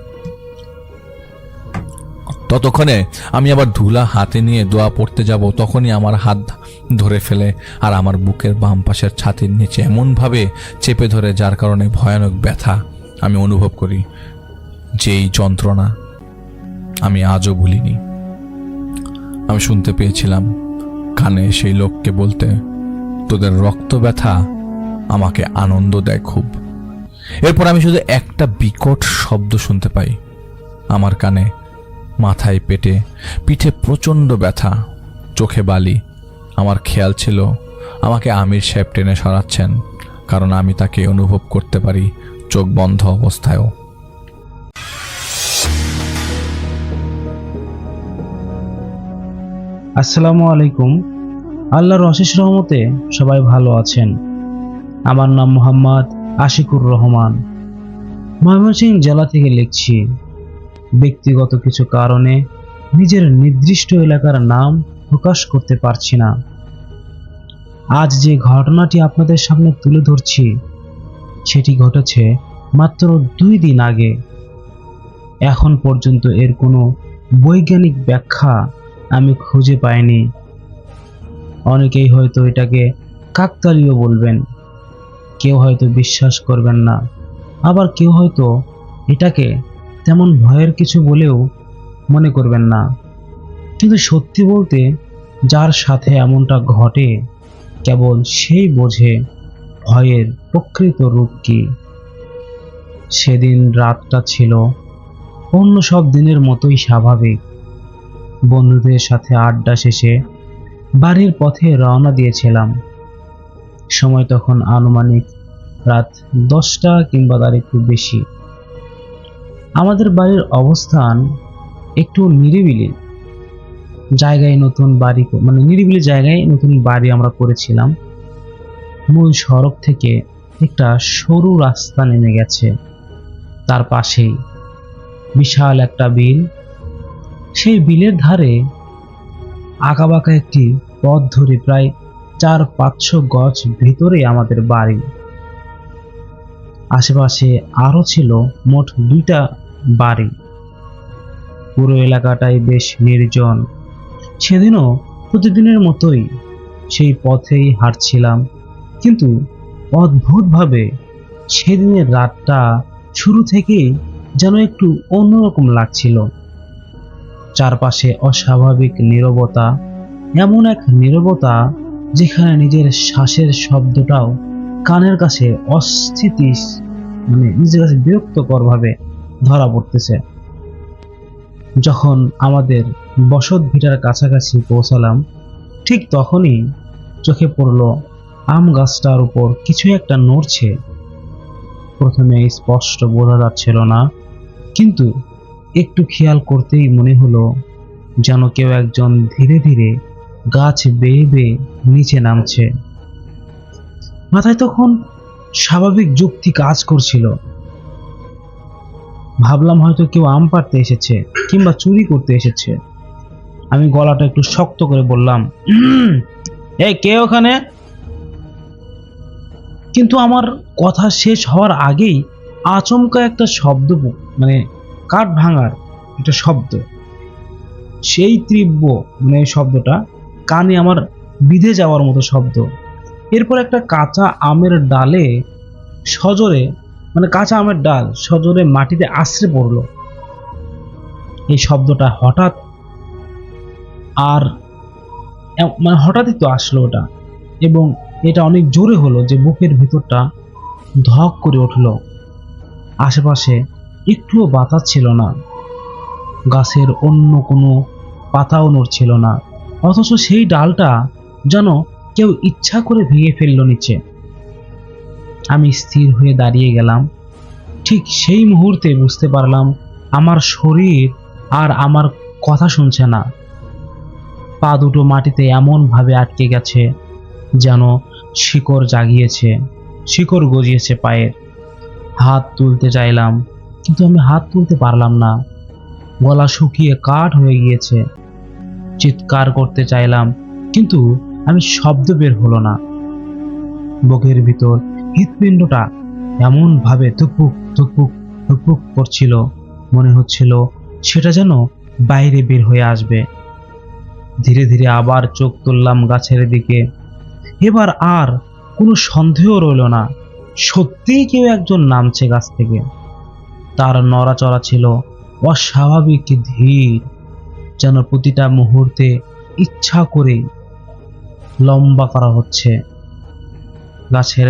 ততক্ষণে আমি আবার ধুলা হাতে নিয়ে দোয়া পড়তে যাব, তখনই আমার হাত ধরে ফেলে আর আমার বুকের বাম পাশের ছাতির নিচে এমনভাবে চেপে ধরে, যার কারণে ভয়ানক ব্যথা আমি অনুভব করি। যেই যন্ত্রণা আমি আজও ভুলিনি। আমি শুনতে পেয়েছিলাম কানে সেই লোককে বলতে, তোদের রক্ত ব্যথা আমাকে আনন্দ দেয় খুব। এরপর আমি শুধু একটা বিকট শব্দ শুনতে পাই আমার কানে, মাথায়, পেটে, পিঠে প্রচণ্ড ব্যথা, চোখে বালি। আমার খেয়াল ছিল আমাকে আমির সাহেব টেনে সরাচ্ছেন, কারণ আমি তাকে অনুভব করতে পারি চোখ বন্ধ অবস্থায়ও। আসসালামু আলাইকুম। আল্লাহর অশেষ রহমতে সবাই ভালো আছেন। আমার নাম মোহাম্মদ আশিকুর রহমান, ময়মনসিংহ জেলা থেকে লিখছি। ব্যক্তিগত কিছু কারণে নিজের নির্দিষ্ট এলাকার নাম প্রকাশ করতে পারছি না। আজ যে ঘটনাটি আপনাদের সামনে তুলে ধরছি সেটি ঘটেছে মাত্র 2 দিন আগে। এখন পর্যন্ত এর কোনো বৈজ্ঞানিক ব্যাখ্যা আমি খুঁজে পাইনি। অনেকেই হয়তো এটাকে কাকতালীয় বলবেন, কেউ হয়তো বিশ্বাস করবেন না, আবার কেউ হয়তো এটাকে তেমন ভয়ের কিছু বলেও মনে করবেন না। কিন্তু সত্যি বলতে, যার সাথে এমনটা ঘটে কেবল সেই বোঝে ভয়ের প্রকৃত রূপ কি। সেদিন রাতটা ছিল অন্য সব দিনের মতোই স্বাভাবিক। বন্ধুদের সাথে আড্ডা শেষে বাড়ির পথে রওনা দিয়েছিলাম। সময় তখন আনুমানিক রাত 10টা কিংবা তার একটু বেশি। আমাদের বাড়ির অবস্থান একটু নিরিবিলি জায়গায়, নিরিবিলি জায়গায় নতুন বাড়ি আমরা করেছিলাম। মূল সড়ক থেকে একটা সরু রাস্তা নেমে গেছে, তার পাশেই বিশাল একটা বিল। সেই বিলের ধারে আঁকাবাঁকা একটি পথ ধরে প্রায় 400-500 গজ ভেতরে আমাদের বাড়ি। আশেপাশে আরো ছিল মোট 2টা বাড়ি। পুরো এলাকাটাই বেশ নির্জন। সেদিনও প্রতিদিনের মতোই সেই পথেই হাঁটছিলাম, কিন্তু অদ্ভুতভাবে সেদিনের রাতটা শুরু থেকেই যেন একটু অন্যরকম লাগছিল। চারপাশে অস্বাভাবিক নীরবতা, এমন এক নীরবতা যেখানে নিজের শ্বাসের শব্দটাও কানের কাছে নিজের কাছে বিরক্তকর ভাবে ধরা পড়তেছে। যখন আমাদের বসত ভিটার কাছাকাছি পৌঁছালাম, ঠিক তখনই চোখে পড়ল আম গাছটার উপর কিছু একটা নড়ছে। প্রথমে স্পষ্ট বোঝা যাচ্ছিল না, কিন্তু একটু খেয়াল করতেই মনে হলো যেন কেউ একজন ধীরে ধীরে গাছ বেয়ে বেয়ে নিচে নামছে। মাথায় তখন স্বাভাবিক যুক্তি কাজ করছিল। ভাবলাম হয়তো কেউ আম পাড়তে এসেছে কিংবা চুরি করতে এসেছে। আমি গলাটা একটু শক্ত করে বললাম, এই কে ওখানে? কিন্তু আমার কথা শেষ হওয়ার আগেই আচমকা একটা শব্দ, কাঠ ভাঙার একটা শব্দ, সেই তীব্র শব্দটা কানে আমার বিঁধে যাওয়ার মতো শব্দ। এরপর একটা কাঁচা আমের ডালে সজোরে কাঁচা আমের ডাল সজোরে মাটিতে আছড়ে পড়ল। এই শব্দটা হঠাৎই তো আসলো ওটা, এবং এটা অনেক জোরে হলো যে বুকের ভিতরটা ধক করে উঠল। আশেপাশে একটুও বাতাস ছিল না, গাছের অন্য কোনো পাতাও নড়ছিল না, অথচ সেই ডালটা যেন কেউ ইচ্ছা করে ভেঙে ফেললো নিচে। আমি স্থির হয়ে দাঁড়িয়ে গেলাম। ঠিক সেই মুহূর্তে বুঝতে পারলাম আমার শরীর আর আমার কথা শুনছে না। পা দুটো মাটিতে এমন ভাবে আটকে গেছে যেন শিকড় গজিয়েছে পায়ের। হাত তুলতে চাইলাম, কিন্তু আমি হাত তুলতে পারলাম না। গলা শুকিয়ে কাঠ হয়ে গিয়েছে। চিৎকার করতে চাইলাম, কিন্তু আমি শব্দ বের হলো না। বুকের ভিতর হৃৎপিণ্ডটা এমন ভাবে ধুকপুক ধুকপুক ধুকপুক করছিল, মনে হচ্ছিল সেটা যেন বাইরে বের হয়ে আসবে। ধীরে ধীরে আবার চোখ তুললাম গাছের দিকে। এবার আর কোনো সন্দেহ রইল না, সত্যিই কেউ একজন নামছে গাছ থেকে। তার নড়াচড়া ছিল অস্বাভাবিক ধীর, যেন প্রতিটা মুহূর্তে ইচ্ছা করে লম্বা করা হচ্ছে। গাছের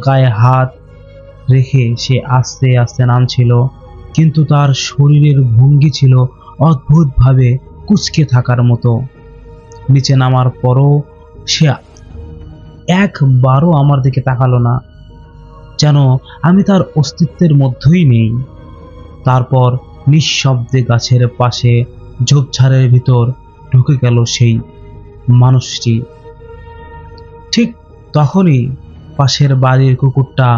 গায়ে হাত রেখে সে আস্তে আস্তে নামছিল, কিন্তু তার শরীরের ভঙ্গি ছিল অদ্ভুতভাবে কুঁচকে থাকার মতো। নিচে নামার পরও সে একবারও আমার দিকে তাকালো না, যেন আমি তার অস্তিত্বের মধ্যেই নেই। তারপর নিঃশব্দে গাছের পাশে ঝোপঝাড়ের ভিতর ঢুকে গেল সেই মানুষটি। ঠিক তখনই পাশের বাড়ির কুকুরটা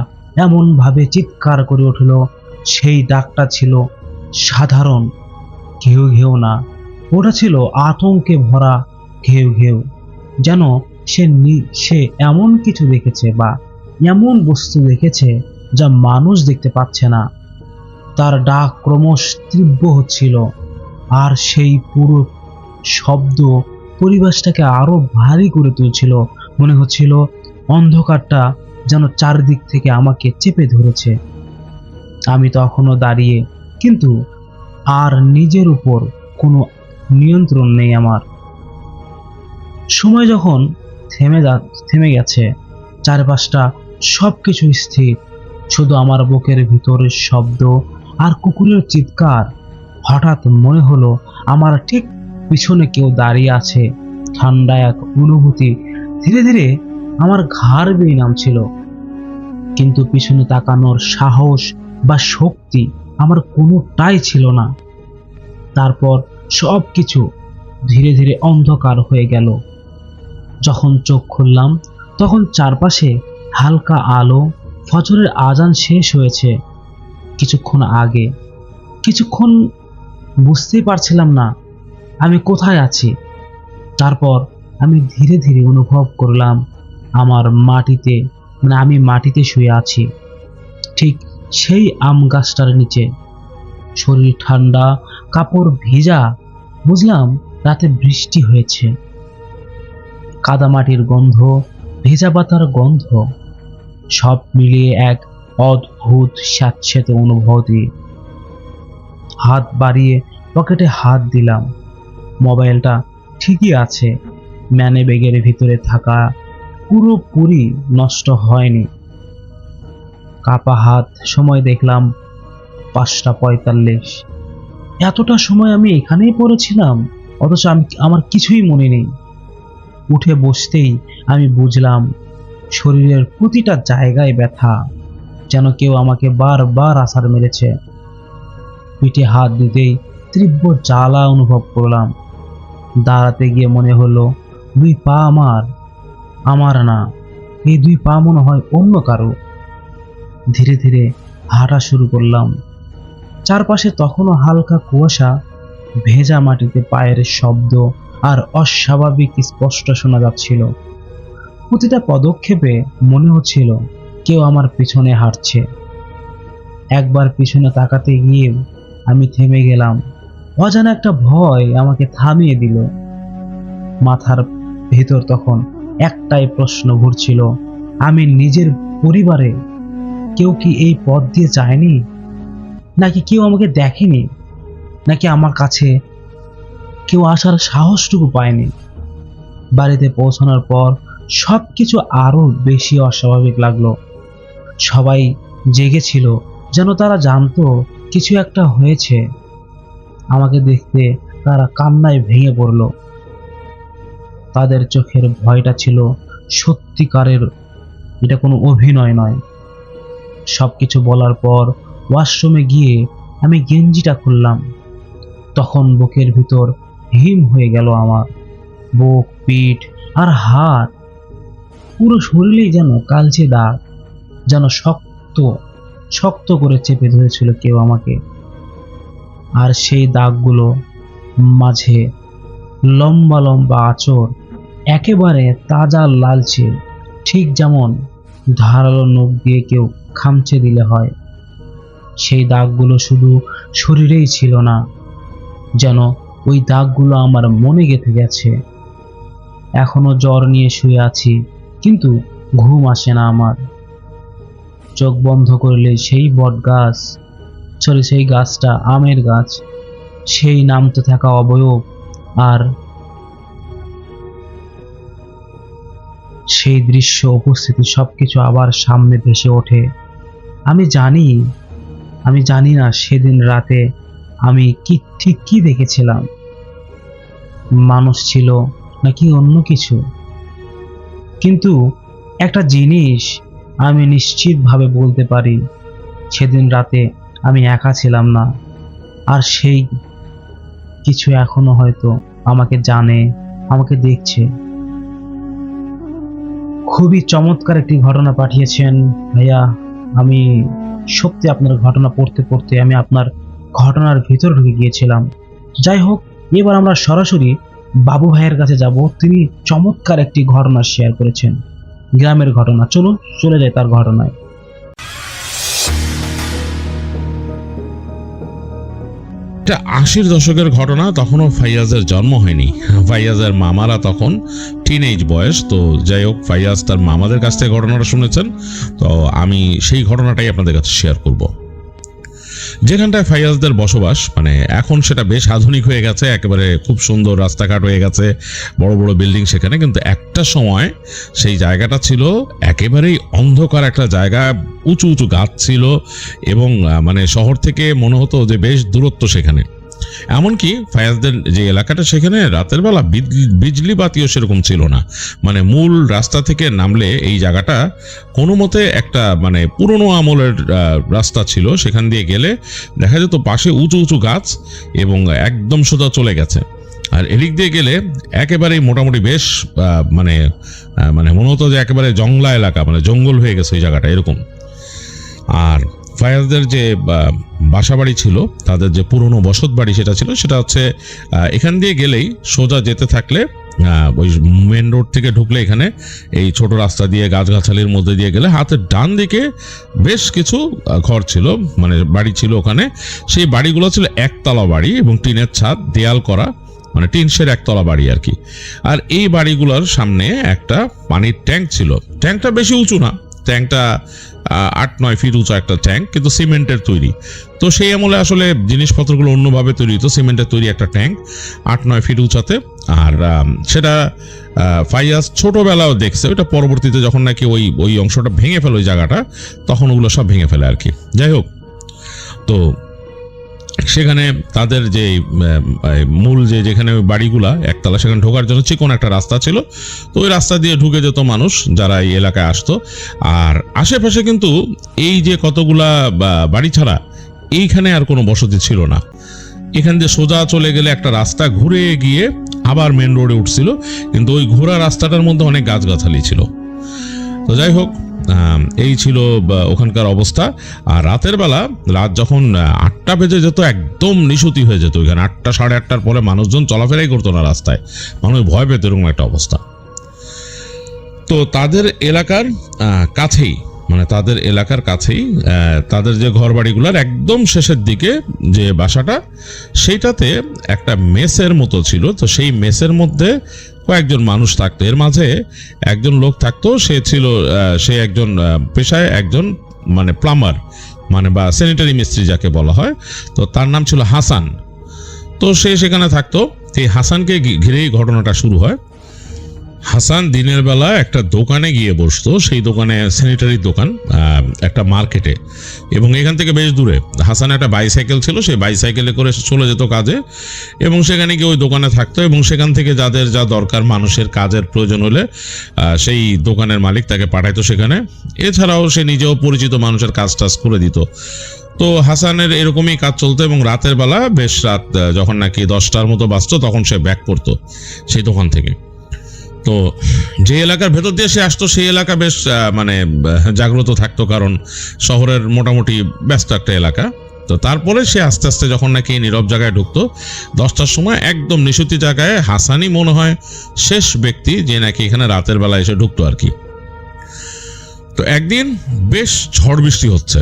এমন ভাবে চিৎকার করে উঠল, সেই ডাকটা ছিল সাধারণ ঘেউ ঘেউ না, ওটা ছিল আতঙ্কে ভরা ঘেউ ঘেউ। যেন সে এমন কিছু দেখেছে বা এমন বস্তু দেখেছে যা মানুষ দেখতে পাচ্ছে না। তার ডাক ক্রমশ তীব্র হচ্ছিল, আর সেই পুরো শব্দ পরিবেশটাকে আরো ভারী করে তুলছিল। মনে হচ্ছিল অন্ধকারটা যেন চারদিক থেকে আমাকে চেপে ধরেছে। আমি তখনও দাঁড়িয়ে, কিন্তু আর নিজের উপর কোনো নিয়ন্ত্রণ নেই আমার। সময় যখন থেমে গেছে, চারপাশটা সবকিছু স্থির, শুধু আমার বুকের ভিতরের শব্দ আর কুকুরের চিৎকার। হঠাৎ মনে হলো আমার ঠিক পিছনে কেউ দাঁড়িয়ে আছে। ঠান্ডা এক অনুভূতি ধীরে ধীরে আমার ঘাড় বেয়ে নামছিল, কিন্তু পিছনে তাকানোর সাহস বা শক্তি আমার কোনোটাই ছিল না। তারপর সবকিছু ধীরে ধীরে অন্ধকার হয়ে গেল। যখন চোখ খুললাম, তখন চারপাশে হালকা আলো। ফজরের আজান শেষ হয়েছে কিছুক্ষণ আগে। কিছুক্ষণ বুঝতেই পারছিলাম না আমি কোথায় আছি। তারপর আমি ধীরে ধীরে অনুভব করলাম আমি মাটিতে শুয়ে আছি, ঠিক সেই আম গাছটার নিচে। শরীর ঠান্ডা, কাপড় ভেজা। বুঝলাম রাতে বৃষ্টি হয়েছে। কাদামাটির গন্ধ, ভেজা পাতার গন্ধ, সব মিলিয়ে এক অদ্ভুত স্যাঁতস্যাঁতে অনুভূতি। হাত বাড়িয়ে পকেটে হাত দিলাম। মোবাইলটা ঠিকই আছে, ম্যানে ব্যাগের ভিতরে থাকা পুরোপুরি নষ্ট হয়নি। কাপা হাত, সময় দেখলাম 5:45। এতটা সময় আমি এখানেই পড়েছিলাম, অথচ আমার কিছুই মনে নেই। উঠে বসতেই আমি বুঝলাম শরীরের প্রতিটা জায়গায় ব্যথা, যেন কেউ আমাকে বারবার আছাড় মেরেছে। পিঠে হাত দিতেই তীব্র জ্বালা অনুভব করলাম। দাঁড়াতে গিয়ে মনে হলো দুই পা আমার না, এই দুই পা মনে হয় অন্য কারো। ধীরে ধীরে হাঁটা শুরু করলাম। চারপাশে তখনও হালকা কুয়াশা, ভেজা মাটিতে পায়ের শব্দ আর অস্বাভাবিক স্পষ্ট শোনা যাচ্ছিল। প্রতিটা পদক্ষেপে মনে হচ্ছিল কেউ আমার পিছনে হাঁটছে। একবার পিছনে তাকাতে গিয়ে আমি থেমে গেলাম। অজানা একটা ভয় আমাকে থামিয়ে দিল। মাথার ভেতর তখন একটাই প্রশ্ন ঘুরছিল, আমি নিজের পরিবারে কেউ কি এই পথ দিয়ে যায়নি, নাকি কেউ আমাকে দেখেনি, নাকি আমার কাছে কেউ আসার সাহসটুকু পায়নি। বাড়িতে পৌঁছানোর পর সবকিছু আরো বেশি অস্বাভাবিক লাগলো। সবাই জেগেছিল, যেন তারা জানতো কিছু একটা হয়েছে। আমাকে দেখতে তারা কান্নায় ভেঙে পড়ল। তাদের চোখের ভয়টা ছিল সত্যিকারের, এটা কোনো অভিনয় নয়। সবকিছু বলার পর ওয়াশরুমে গিয়ে আমি গেঞ্জিটা খুললাম। তখন বুকের ভিতর হিম হয়ে গেল আমার। বুক, পিঠ আর হাত, পুরো শরীরেই যেন কালচে দাগ, যেন শক্ত শক্ত করে চেপে ধরেছিল কেউ আমাকে। আর সেই দাগগুলো মাঝে লম্বা লম্বা আঁচড়, একেবারে তাজা লালচে, ঠিক যেমন ধারালো নখ দিয়ে কেউ খামচে দিলে হয়। সেই দাগগুলো শুধু শরীরেই ছিল না, যেন ওই দাগগুলো আমার মনে গেঁথে গেছে। এখনো জ্বর নিয়ে শুয়ে আছি, কিন্তু ঘুম আসে না আমার। চোখ বন্ধ করলে সেই বট গাছ, সেই গাছটা আমের গাছ, সেই নামতে থাকা অবয়ব আর সেই দৃশ্য উপস্থিতি, সবকিছু আবার সামনে ভেসে ওঠে। আমি জানি না সেদিন রাতে আমি ঠিক কি দেখেছিলাম, মানুষ ছিল নাকি অন্য কিছু, কিন্তু একটা জিনিস আমি নিশ্চিতভাবে বলতে পারি, সেদিন রাতে আমি একা ছিলাম না, আর সেই কিছু এখনো হয়তো আমাকে জানে, আমাকে দেখছে। খুবই চমৎকার একটি ঘটনা পাঠিয়েছেন ভাইয়া। আমি সত্যি আপনার ঘটনা পড়তে পড়তে আমি আপনার ঘটনার ভিতর ঢুকে গিয়েছিলাম। যাই হোক, এবার আমরা সরাসরি বাবু ভাইয়ের কাছে যাব। তিনি চমৎকার একটি ঘটনা শেয়ার করেছেন, গ্রামের ঘটনা। চলুন চলে যাই তার ঘটনায়। এটা 80-র দশকের ঘটনা। তখনও ফাইয়াজের জন্ম হয়নি। ফাইয়াজের মামারা তখন টিনেজ বয়স। তো যাই হোক, ফাইয়াজ তার মামাদের কাছ থেকে ঘটনাটা শুনেছেন। তো আমি সেই ঘটনাটাই আপনাদের কাছে শেয়ার করব। যেখানটায় ফাইয়াজদের বসবাস, মানে এখন সেটা বেশ আধুনিক হয়ে গেছে, একেবারে খুব সুন্দর রাস্তাঘাট হয়ে গেছে, বড় বড় বিল্ডিং সেখানে। কিন্তু একটা সময় সেই জায়গাটা ছিল একেবারেই অন্ধকার একটা জায়গা, উঁচু উঁচু গাছ ছিল এবং মানে শহর থেকে মনে হতো যে বেশ দূরত্ব সেখানে। এমনকি ফায়াজদের যে এলাকাটা, সেখানে রাতের বেলা বিজলি বাতিও সেরকম ছিল না। মানে মূল রাস্তা থেকে নামলে এই জায়গাটা কোনো মতে একটা মানে পুরনো আমলের রাস্তা ছিল, সেখান দিয়ে গেলে দেখা যেত পাশে উঁচু উঁচু গাছ এবং একদম সোজা চলে গেছে। আর এদিক দিয়ে গেলে একেবারেই মোটামুটি বেশ মানে মানে মনে হতো যে একেবারে জংলা এলাকা, মানে জঙ্গল হয়ে গেছে ওই জায়গাটা এরকম। আর ফায়াজদের যে বাসা বাড়ি ছিল, তাদের যে পুরনো বসত বাড়ি সেটা ছিল, সেটা হচ্ছে এখান দিয়ে গেলেই সোজা যেতে থাকলে ওই মেন রোড থেকে ঢুকলে এখানে এই ছোট রাস্তা দিয়ে গাছগাছালির মধ্যে দিয়ে গেলে হাতের ডান দিকে বেশ কিছু ঘর ছিল, মানে বাড়ি ছিল ওখানে। সেই বাড়িগুলো ছিল একতলা বাড়ি এবং টিনের ছাদ, দেয়াল করা, মানে টিনশের একতলা বাড়ি আর কি। আর এই বাড়িগুলোর সামনে একটা পানির ট্যাঙ্ক ছিল। ট্যাঙ্কটা বেশি উঁচু না, ট্যাঙ্কটা 8-9 ফিট উঁচু একটা ট্যাঙ্ক, কিন্তু সিমেন্টের তৈরি। তো সেই আমলে আসলে জিনিসপত্রগুলো অন্যভাবে তৈরি হতো। সিমেন্টের তৈরি একটা ট্যাঙ্ক 8-9 ফিট উঁচাতে। আর সেটা ফাইয়াজ ছোটবেলাও দেখছে। ওইটা পরবর্তীতে যখন নাকি ওই অংশটা ভেঙে ফেলে, ওই জায়গাটা, তখন ওগুলো সব ভেঙে ফেলে আর কি। যাই হোক, তো সেখানে তাদের যে মূল যেখানে বাড়িগুলা একতলা, সেখানে ঢোকার জন্য চিকন একটা রাস্তা ছিল। তো ওই রাস্তা দিয়ে ঢুকে যেত মানুষ যারা এই এলাকায় আসতো। আর আশেপাশে কিন্তু এই যে কতগুলা বাড়ি ছাড়া এইখানে আর কোনো বসতি ছিল না। এখান দিয়ে সোজা চলে গেলে একটা রাস্তা ঘুরে গিয়ে আবার মেন রোডে উঠছিল, কিন্তু ওই ঘোরা রাস্তাটার মধ্যে অনেক গাছগাছালি ছিল। তো যাই হোক, এই ছিল ওখানকার অবস্থা। আর রাতের বেলা, রাত যখন 8টা বেজে যেত, একদম নিশুতি হয়ে যেত ওইখানে। 8টা, 8:30টার পরে মানুষজন চলাফেরাই করতো না রাস্তায়, মানুষ ভয় পেত, এরকম একটা অবস্থা। তো তাদের এলাকার কাছেই, মানে তাদের এলাকার কাছেই তাদের যে ঘর বাড়িগুলোর একদম শেষের দিকে যে বাসাটা, সেইটাতে একটা মেসের মতো ছিল। তো সেই মেসের মধ্যে কয়েকজন মানুষ থাকতো। এর মাঝে একজন লোক থাকতো, সে একজন পেশায় একজন মানে প্লাম্বার, মানে বা স্যানিটারি মিস্ত্রি যাকে বলা হয়। তো তার নাম ছিল হাসান। তো সে সেখানে থাকতো। এই হাসানকে ঘিরেই ঘটনাটা শুরু হয়। হাসান দিনের বেলা একটা দোকানে গিয়ে বসতো। সেই দোকানে স্যানিটারি দোকান, একটা মার্কেটে, এবং এখান থেকে বেশ দূরে। হাসান একটা বাইসাইকেল ছিল, সেই বাইসাইকেলে করে চলে যেত কাজে, এবং সেখানে গিয়ে ওই দোকানে থাকতো। এবং সেখান থেকে যাদের যা দরকার, মানুষের কাজের প্রয়োজন হলে সেই দোকানের মালিক তাকে পাঠাইতো সেখানে। এছাড়াও সে নিজেও পরিচিত মানুষের কাজ টাজ করে দিত। তো হাসানের এরকমই কাজ চলতো। এবং রাতের বেলা বেশ রাত যখন নাকি 10টার মতো বাজতো, তখন সে ব্যাক করতো সেই দোকান থেকে। তো যে এলাকার ভেতর দিয়ে সে আসতো, সেই এলাকা বেশ মানে জাগ্রত থাকতো, কারণ শহরের মোটামুটি ব্যস্ত একটা এলাকা। তো তারপরে সে আস্তে আস্তে যখন নাকি নীরব জায়গায় ঢুকতো, 10টার সময় একদম নিশুতি জায়গায়, হাসানই মনে হয় শেষ ব্যক্তি যে নাকি এখানে রাতের বেলা এসে ঢুকতো আর কি। তো একদিন বেশ ঝড় বৃষ্টি হচ্ছে,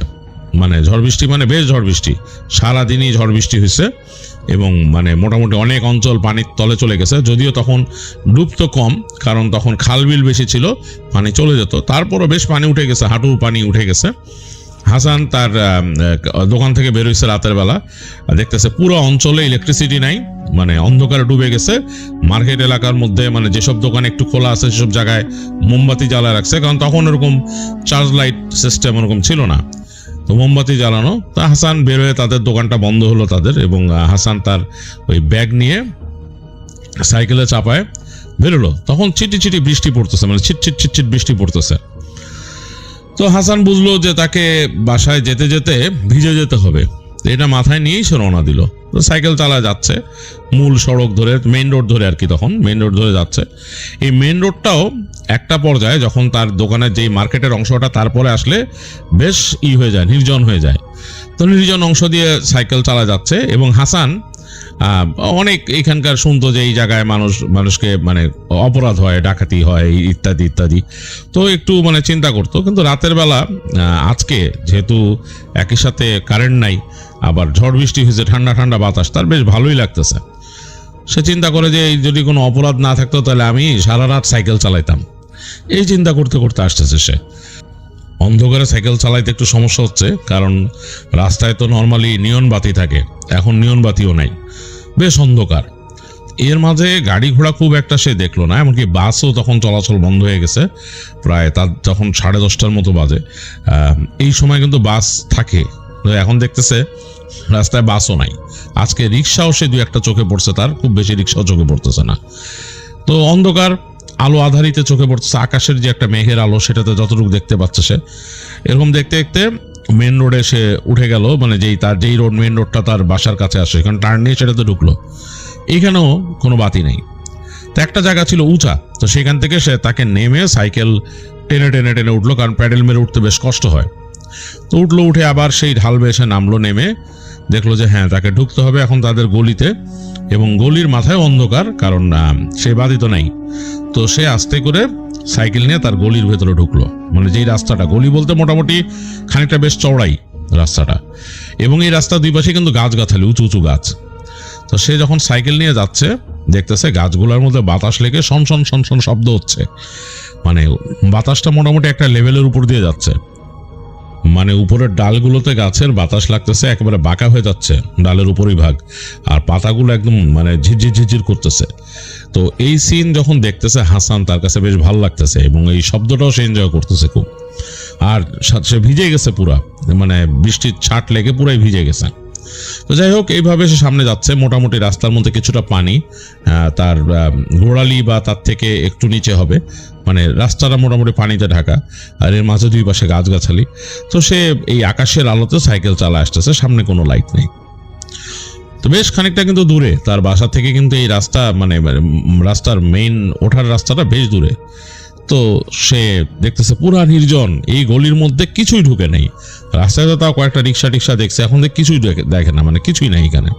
মানে ঝড় বৃষ্টি মানে বেশ ঝড় বৃষ্টি, সারাদিনই ঝড় বৃষ্টি হয়েছে। এবং মানে মোটামুটি অনেক অঞ্চল পানির তলে চলে গেছে। যদিও তখন ডুবতো কম, কারণ তখন খাল বিল বেশি ছিল, পানি চলে যেত। তারপরও বেশ পানি উঠে গেছে, হাঁটু পানি উঠে গেছে। হাসান তার দোকান থেকে বেরোইছে রাতের বেলা, দেখতেছে পুরো অঞ্চলে ইলেকট্রিসিটি নাই, মানে অন্ধকারে ডুবে গেছে। মার্কেট এলাকার মধ্যে মানে যেসব দোকান একটু খোলা আছে, সেসব জায়গায় মোমবাতি জ্বালা রাখছে, কারণ তখন এরকম চার্জ লাইট সিস্টেম ওরকম ছিল না। তো মোমবাতি জ্বালানো। তা হাসান বের হয়ে, তাদের দোকানটা বন্ধ হলো তাদের, এবং হাসান তার ওই ব্যাগ নিয়ে সাইকেলে চাপায় বেরোলো, তখন চিটি চিটি বৃষ্টি পড়তেছে, মানে ছিটছিট ছিটছিট বৃষ্টি পড়তেছে। তো হাসান বুঝলো যে তাকে বাসায় যেতে যেতে ভিজে যেতে হবে, এটা মাথায় নিয়েই সে রওনা দিল। তো সাইকেল চালা যাচ্ছে মূল সড়ক ধরে, মেইন রোড ধরে আর কি, তখন মেইন রোড ধরে যাচ্ছে। এই মেইন রোডটাও একটা পর্যায়ে যখন তার দোকানের যেই মার্কেটের অংশটা তারপরে আসলে বেশ হয়ে যায়, নির্জন হয়ে যায়। তো নির্জন অংশ দিয়ে সাইকেল চালা যাচ্ছে এবং হাসান অনেক এখানকার শুনতো যে এই জায়গায় মানুষকে মানে অপরাধ হয়, ডাকাতি হয় ইত্যাদি ইত্যাদি। তো একটু মানে চিন্তা করতো, কিন্তু রাতের বেলা আজকে যেহেতু একই সাথে কারেন্ট নাই, আবার ঝড় বৃষ্টি হয়েছে, ঠান্ডা ঠান্ডা বাতাস, তার বেশ ভালোই লাগতেছে। সে চিন্তা করে যে যদি কোনো অপরাধ না থাকতো তাহলে আমি সারা রাত সাইকেল চালাইতাম। এই চিন্তা করতে করতে আসতেছে সে। অন্ধকারে সাইকেল চালাইতে একটু সমস্যা হচ্ছে, কারণ রাস্তায় তো নর্মালি নিয়ন বাতি থাকে, এখন নিয়ন বাতিও নাই, বেশ অন্ধকার। এর মাঝে গাড়ি ঘোড়া খুব একটা সে দেখলো না, এমনকি বাসও তখন চলাচল বন্ধ হয়ে গেছে, প্রায় তার যখন 10:30টার মতো বাজে। এই সময় কিন্তু বাস থাকে, এখন দেখতেছে রাস্তায় বাসও নাই। আজকে রিক্সাও সে 2-1টা চোখে পড়ছে, তার খুব বেশি রিক্সাও চোখে পড়তেছে না। তো অন্ধকার, আলো আধারিতে চোখে পড়তেছে, আকাশের যে একটা মেঘের আলো সেটাতে যতটুকু দেখতে পাচ্ছে সে। এরকম দেখতে দেখতে মেন রোডে সে উঠে গেল, মানে যেই রোড মেন রোডটা তার বাসার কাছে আসে, এখানে টার্ন নিয়ে সেটাতে ঢুকলো। এখানেও কোনো বাতি নেই। তো একটা জায়গা ছিল উঁচা, তো সেখান থেকে সে তাকে নেমে সাইকেল টেনে টেনে টেনে উঠলো, কারণ প্যাডেল মেরে উঠতে বেশ কষ্ট হয়। তো উঠলো, উঠে আবার সেই ঢাল বেয়ে নামলো, নেমে দেখলো যে হ্যাঁ তাকে ঢুকতে হবে এখন তাদের গলিতে, এবং গলির মাথায় অন্ধকার, কারণ সে বাতি তো নাই। তো সে আস্তে করে সাইকেল নিয়ে তার গলির ভেতরে ঢুকলো, মানে যেই রাস্তাটা, গলি বলতে মোটামুটি খানিকটা বেশ চওড়াই রাস্তাটা, এবং এই রাস্তার দুই পাশে কিন্তু গাছগাছালি, উঁচু উঁচু গাছ। তো সে যখন সাইকেল নিয়ে যাচ্ছে দেখতেছে গাছগুলোর মধ্যে বাতাস লেগে সনসন সনসন শব্দ হচ্ছে, মানে বাতাসটা মোটামুটি একটা লেভেলের উপর দিয়ে যাচ্ছে, মানে উপরের ডালগুলোতে গাছের বাতাস লাগতেছে, একেবারে বাঁকা হয়ে যাচ্ছে ডালের উপরই ভাগ, আর পাতাগুলো একদম মানে ঝিরঝির ঝিরঝির করতেছে। তো এই সিন যখন দেখতেছে হাসান, তার কাছে বেশ ভালো লাগতেছে, এবং এই শব্দটাও সে এনজয় করতেছে খুব। আর সে ভিজে গেছে পুরা, মানে বৃষ্টির ছাট লেগে পুরাই ভিজে গেছে। তো যাই হোক, এইভাবে সে সামনে যাচ্ছে, মোটামুটি রাস্তার মধ্যে কিছুটা পানি, তার গোড়ালি বা তার থেকে একটু নিচে হবে, মানে রাস্তাটা মোটামুটি পানিতে ঢাকা, আর এর মাঝে দুই পাশে গাছগাছালি। তো সে এই আকাশের আলোতে সাইকেল চালা আসতেছে, সামনে কোনো লাইট নেই। তো বেশ খানিকটা কিন্তু দূরে তার বাসা থেকে, কিন্তু এই রাস্তা মানে রাস্তার মেইন ওঠার রাস্তাটা বেশ দূরে। তো সে দেখতেছে পুরা নির্জন, এই গলির মধ্যে কিছুই ঢুকে নেই। রাস্তায় তো তাও কয়েকটা রিক্সা টিক্সা দেখছে, এখন কিছুই দেখে না, মানে কিছুই নাই এখানে।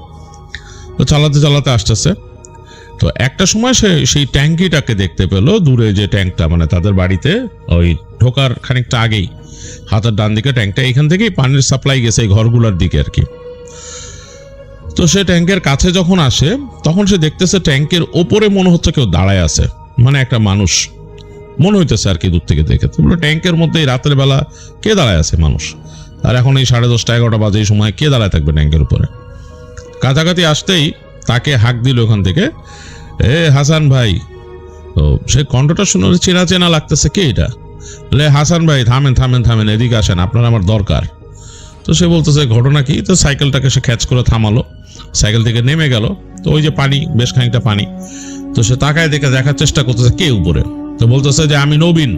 তো চালাতে চালাতে আসতেছে। তো একটা সময় সে সেই ট্যাঙ্কিটাকে দেখতে পেলো, দূরে যে ট্যাঙ্কটা, মানে তাদের বাড়িতে ওই ঢোকার খানিকটা আগেই হাতের ডান দিকে ট্যাঙ্কটা, এখান থেকেই পানির সাপ্লাই গেছে এই ঘরগুলোর দিকে আর কি। তো সে ট্যাঙ্কের কাছে যখন আসে তখন সে দেখতেছে ট্যাঙ্কের ওপরে মনে হচ্ছে কেউ দাঁড়ায় আছে, মানে একটা মানুষ মনে হইতেছে আর কি দূর থেকে দেখে। তো বললো ট্যাঙ্কের মধ্যে এই রাতের বেলা কে দাঁড়ায় আছে মানুষ, আর এখন এই 10:30-11টা বাজে, এই সময় কে দাঁড়ায় থাকবে ট্যাঙ্কের উপরে। কাছাকাছি আসতেই তাকে হাঁক দিল ওখান থেকে, এ হাসান ভাই। তো সে কণ্ঠটা শুনে চেনা চেনা লাগতেছে, কে এটা? বলে হাসান ভাই থামেন থামেন থামেন, এদিকে আসেন, আপনার আমার দরকার। তো সে বলতেছে ঘটনা কি? তো সাইকেলটাকে সে খ্যাচ করে থামালো, সাইকেল থেকে নেমে গেল। তো ওই যে পানি, বেশ খানিকটা পানি, তো সে তাকায় দেখে দেখার চেষ্টা করতেছে কে উপরে। তো বলতেছে যে আমি নবীন।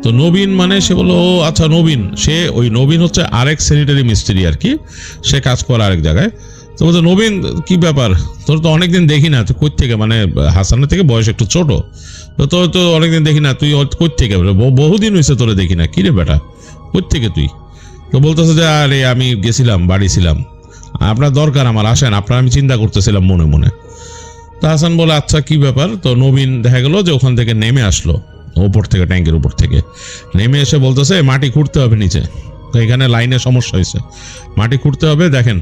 তো নবীন মানে সে বললো ও আচ্ছা নবীন। সে ওই নবীন হচ্ছে আরেক স্যানিটারি মিস্ত্রি আর কি, সে কাজ করে আরেক জায়গায়। তো বলছে নবীন কি ব্যাপার, তোর তো অনেকদিন দেখি না, তুই কই থেকে? মানে হাসানের থেকে বয়স একটু ছোট, তো তোর তো অনেকদিন দেখি না, তুই কই থেকে? বহুদিন হয়েছে তোরে দেখি না, কিরে বেটা কই থেকে তুই? তো বলতেছে যে আরে আমি গেছিলাম, বাড়ি ছিলাম, আপনার দরকার আমার, আসেন, আপনার আমি চিন্তা করতেছিলাম মনে মনে। তো হাসান বলে আচ্ছা কি ব্যাপার? তো নবীন দেখা গেল যে ওখান থেকে নেমে আসলো, উপর থেকে ট্যাঙ্কের উপর থেকে নেমে এসে বলতেছে মাটি খুঁড়তে হবে নিচে, তো এখানে লাইনে সমস্যা হয়েছে, মাটি খুঁড়তে হবে, দেখেন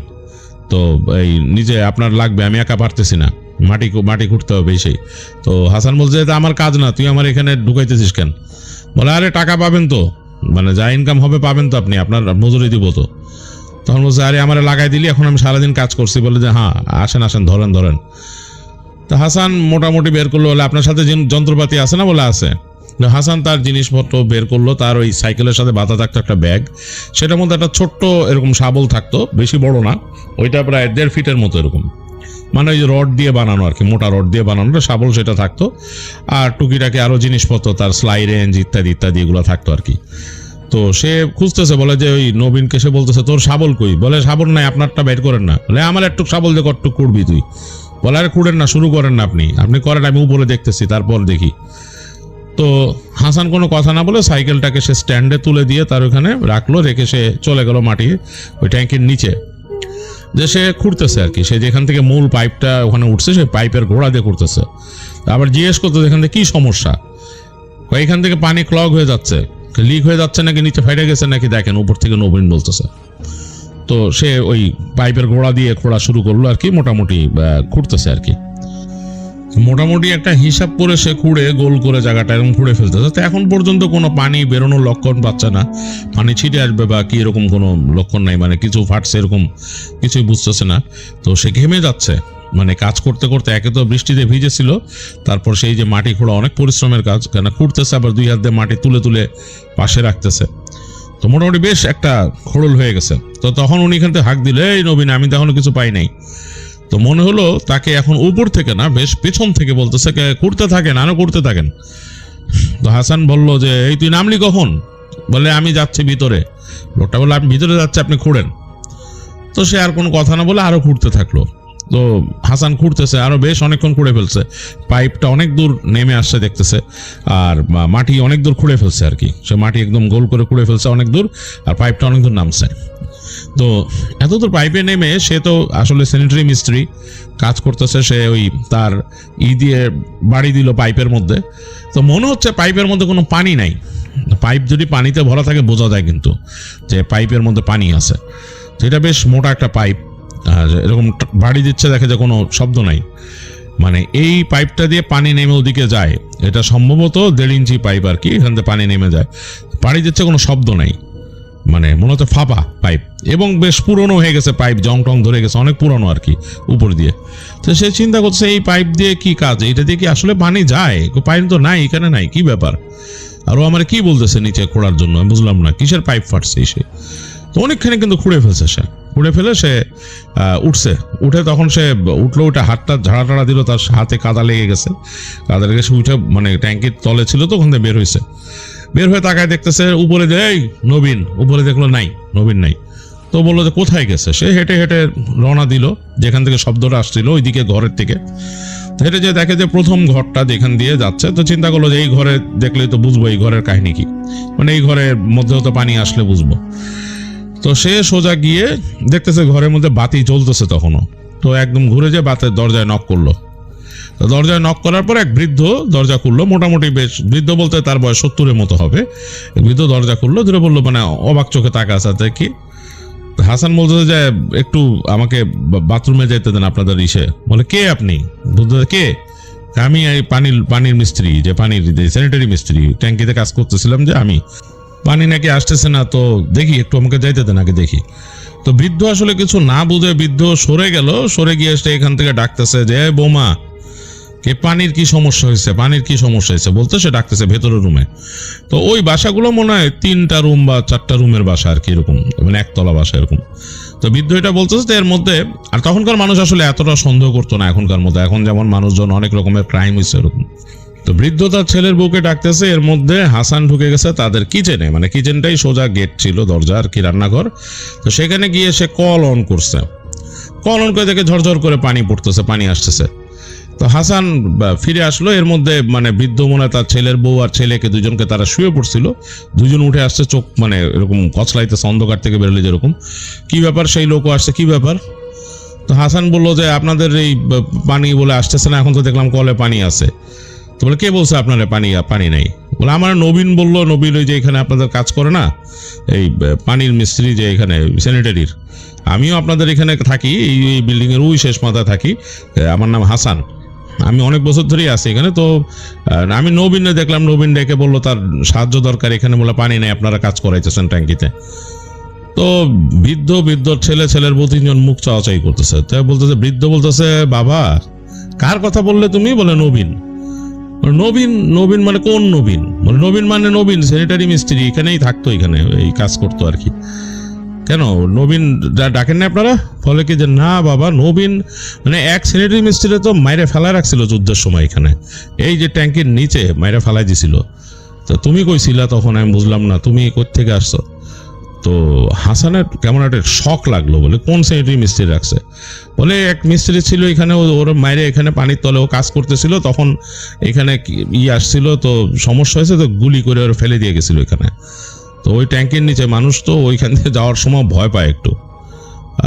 তো এই নিজে আপনার লাগবে, আমি একা পারতেছি না, মাটি খুঁড়তে হবে সেই। তো হাসান বলছে এটা আমার কাজ না, তুই আমার এখানে ঢুকাইতেছিস কেন? বলে আরে টাকা পাবেন তো, মানে যা ইনকাম হবে পাবেন তো আপনি, আপনার মজুরি দিব তো। তখন বলছে আরে আমার লাগাই দিলি, এখন আমি সারাদিন কাজ করছি। বলে যে হ্যাঁ আসেন আসেন, ধরেন ধরেন। তো হাসান মোটামুটি বের করলো, বলে আপনার সাথে যন্ত্রপাতি আছে না? বলে আছে। হাসান তার জিনিসপত্র বের করলো, তার ওই সাইকেলের সাথে বাঁধা থাকতো একটা ব্যাগ, সেটার মধ্যে একটা ছোট্ট এরকম শাবল থাকতো, বেশি বড় না, ওইটা প্রায় 1.5 ফিটের মতো এরকম মানে ওই রড দিয়ে বানানো আর কি, মোটা রড দিয়ে বানানো শাবল সেটা থাকতো, আর টুকিটাকি আরো জিনিসপত্র তার সেলাই রেঞ্জ ইত্যাদি ইত্যাদি এগুলো থাকতো আর কি। তো সে খুঁজতেছে, বলে যে ওই নবীনকে সে বলতেছে তোর শাবল কই? বলে শাবল নাই, আপনারটা বের করেন না। বলে আমার একটু শাবল দিয়ে কটটুক করবি তুই? বলে আরে কুড়েন না, শুরু করেন না, আপনি করেন, আমি উপরে দেখতেছি তারপর দেখি। তো হাসান কোনো কথা না বলে সাইকেলটাকে সে স্ট্যান্ডে তুলে দিয়ে তার ওখানে রাখলো, রেখে সে চলে গেল মাটি ওই ট্যাঙ্কির নিচে, যে সে খুঁড়তেছে আর কি। সে যেখান থেকে মূল পাইপটা ওখানে উঠছে সে পাইপের গোড়া দিয়ে খুঁড়তেছে। আবার জিজ্ঞেস করতো এখান থেকে কি সমস্যা, এখান থেকে পানি ক্লগ হয়ে যাচ্ছে, লিক হয়ে যাচ্ছে নাকি নিচে ফেটে গেছে নাকি দেখেন, উপর থেকে নবীন বলতেছে। তো সে ওই পাইপের গোড়া দিয়ে খোঁড়া শুরু করলো আর কি, মোটামুটি খুঁড়তেছে আর কি। মোটামুটি একটা হিসাব করে সে খুঁড়ে গোল করে জায়গাটা এরকম খুঁড়ে ফেলতেছে। তো এখন পর্যন্ত কোনো পানি বেরোনোর লক্ষণ পাচ্ছে না, পানি ছিটে আসবে বা কি এরকম কোনো লক্ষণ নাই, মানে কিছু ফাটছে এরকম কিছুই বুঝতেছে না। তো সে ঘেমে যাচ্ছে, মানে কাজ করতে করতে, একে তো বৃষ্টিতে ভিজেছিল, তারপর সেই যে মাটি খোঁড়া অনেক পরিশ্রমের কাজ, কেন খুঁড়তেছে আবার দুই হাত দিয়ে মাটি তুলে তুলে পাশে রাখতেছে। তো মোটামুটি বেশ একটা খোড়ল হয়ে গেছে। তো তখন উনি এখান থেকে হাঁক দিলে, এই নবীন আমি তো এখনো কিছু পাই নাই। তো মনে হলো তাকে এখন উপর থেকে না, বেশ পেছন থেকে বলতেছে করতে থাকেন, আরো করতে থাকেন। তো হাসান বলল যে এই তুই নামলি কখন? বলে আমি যাচ্ছি ভিতরে। লোকটা বললো আমি ভিতরে যাচ্ছি, আপনি খুঁড়েন। তো সে আর কোনো কথা না বলে আরো খুঁড়তে থাকলো। তো হাসান খুঁড়তেছে, আরো বেশ অনেকক্ষণ খুঁড়ে ফেলছে, পাইপটা অনেক দূর নেমে আসছে দেখতেছে, আর মাটি অনেক দূর খুঁড়ে ফেলছে আর কি। সে মাটি একদম গোল করে খুঁড়ে ফেলছে অনেক দূর, আর পাইপটা অনেক দূর নামছে। তো এত দূর পাইপে নেমে সে তো আসলে স্যানিটারি মিস্ত্রি, কাজ করতেছে, সে ওই তার দিয়ে বাড়ি দিল পাইপের মধ্যে। তো মনে হচ্ছে পাইপের মধ্যে কোনো পানি নাই। পাইপ যদি পানিতে ভরা থাকে বোঝা যায় কিন্তু যে পাইপের মধ্যে পানি আছে। তো এটা বেশ মোটা একটা পাইপ, এরকম বাড়ি দিচ্ছে, দেখে যে কোনো শব্দ নাই, মানে এই পাইপটা দিয়ে পানি নেমে ওদিকে যায়। এটা সম্ভবত 1.5 ইঞ্চি পাইপ আর কি, এখান থেকে পানি নেমে যায়, পানি দিচ্ছে, কোনো শব্দ নাই, মানে মনে হচ্ছে ফাঁপা পাইপ, এবং বেশ পুরনো হয়ে গেছে পাইপ, জং টং ধরে গেছে, অনেক পুরনো আর কি উপর দিয়ে। তো সে চিন্তা করছে এই পাইপ দিয়ে কি কাজ, এটা দিয়ে কি আসলে পানি যায়? পাইপ তো নাই এখানে, নাই, কি ব্যাপার? আরও আমার কি বলতেছে নিচে খোঁড়ার জন্য, আমি বুঝলাম না কিসের পাইপ ফাটছে সে। তো অনেকখানি কিন্তু খুঁড়ে ফেলছে সে, খুঁড়ে ফেলে সে উঠছে, উঠে তখন সে উঠলো, ওটা হাতটা ঝাড়া টাড়া দিল, তার হাতে কাদা লেগে গেছে, কাদা লেগে সে উঠে মানে ট্যাঙ্কির তলে ছিল তো ওখান থেকে বের হয়েছে, বের হয়ে তাকায় দেখতেছে উপরে যে এই নবীন, উপরে দেখলো নাই, নবীন নাই। তো বললো যে কোথায় গেছে? সে হেঁটে হেঁটে রওনা দিল যেখান থেকে শব্দটা আসছিল, ওইদিকে ঘরের থেকে হেঁটে যে দেখে যে প্রথম ঘরটা যেখান দিয়ে যাচ্ছে। তো চিন্তা করলো যে এই ঘরে দেখলেই তো বুঝবো এই ঘরের কাহিনী কি, মানে এই ঘরের মধ্যেও তো পানি আসলে বুঝবো। তো সে সোজা গিয়ে দেখতেছে ঘরের মধ্যে বাতি জ্বলতেছে তখনও। তো একদম ঘুরে যে বাতের দরজায় নক করলো। তো দরজায় নক করার পর এক বৃদ্ধ দরজা খুললো, মোটামুটি বেশ বৃদ্ধ বলতে তার বয়স 70-এর মতো হবে। বৃদ্ধ দরজা খুললো, ধরে বললো, মানে অবাক চোখে তাকা আছে কি। হাসান বলতেছে যে একটু আমাকে বাথরুমে যেতে দেন আপনাদের ইসে। বলে কে আপনি? বলতে কে? আমি এই পানির মিস্ত্রি, যে পানির স্যানিটারি মিস্ত্রি, ট্যাঙ্কিতে কাজ করতেছিলাম, যে আমি পানি নাকি আসতেছে না, তো দেখি একটু আমাকে যাইতে দেন আগে দেখি। তো বৃদ্ধ আসলে কিছু না বুঝে বৃদ্ধ সরে গেল, সরে গিয়ে এসে এখান থেকে ডাকতেছে যে বৌমা, কে পানির কি সমস্যা হয়েছে, পানির কি সমস্যা হয়েছে বলতে সে ডাকতেছে ভেতরের রুমে। তো ওই বাসাগুলো মনে হয় 3টা রুম বা 4টা রুমের বাসা আর কি, এরকম মানে একতলা বাসা এরকম। তো বৃদ্ধ এটা বলতেছে যে এর মধ্যে, আর তখনকার মানুষ আসলে এতটা সন্দেহ করতো না এখনকার মধ্যে, এখন যেমন মানুষজন অনেক রকমের ক্রাইম হয়েছে এরকম। তো বৃদ্ধ তার ছেলের বউকে ডাকতেছে, এর মধ্যে হাসান ঢুকে গেছে তাদের কিচেনে, মানে কিচেনটাই সোজা গেট ছিল, দরজা আর কি রান্নাঘর। তো সেখানে গিয়ে সে কল অন করছে, কল অন করে দেখে ঝরঝর করে পানি পড়তেছে, পানি আসতেছে। তো হাসান ফিরে আসলো, এর মধ্যে মানে বৃদ্ধ মনে তার ছেলের বউ আর ছেলেকে দুজনকে তারা শুয়ে পড়ছিল, দুজন উঠে আসছে, চোখ মানে এরকম কচলাইতেছে অন্ধকার থেকে বেরোলে যেরকম। কি ব্যাপার? সেই লোকও আসছে, কি ব্যাপার? তো হাসান বললো যে আপনাদের এই পানি বলে আসতেছে না, এখন তো দেখলাম কলে পানি আছে। তো বলে কে বলছে আপনার পানি নেই? বলে আমার নবীন বললো, নবীন ওই যে এখানে আপনাদের কাজ করে না, এই পানির মিস্ত্রি, যে এখানে স্যানিটারির, আমিও আপনাদের এখানে থাকি, এই বিল্ডিংয়ের ওই শেষ মাথায় থাকি, আমার নাম হাসান, আমি অনেক বছর ধরেই আছি এখানে। তো আমি নবীনে দেখলাম, নবীন ডেকে বললো তার সাহায্য দরকার, এখানে বলে পানি নেই, আপনারা কাজ করাইতেছেন ট্যাঙ্কিতে। তো বৃদ্ধ ছেলের বউ 3জন মুখ চাওয়াচাই করতেছে। তাই বলতেছে, বৃদ্ধ বলতেছে বাবা কার কথা বললে তুমি? বলে নবীন। নবীন মানে কোন নবীন? বলে নবীন মানে নবীন স্যানিটারি মিস্ত্রি, এখানেই থাকতো, এখানে এই কাজ করতো আর কি। কেন নবীন ডাকেন না আপনারা? ফলে কি যে না বাবা, নবীন মানে এক স্যানিটারি মিস্ত্রি তো মাইরে ফেলায় রাখছিল যুদ্ধের সময় এখানে, এই যে ট্যাঙ্কির নিচে মাইরে ফেলাই দিছিল। তো তুমি কইছিলা তখন, আমি বুঝলাম না তুমি কোত্থেকে আসছো। তো হাসানের কেমন একটা শখ লাগলো, বলে কোন স্যানিটারি মিস্ত্রি রাখছে? বলে এক মিস্ত্রি ছিল এখানে, ওর মাইরে এখানে পানির তলে ও কাজ করতেছিল, তখন এখানে আসছিল, তো সমস্যা হয়েছে, তো গুলি করে ওর ফেলে দিয়ে গেছিল এখানে। তো ওই ট্যাঙ্কের নিচে মানুষ তো ওইখান থেকে যাওয়ার সময় ভয় পায় একটু,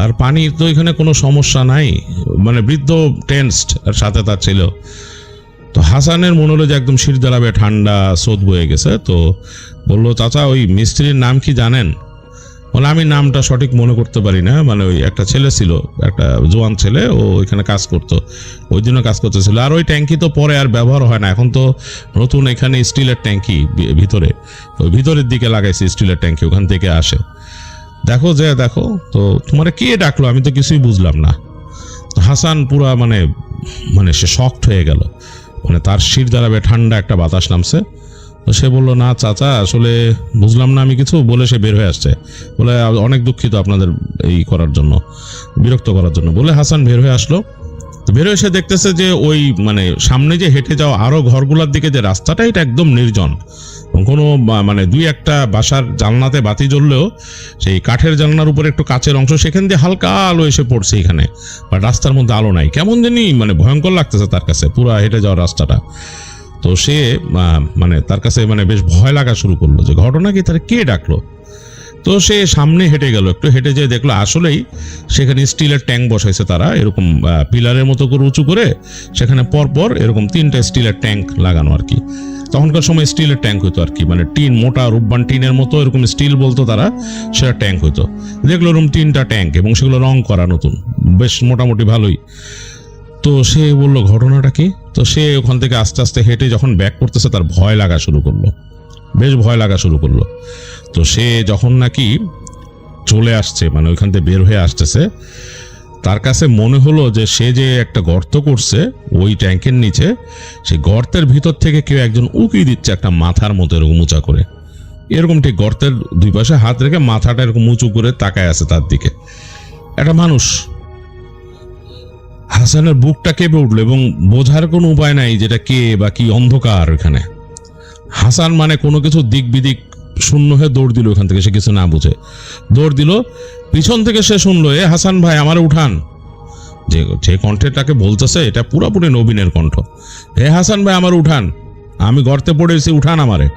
আর পানির তো এখানে কোনো সমস্যা নাই, মানে বৃদ্ধ টেন্সড আর সাথে তার ছিল। তো হাসানের মনে হলো যে একদম শির দাঁড়াবে, ঠান্ডা স্রোত বয়ে গেছে। তো বললো, চাচা ওই মিস্ত্রির নাম কি জানেন? বলে আমি নামটা সঠিক মনে করতে পারি না, মানে ওই একটা ছেলে ছিল, একটা জোয়ান ছেলে, ও ওইখানে কাজ করতো, ওই দিনও কাজ করতেছিল। আর ওই ট্যাঙ্কি তো পরে আর ব্যবহার হয় না, এখন তো নতুন এখানে স্টিলের ট্যাঙ্কি ভিতরে, ওই ভিতরের দিকে লাগাইছে স্টিলের ট্যাঙ্কি, ওখান থেকে আসে। দেখো যে দেখো, তো তোমার কে ডাকলো? আমি তো কিছুই বুঝলাম না। হাসান পুরা মানে সে শকড হয়ে গেল, মানে তার শির দাঁড়াবে, ঠান্ডা একটা বাতাস নামছে। তো সে বললো, না চাচা আসলে বুঝলাম না আমি কিছু, বলে সে বের হয়ে আসছে। বলে অনেক দুঃখিত আপনাদের এই করার জন্য, বিরক্ত করার জন্য। বলে হাসান বের হয়ে আসলো। বের হয়ে সে দেখতেছে যে ওই মানে সামনে যে হেঁটে যাওয়া আরো ঘরগুলোর দিকে যে রাস্তাটা, এটা একদম নির্জন, কোনো মানে দুই একটা বাসার জানলাতে বাতি জ্বললেও সেই কাঠের জানলার উপরে একটু কাচের অংশ, সেখান দিয়ে হালকা আলো এসে পড়ছে এখানে, বা রাস্তার মধ্যে আলো নাই, কেমন জানি মানে ভয়ঙ্কর লাগতেছে তার কাছে পুরা হেঁটে যাওয়ার রাস্তাটা। তো সে মানে তার কাছে মানে বেশ ভয় লাগা শুরু করলো যে ঘটনা কি, তার কে ডাকলো। তো সে সামনে হেঁটে গেল, একটু হেঁটে যেয়ে দেখলো আসলেই সেখানে স্টিলের ট্যাঙ্ক বসাইছে তারা, এরকম পিলারের মতো করে উঁচু করে, সেখানে পরপর এরকম 3টা স্টিলের ট্যাঙ্ক লাগানো আর কি। তখনকার সময় স্টিলের ট্যাঙ্ক হইতো আর কি, মানে টিন, মোটা রূপবান টিনের মতো এরকম স্টিল বলতো তারা, সেটা ট্যাঙ্ক হইতো। দেখলো এরকম 3টা ট্যাঙ্ক, এবং সেগুলো রং করা নতুন, বেশ মোটামুটি ভালোই। তো সে বললো ঘটনাটা কি? তো সে ওখান থেকে আস্তে আস্তে হেঁটে যখন ব্যাক করতেছে, তার ভয় লাগা শুরু করলো, বেশ ভয় লাগা শুরু করলো। তো সে যখন নাকি চলে আসছে, মানে ওইখান থেকে বের হয়ে আসতেছে, তার কাছে মনে হলো যে সে যে একটা গর্ত করছে ওই ট্যাঙ্কের নিচে, সেই গর্তের ভিতর থেকে কেউ একজন উকি দিচ্ছে একটা মাথার মতো এরকম উঁচা করে, এরকম ঠিক গর্তের দুই পাশে হাত রেখে মাথাটা এরকম উঁচু করে তাকায় আছে তার দিকে একটা মানুষ। হাসানের বুকটা কেঁপে উঠলো, এবং বোঝার কোনো উপায় নাই যেটা কে বা কি, অন্ধকার ওখানে। হাসান মানে কোনো কিছু দিক বিদিক শূন্য হয়ে দৌড় দিল ওখান থেকে, সে কিছু না বুঝে দৌড় দিল। পিছন থেকে সে শুনলো, এ হাসান ভাই আমার উঠান। যে কণ্ঠটাকে বলতেছে এটা পুরোপুরি নবীনের কণ্ঠ। হে হাসান ভাই আমার উঠান, আমি গর্তে পড়েছি, উঠান আমারে।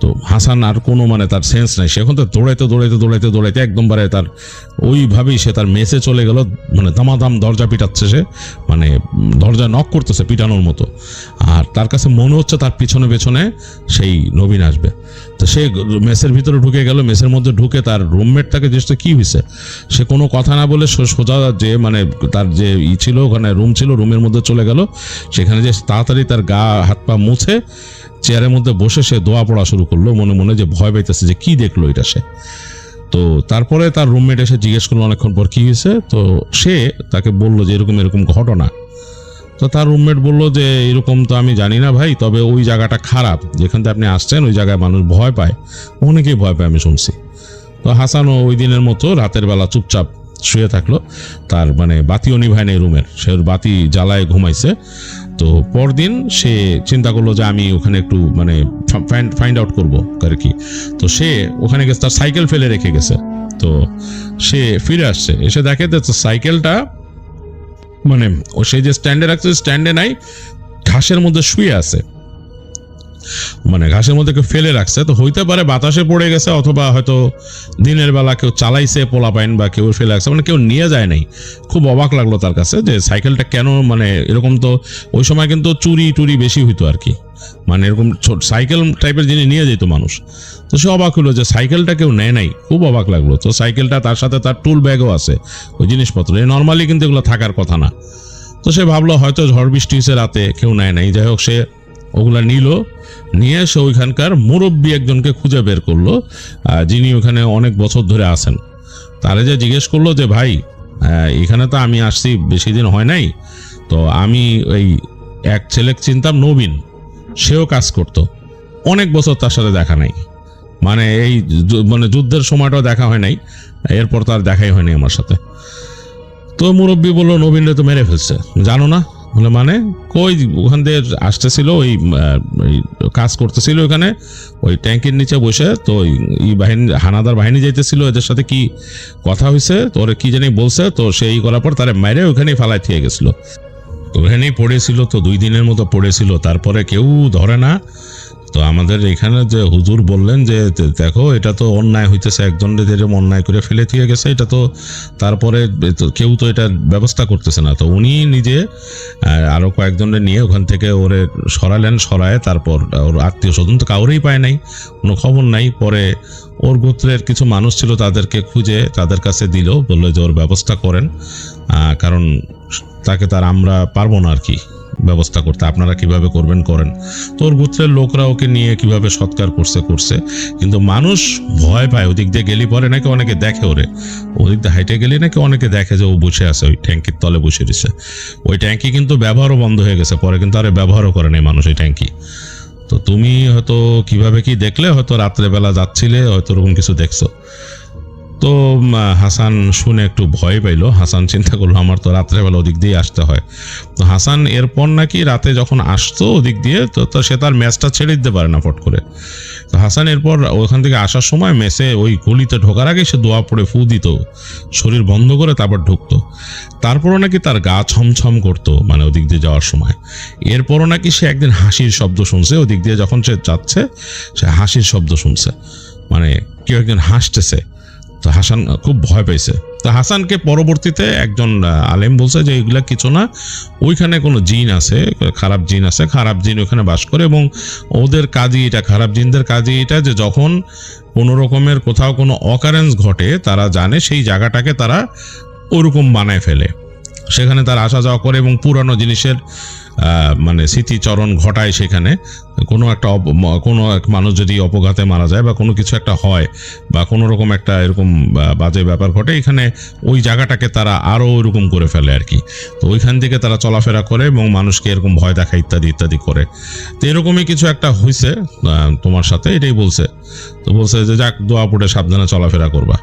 তো হাসান আর কোনো মানে তার সেন্স নাই, সে এখন তো দৌড়াইতে দৌড়াইতে দৌড়াইতে দৌড়াইতে একদমবারে তার ওইভাবেই সে তার মেসে চলে গেল, মানে দামাদাম দরজা পিটাচ্ছে সে, মানে দরজা নক করতেছে পিটানোর মতো। আর তার কাছে মনে হচ্ছে তার পিছনে পেছনে সেই নবীন আসবে। তো সে মেসের ভিতরে ঢুকে গেল, মেসের মধ্যে ঢুকে তার রুমমেটটাকে জিনিসটা কি হয়েছে সে কোনো কথা না বলে সোজা যে মানে তার যে ছিল ওখানে রুম ছিল, রুমের মধ্যে চলে গেল। সেখানে যে তাড়াতাড়ি তার গা হাত পা মুছে চেয়ারের মধ্যে বসে সে দোয়া পড়া শুরু করলো, মনে মনে যে ভয় পাইতেছে যে কি দেখলো এটা সে। তো তারপরে তার রুমমেট এসে জিজ্ঞেস করলো অনেকক্ষণ পর কি হয়েছে। তো সে তাকে বললো যে এরকম এরকম ঘটনা। তো তার রুমমেট বললো যে এরকম তো আমি জানি না ভাই, তবে ওই জায়গাটা খারাপ, যেখান থেকে আপনি আসছেন ওই জায়গায় মানুষ ভয় পায়, অনেকেই ভয় পায় আমি শুনছি। তো হাসানও ওই দিনের মতো রাতের বেলা চুপচাপ শুয়ে থাকলো, তার মানে বাতিও নিভায় নেই রুমের, সে বাতি জ্বালায় ঘুমাইছে। তো পরদিন সে চিন্তা করলো যে আমি ওখানে একটু মানে ফাইন্ড আউট করবো আর কি। তো সে ওখানে গেছে, তার সাইকেল ফেলে রেখে গেছে। তো সে ফিরে আসছে, এসে দেখে যে সাইকেলটা মানে ও সে যে স্ট্যান্ডে রাখছে, স্ট্যান্ডে নাই, ঘাসের মধ্যে শুয়ে আছে, মানে ঘাসের মধ্যে কেউ ফেলে রাখছে। তো হইতে পারে বাতাসে পড়ে গেছে, অথবা হয়তো দিনের বেলা কেউ চালাইছে পোলাপাইন, বা কেউ ফেলে রাখছে, মানে কেউ নিয়ে যায় নাই। খুব অবাক লাগলো তার কাছে যে সাইকেলটা কেন, মানে এরকম তো ওই সময় কিন্তু চুরি টুরি বেশি হইতো আর কি, মানে এরকম সাইকেল টাইপের জিনিস নিয়ে যেত মানুষ। তো সে অবাক হলো যে সাইকেলটা কেউ নেয় নাই, খুব অবাক লাগলো। তো সাইকেলটা তার সাথে তার টুল ব্যাগও আছে, ওই জিনিসপত্র নর্মালি কিন্তু এগুলো থাকার কথা না। তো সে ভাবলো হয়তো ঝড় বৃষ্টি হয়েছে রাতে, কেউ নেয় নাই। যাই হোক, সে ওগুলা নিয়ে সে ওইখানকার মুরব্বী একজনকে খুঁজে বের করলো, যিনি ওখানে অনেক বছর ধরে আছেন। তারে যে জিজ্ঞেস করলো যে ভাই এখানে তো আমি আসছি বেশি দিন হয় নাই, তো আমি এই এক ছেলে চিনতাম নবীন, সেও কাজ করতো, অনেক বছর তার সাথে দেখা নাই। মানে এই মানে যুদ্ধের সময়টাও দেখা হয় নাই, এরপর তো আর দেখাই হয়নি আমার সাথে। তো মুরব্বী বললো নবীনরে তো মেরে ফেলছে, জানো না? বলে মানে কই, ওখান দিয়ে আসতেছিল, ওই কাজ করতেছিল ওখানে ওই ট্যাঙ্কির নিচে বসে, তো এই বাহিনী হানাদার বাহিনী যাইতেছিল, এদের সাথে কি কথা হয়েছে, তো ওরা কি জানি বলছে, তো সেই করার পর তারা মেরে ওখানেই ফালাই দিয়ে গেছিল। তো ওখানেই পড়েছিল, তো 2 দিনের মতো পড়েছিল, তারপরে কেউ ধরে না। তো আমাদের এখানে যে হুজুর বললেন যে দেখো এটা তো অন্যায় হইতেছে, একজনের যেরকম অন্যায় করে ফেলে দিয়ে গেছে, এটা তো তারপরে কেউ তো এটা ব্যবস্থা করতেছে না। তো উনি নিজে আরো কয়েকজনের নিয়ে ওখান থেকে ওরে সরালেন, সরায় তারপর ওর আত্মীয় স্বজন তো কাউরেই পায় নাই, কোনো খবর নাই। পরে ওর গোত্রের কিছু মানুষ ছিল, তাদেরকে খুঁজে তাদের কাছে দিল, বললো যে ওর ব্যবস্থা করেন, কারণ তাকে তার আমরা পারবো না আর কি ব্যবস্থা করতে, আপনারা কিভাবে করবেন করেন। তোর গোত্রের লোকরা ওকে নিয়ে কিভাবে সৎকার করছে, কিন্তু মানুষ ভয় পায়। ওদিক দিয়ে গেলি পরে নাকি অনেকে দেখে ওরে, ওদিক দিয়ে হাইটে গেলে নাকি অনেকে দেখে যে ও বসে আছে ওই ট্যাঙ্কির তলে বসে রয়েছে। ওই ট্যাঙ্কি কিন্তু ব্যবহারও বন্ধ হয়ে গেছে, পরে কিন্তু আর ব্যবহারও করে নাই মানুষ ওই ট্যাঙ্কি। তো তুমি হয়তো কিভাবে কি দেখলে, হয়তো রাত্রেবেলা যাচ্ছিলে, হয়তো ওরকম কিছু দেখছো। তো হাসান শুনে একটু ভয় পাইলো। হাসান চিন্তা করলো আমার তো রাত্রেবেলা ওদিক দিয়ে আসতে হয়। তো হাসান এরপর নাকি রাতে যখন আসতো ওদিক দিয়ে, তো সে তার ম্যাচটা ছেড়ে দিতে পারে না ফট করে। তো হাসান এরপর ওখান থেকে আসার সময় মেসে ওই গলিতে ঢোকার আগে সে দোয়া পড়ে ফু দিত, শরীর বন্ধ করে তারপর ঢুকতো। তারপরও নাকি তার গা ছমছম করতো, মানে ওদিক দিয়ে যাওয়ার সময়। এরপরও নাকি সে একদিন হাসির শব্দ শুনছে, ওদিক দিয়ে যখন সে যাচ্ছে সে হাসির শব্দ শুনছে, মানে কেউ একজন হাসতেছে। তো হাসান খুব ভয় পেয়েছে। তো হাসানকে পরবর্তীতে একজন আলেম বলছে যে এগুলা কিছু না, ওইখানে কোনো জিন আছে, খারাপ জিন আছে, খারাপ জিন ওইখানে বাস করে, এবং ওদের কাজই এটা, খারাপ জিনদের কাজই এটা যে যখন কোনো রকমের কোথাও কোনো অকারেন্স ঘটে তারা জানে সেই জায়গাটাকে তারা ওরকম বানায় ফেলে, সেখানে তারা আসা যাওয়া করে এবং পুরানো জিনিসের মানে স্মৃতিচরণ ঘটায়। সেখানে কোনো এক মানুষ যদি অপঘাতে মারা যায় বা কোনো কিছু একটা হয় বা কোনো রকম একটা এরকম বাজে ব্যাপার ঘটে, এখানে ওই জায়গাটাকে তারা আরও ওইরকম করে ফেলে আর কি। তো ওইখান থেকে তারা চলাফেরা করে এবং মানুষকে এরকম ভয় দেখায় ইত্যাদি ইত্যাদি করে। তো এরকমই কিছু একটা হয়েছে তোমার সাথে, এটাই বলছে। তো বলছে যে যাক, দোয়া পড়ে সাবধানে চলাফেরা করবা।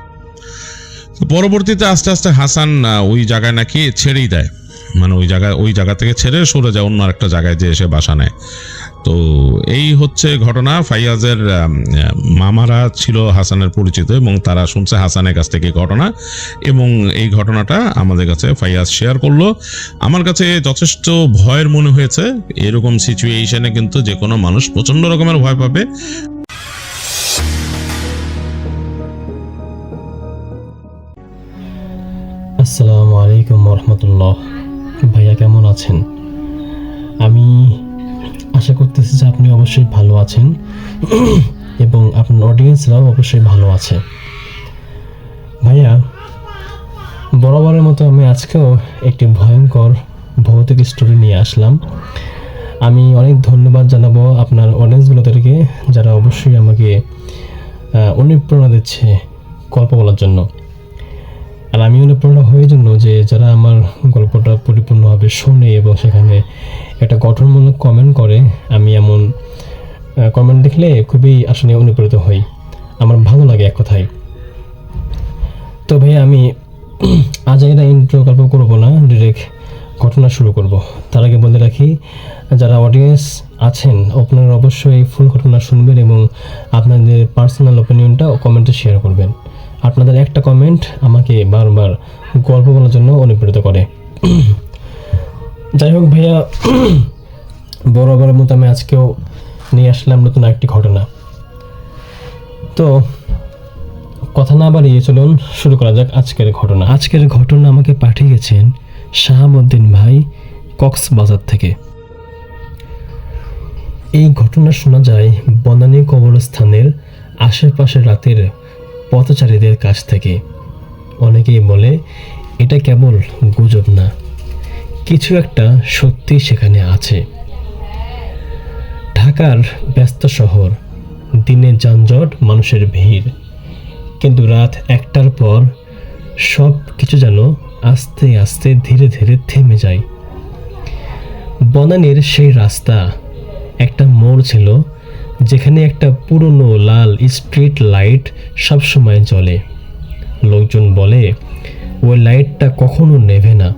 তো পরবর্তীতে আস্তে আস্তে হাসান ওই জায়গায় নাকি ছেড়েই দেয়, মানে ওই জায়গা থেকে ছেড়ে সরে যায়, অন্য একটা জায়গায় যে এসে বাসা নেয়। তো এই হচ্ছে ঘটনা। ফাইয়াজের মামারা ছিল হাসানের পরিচিত এবং তারা শুনছে হাসানের কাছ থেকে ঘটনা, এবং এই ঘটনাটা আমাদের কাছে ফাইয়াজ শেয়ার করলো। আমার কাছে যথেষ্ট ভয়ের মনে হয়েছে। এরকম সিচুয়েশনে কিন্তু যে কোনো মানুষ প্রচন্ড রকমের ভয় পাবে। আসসালামু আলাইকুম রহমতুল্লাহ। ভাইয়া কেমন আছেন? আমি আশা করতেছি যে আপনি অবশ্যই ভালো আছেন এবং আপনার অডিয়েন্সরাও অবশ্যই ভালো আছে। ভাইয়া, বরাবরের মতো আমি আজকেও একটি ভয়ঙ্কর ভৌতিক স্টোরি নিয়ে আসলাম। আমি অনেক ধন্যবাদ জানাবো আপনার অডিয়েন্সগুলোদেরকে, যারা অবশ্যই আমাকে অনুপ্রেরণা দিচ্ছে গল্প বলার জন্য। আর আমি অনুপ্রেরণা হয়ে জন্য যে যারা আমার গল্পটা পরিপূর্ণভাবে শোনে এবং সেখানে একটা গঠনমূলক কমেন্ট করে, আমি এমন কমেন্ট দেখলে খুবই আসলে অনুপ্রেরিত হই, আমার ভালো লাগে এক কথায়। তো ভাই, আমি আজ এটা ইন্ট্রো গল্প করবো না, ডিরেক্ট ঘটনা শুরু করব। তার আগে বলে রাখি, যারা অডিয়েন্স আছেন আপনারা অবশ্যই ফুল ঘটনা শুনবেন এবং আপনাদের পার্সোনাল ওপিনিয়নটা কমেন্টে শেয়ার করবেন। আপনাদের একটা কমেন্ট আমাকে বারবার গল্প বলার জন্য অনুপ্রেরিত করে। যাই হোক ভাইয়া, বরাবরের মতো আমি আজকেও নিয়ে আসলাম নতুন একটি ঘটনা। তো কথা না বাড়িয়ে চলুন শুরু করা যাক আজকের ঘটনা। আজকের ঘটনা আমাকে পাঠিয়েছেন শাহাবুদ্দিন ভাই, কক্সবাজার থেকে। এই ঘটনা শোনা যায় বনানী কবরস্থানের আশেপাশে রাতের পথচারীদের কাছ থেকে। অনেকেই বলে এটা কেবল গুজব না, কিছু একটা সত্যি সেখানে আছে। ঢাকার ব্যস্ত শহর, দিনে যানজট, মানুষের ভিড়, কিন্তু রাত 1টার পর সব কিছু যেন আস্তে আস্তে ধীরে ধীরে থেমে যায়। বনানীর সেই রাস্তা, একটা মোড় ছিল যেখানে একটা পুরনো লাল স্ট্রিট লাইট সবসময় জ্বলে। লোকজন বলে ওই লাইটটা কখনো নেভে না।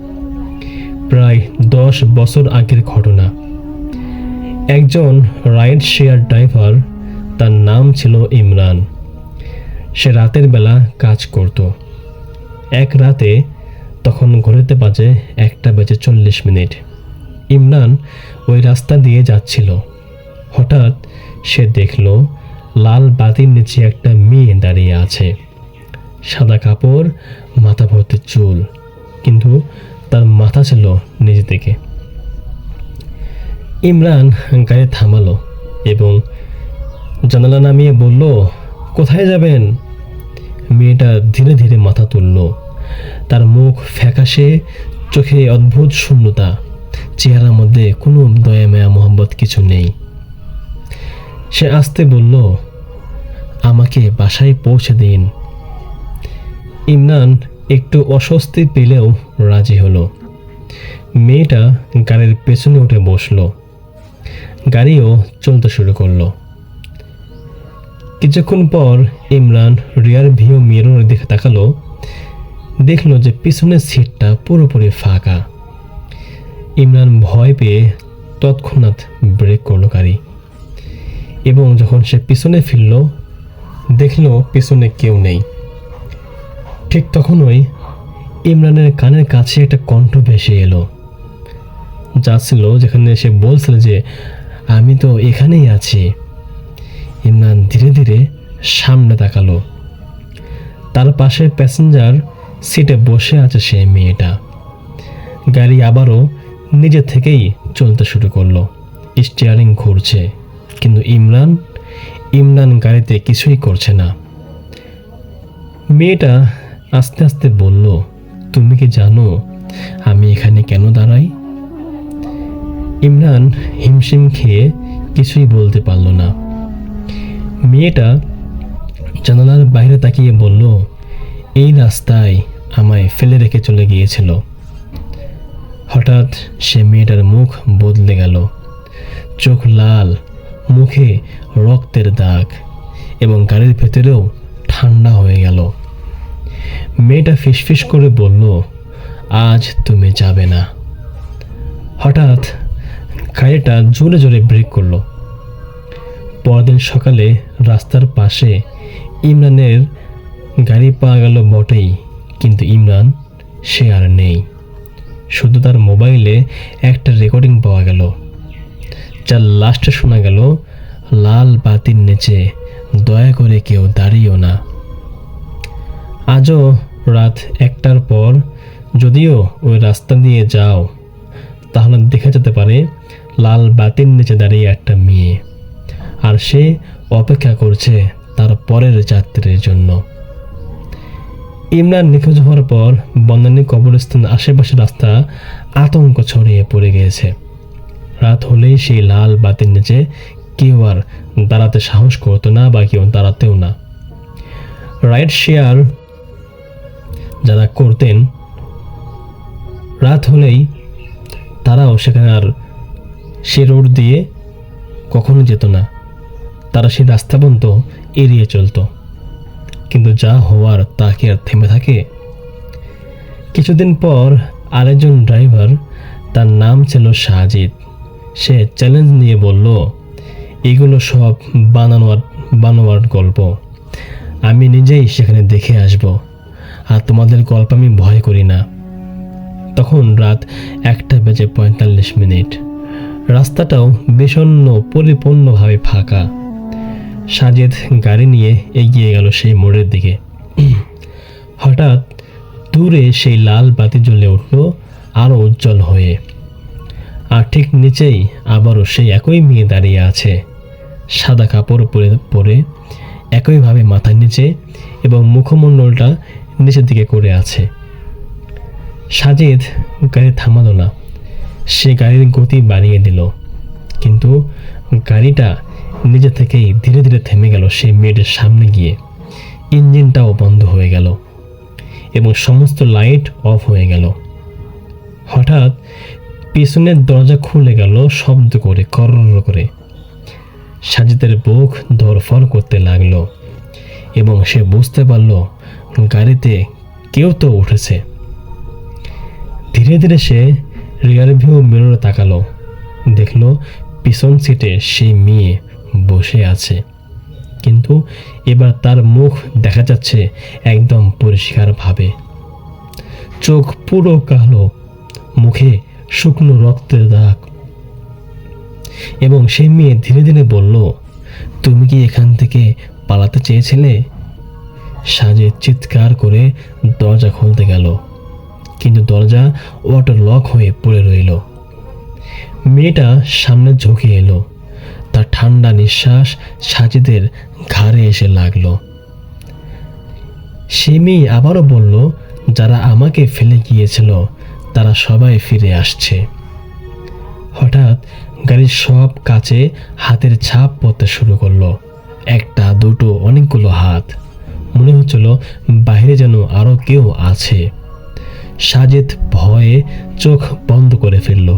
প্রায় 10 বছর আগের ঘটনা। একজন রাইড শেয়ার ড্রাইভার, তার নাম ছিল ইমরান। সে রাতের বেলা কাজ করত। এক রাতে, তখন ঘড়িতে বাজে 1:40। ইমরান ওই রাস্তা দিয়ে যাচ্ছিল। হঠাৎ সে দেখল লাল বাতির নিচে একটা মেয়ে দাঁড়িয়ে আছে। সাদা কাপড়, মাথা ভর্তি চুল, কিন্তু তার মাথা ছিল নিচ দিকে। ইমরান গাড়ি থামালো এবং জানালা নামিয়ে বলল, কোথায় যাবেন? মেয়েটা ধীরে ধীরে মাথা তুলল। তার মুখ ফ্যাকাশে, চোখে অদ্ভুত শূন্যতা, চেহারার মধ্যে কোনো দয়া মায়া মোহাম্মত কিছু নেই। সে আস্তে বলল, আমাকে বাসায় পৌঁছে দিন। ইমরান একটু অস্বস্তি পেলেও রাজি হলো। মেয়েটা গাড়ির পেছনে উঠে বসলো। গাড়িও চলতে শুরু করলো। কিছুক্ষণ পর ইমরান রিয়ার ভিউ মিরর দেখে তাকালো। দেখলো যে পিছনের সিটটা পুরোপুরি ফাঁকা। ইমরান ভয় পেয়ে তৎক্ষণাৎ ব্রেক করলো গাড়ি, এবং যখন সে পিছনে ফিরল, দেখলো পিছনে কেউ নেই। ঠিক তখনই ইমরানের কানের কাছে একটা কণ্ঠ ভেসে এলো, যা ছিল যেখানে সে বলছিল যে আমি তো এখানেই আছি। ইমরান ধীরে ধীরে সামনে তাকালো। তার পাশে প্যাসেঞ্জার সিটে বসে আছে সেই মেয়েটা। গাড়ি আবারও নিজে থেকেই চলতে শুরু করলো। স্টিয়ারিং ঘুরছে, কিন্তু ইমরান গাড়িতে কিছুই করছে না। মেয়েটা আস্তে আস্তে বলল, তুমি কি জানো আমি এখানে কেন দাঁড়াই? ইমরান হিমশিম খেয়ে কিছুই বলতে পারল না। মেয়েটা জানালার বাইরে তাকিয়ে বলল, এই রাস্তায় আমায় ফেলে রেখে চলে গিয়েছিল। হঠাৎ সে মেয়েটার মুখ বদলে গেল। চোখ লাল, মুখে রক্তের দাগ, এবং গাড়ির ভেতরেও ঠান্ডা হয়ে গেল। মেয়েটা ফিসফিস করে বলল, আজ তুমি যাবে না। হঠাৎ গাড়িটা জোরে জোরে ব্রেক করলো। পরদিন সকালে রাস্তার পাশে ইমরানের গাড়ি পাওয়া গেল বটেই, কিন্তু ইমরান সে আর নেই। শুধু তার মোবাইলে একটা রেকর্ডিং পাওয়া গেল, যার লাস্টে শোনা গেল, লাল বাতির নিচে দয়া করে কেউ দাঁড়িও না। আজও রাত 1টার পর যদিও ওই রাস্তা দিয়ে যাও, তাহলে দেখা যেতে পারে লাল বাতির নিচে দাঁড়িয়ে একটা মেয়ে, আর সে অপেক্ষা করছে তার পরের যাত্রীর জন্য। ইমরান নিখোঁজ হওয়ার পর বনানী কবরস্থান আশেপাশের রাস্তা আতঙ্ক ছড়িয়ে পড়ে গিয়েছে। রাত হলেই সেই লাল বাতির নিচে কেউ আর দাঁড়াতে সাহস করতো না, বা কেউ দাঁড়াতেও না। রাইড শেয়ার যারা করতেন, রাত হলেই তারাও সেখানে আর সে রোড দিয়ে কখনো যেত না। তারা সেই রাস্তা পর্যন্ত এড়িয়ে চলতো। কিন্তু যা হওয়ার তা কি আর থেমে থাকে? কিছুদিন পর আরেকজন ড্রাইভার, তার নাম ছিল সাজিদ, সে চ্যালেঞ্জ নিয়ে বলল, এগুলো সব বানোয়ার গল্প। আমি নিজেই সেখানে দেখে আসব, আর তোমাদের গল্প আমি ভয় করি না। তখন রাত 1:45। রাস্তাটাও বিষণ্ণ, পরিপূর্ণভাবে ফাঁকা। সাজিদ গাড়ি নিয়ে এগিয়ে গেল সেই মোড়ের দিকে। হঠাৎ দূরে সেই লাল বাতি জ্বলে উঠল আরও উজ্জ্বল হয়ে, আর ঠিক নিচেই আবারও সেই একই মেয়ে দাঁড়িয়ে আছে, সাদা কাপড় পরে একইভাবে মাথার নিচে, এবং মুখমণ্ডলটা নিচের দিকে করে আছে। সাজিদ গাড়ি থামালো না, সে গাড়ির গতি বাড়িয়ে দিল, কিন্তু গাড়িটা নিজে থেকেই ধীরে ধীরে থেমে গেল সেই মেয়েটার সামনে গিয়ে। ইঞ্জিনটাও বন্ধ হয়ে গেল এবং সমস্ত লাইট অফ হয়ে গেল। হঠাৎ পিছনের দরজা খুলে গেল শব্দ করে, করর করে। সাজিদের বুক ধরফর করতে লাগলো এবং সে বুঝতে পারল গাড়িতে কেউ তো উঠেছে। ধীরে ধীরে সে রিয়ার ভিউ মিররে তাকালো, দেখলো পিছন সিটে সেই মেয়ে বসে আছে, কিন্তু এবার তার মুখ দেখা যাচ্ছে একদম পরিষ্কারভাবে। চোখ পুরো কালো, মুখে শুকনো রক্তের দাগ। এবং সেই মেয়ে ধীরে ধীরে বলল, তুমি কি এখান থেকে পালাতে চেয়েছিলে? সাজিদ চিৎকার করে দরজা খুলতে গেল, কিন্তু দরজা অটো লক হয়ে পড়ে রইল। মেয়েটা সামনে ঝুঁকে এলো, তার ঠান্ডা নিঃশ্বাস সাজিদের ঘাড়ে এসে লাগলো। সে মেয়ে আবারও বলল, যারা আমাকে ফেলে গিয়েছিল তারা সবাই ফিরে আসছে। হঠাৎ গাড়ির সব কাচে হাতের ছাপ পড়তে শুরু করলো, একটা দুটো অনেকগুলো হাত। মনে হচ্ছিল বাইরে যেন আরো কেউ আছে। সাজিদ ভয়ে চোখ বন্ধ করে ফেলল।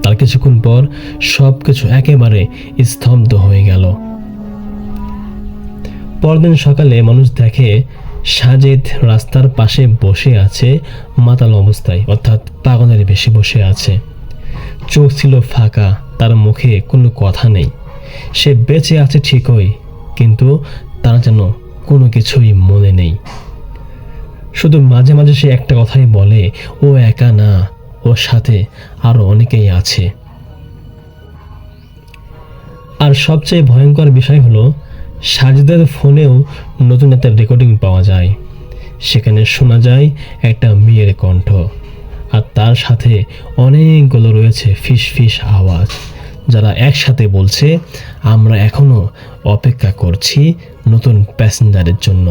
তার কিছুক্ষণ পর সবকিছু একেবারে স্তব্ধ হয়ে গেল। পরদিন সকালে মানুষ দেখে সাজিদ রাস্তার পাশে বসে আছে মাতাল অবস্থায়, অর্থাৎ পাগলের বেশি বসে আছে। চোখ ছিল ফাঁকা, তার মুখে কোনো কথা নেই। সে বেঁচে আছে ঠিকই, কিন্তু তার যেন কোনো কিছুই মনে নেই। শুধু মাঝে মাঝে সে একটা কথাই বলে, ও একা না, ওর সাথে আরো অনেকেই আছে। আর সবচেয়ে ভয়ঙ্কর বিষয় হলো, সাজিদের ফোনেও নতুন একটা রেকর্ডিং পাওয়া যায়। সেখানে শোনা যায় একটা মেয়ের কণ্ঠ, আর তার সাথে অনেকগুলো রয়েছে ফিস ফিস আওয়াজ, যারা একসাথে বলছে, আমরা এখনো অপেক্ষা করছি নতুন প্যাসেঞ্জারের জন্য।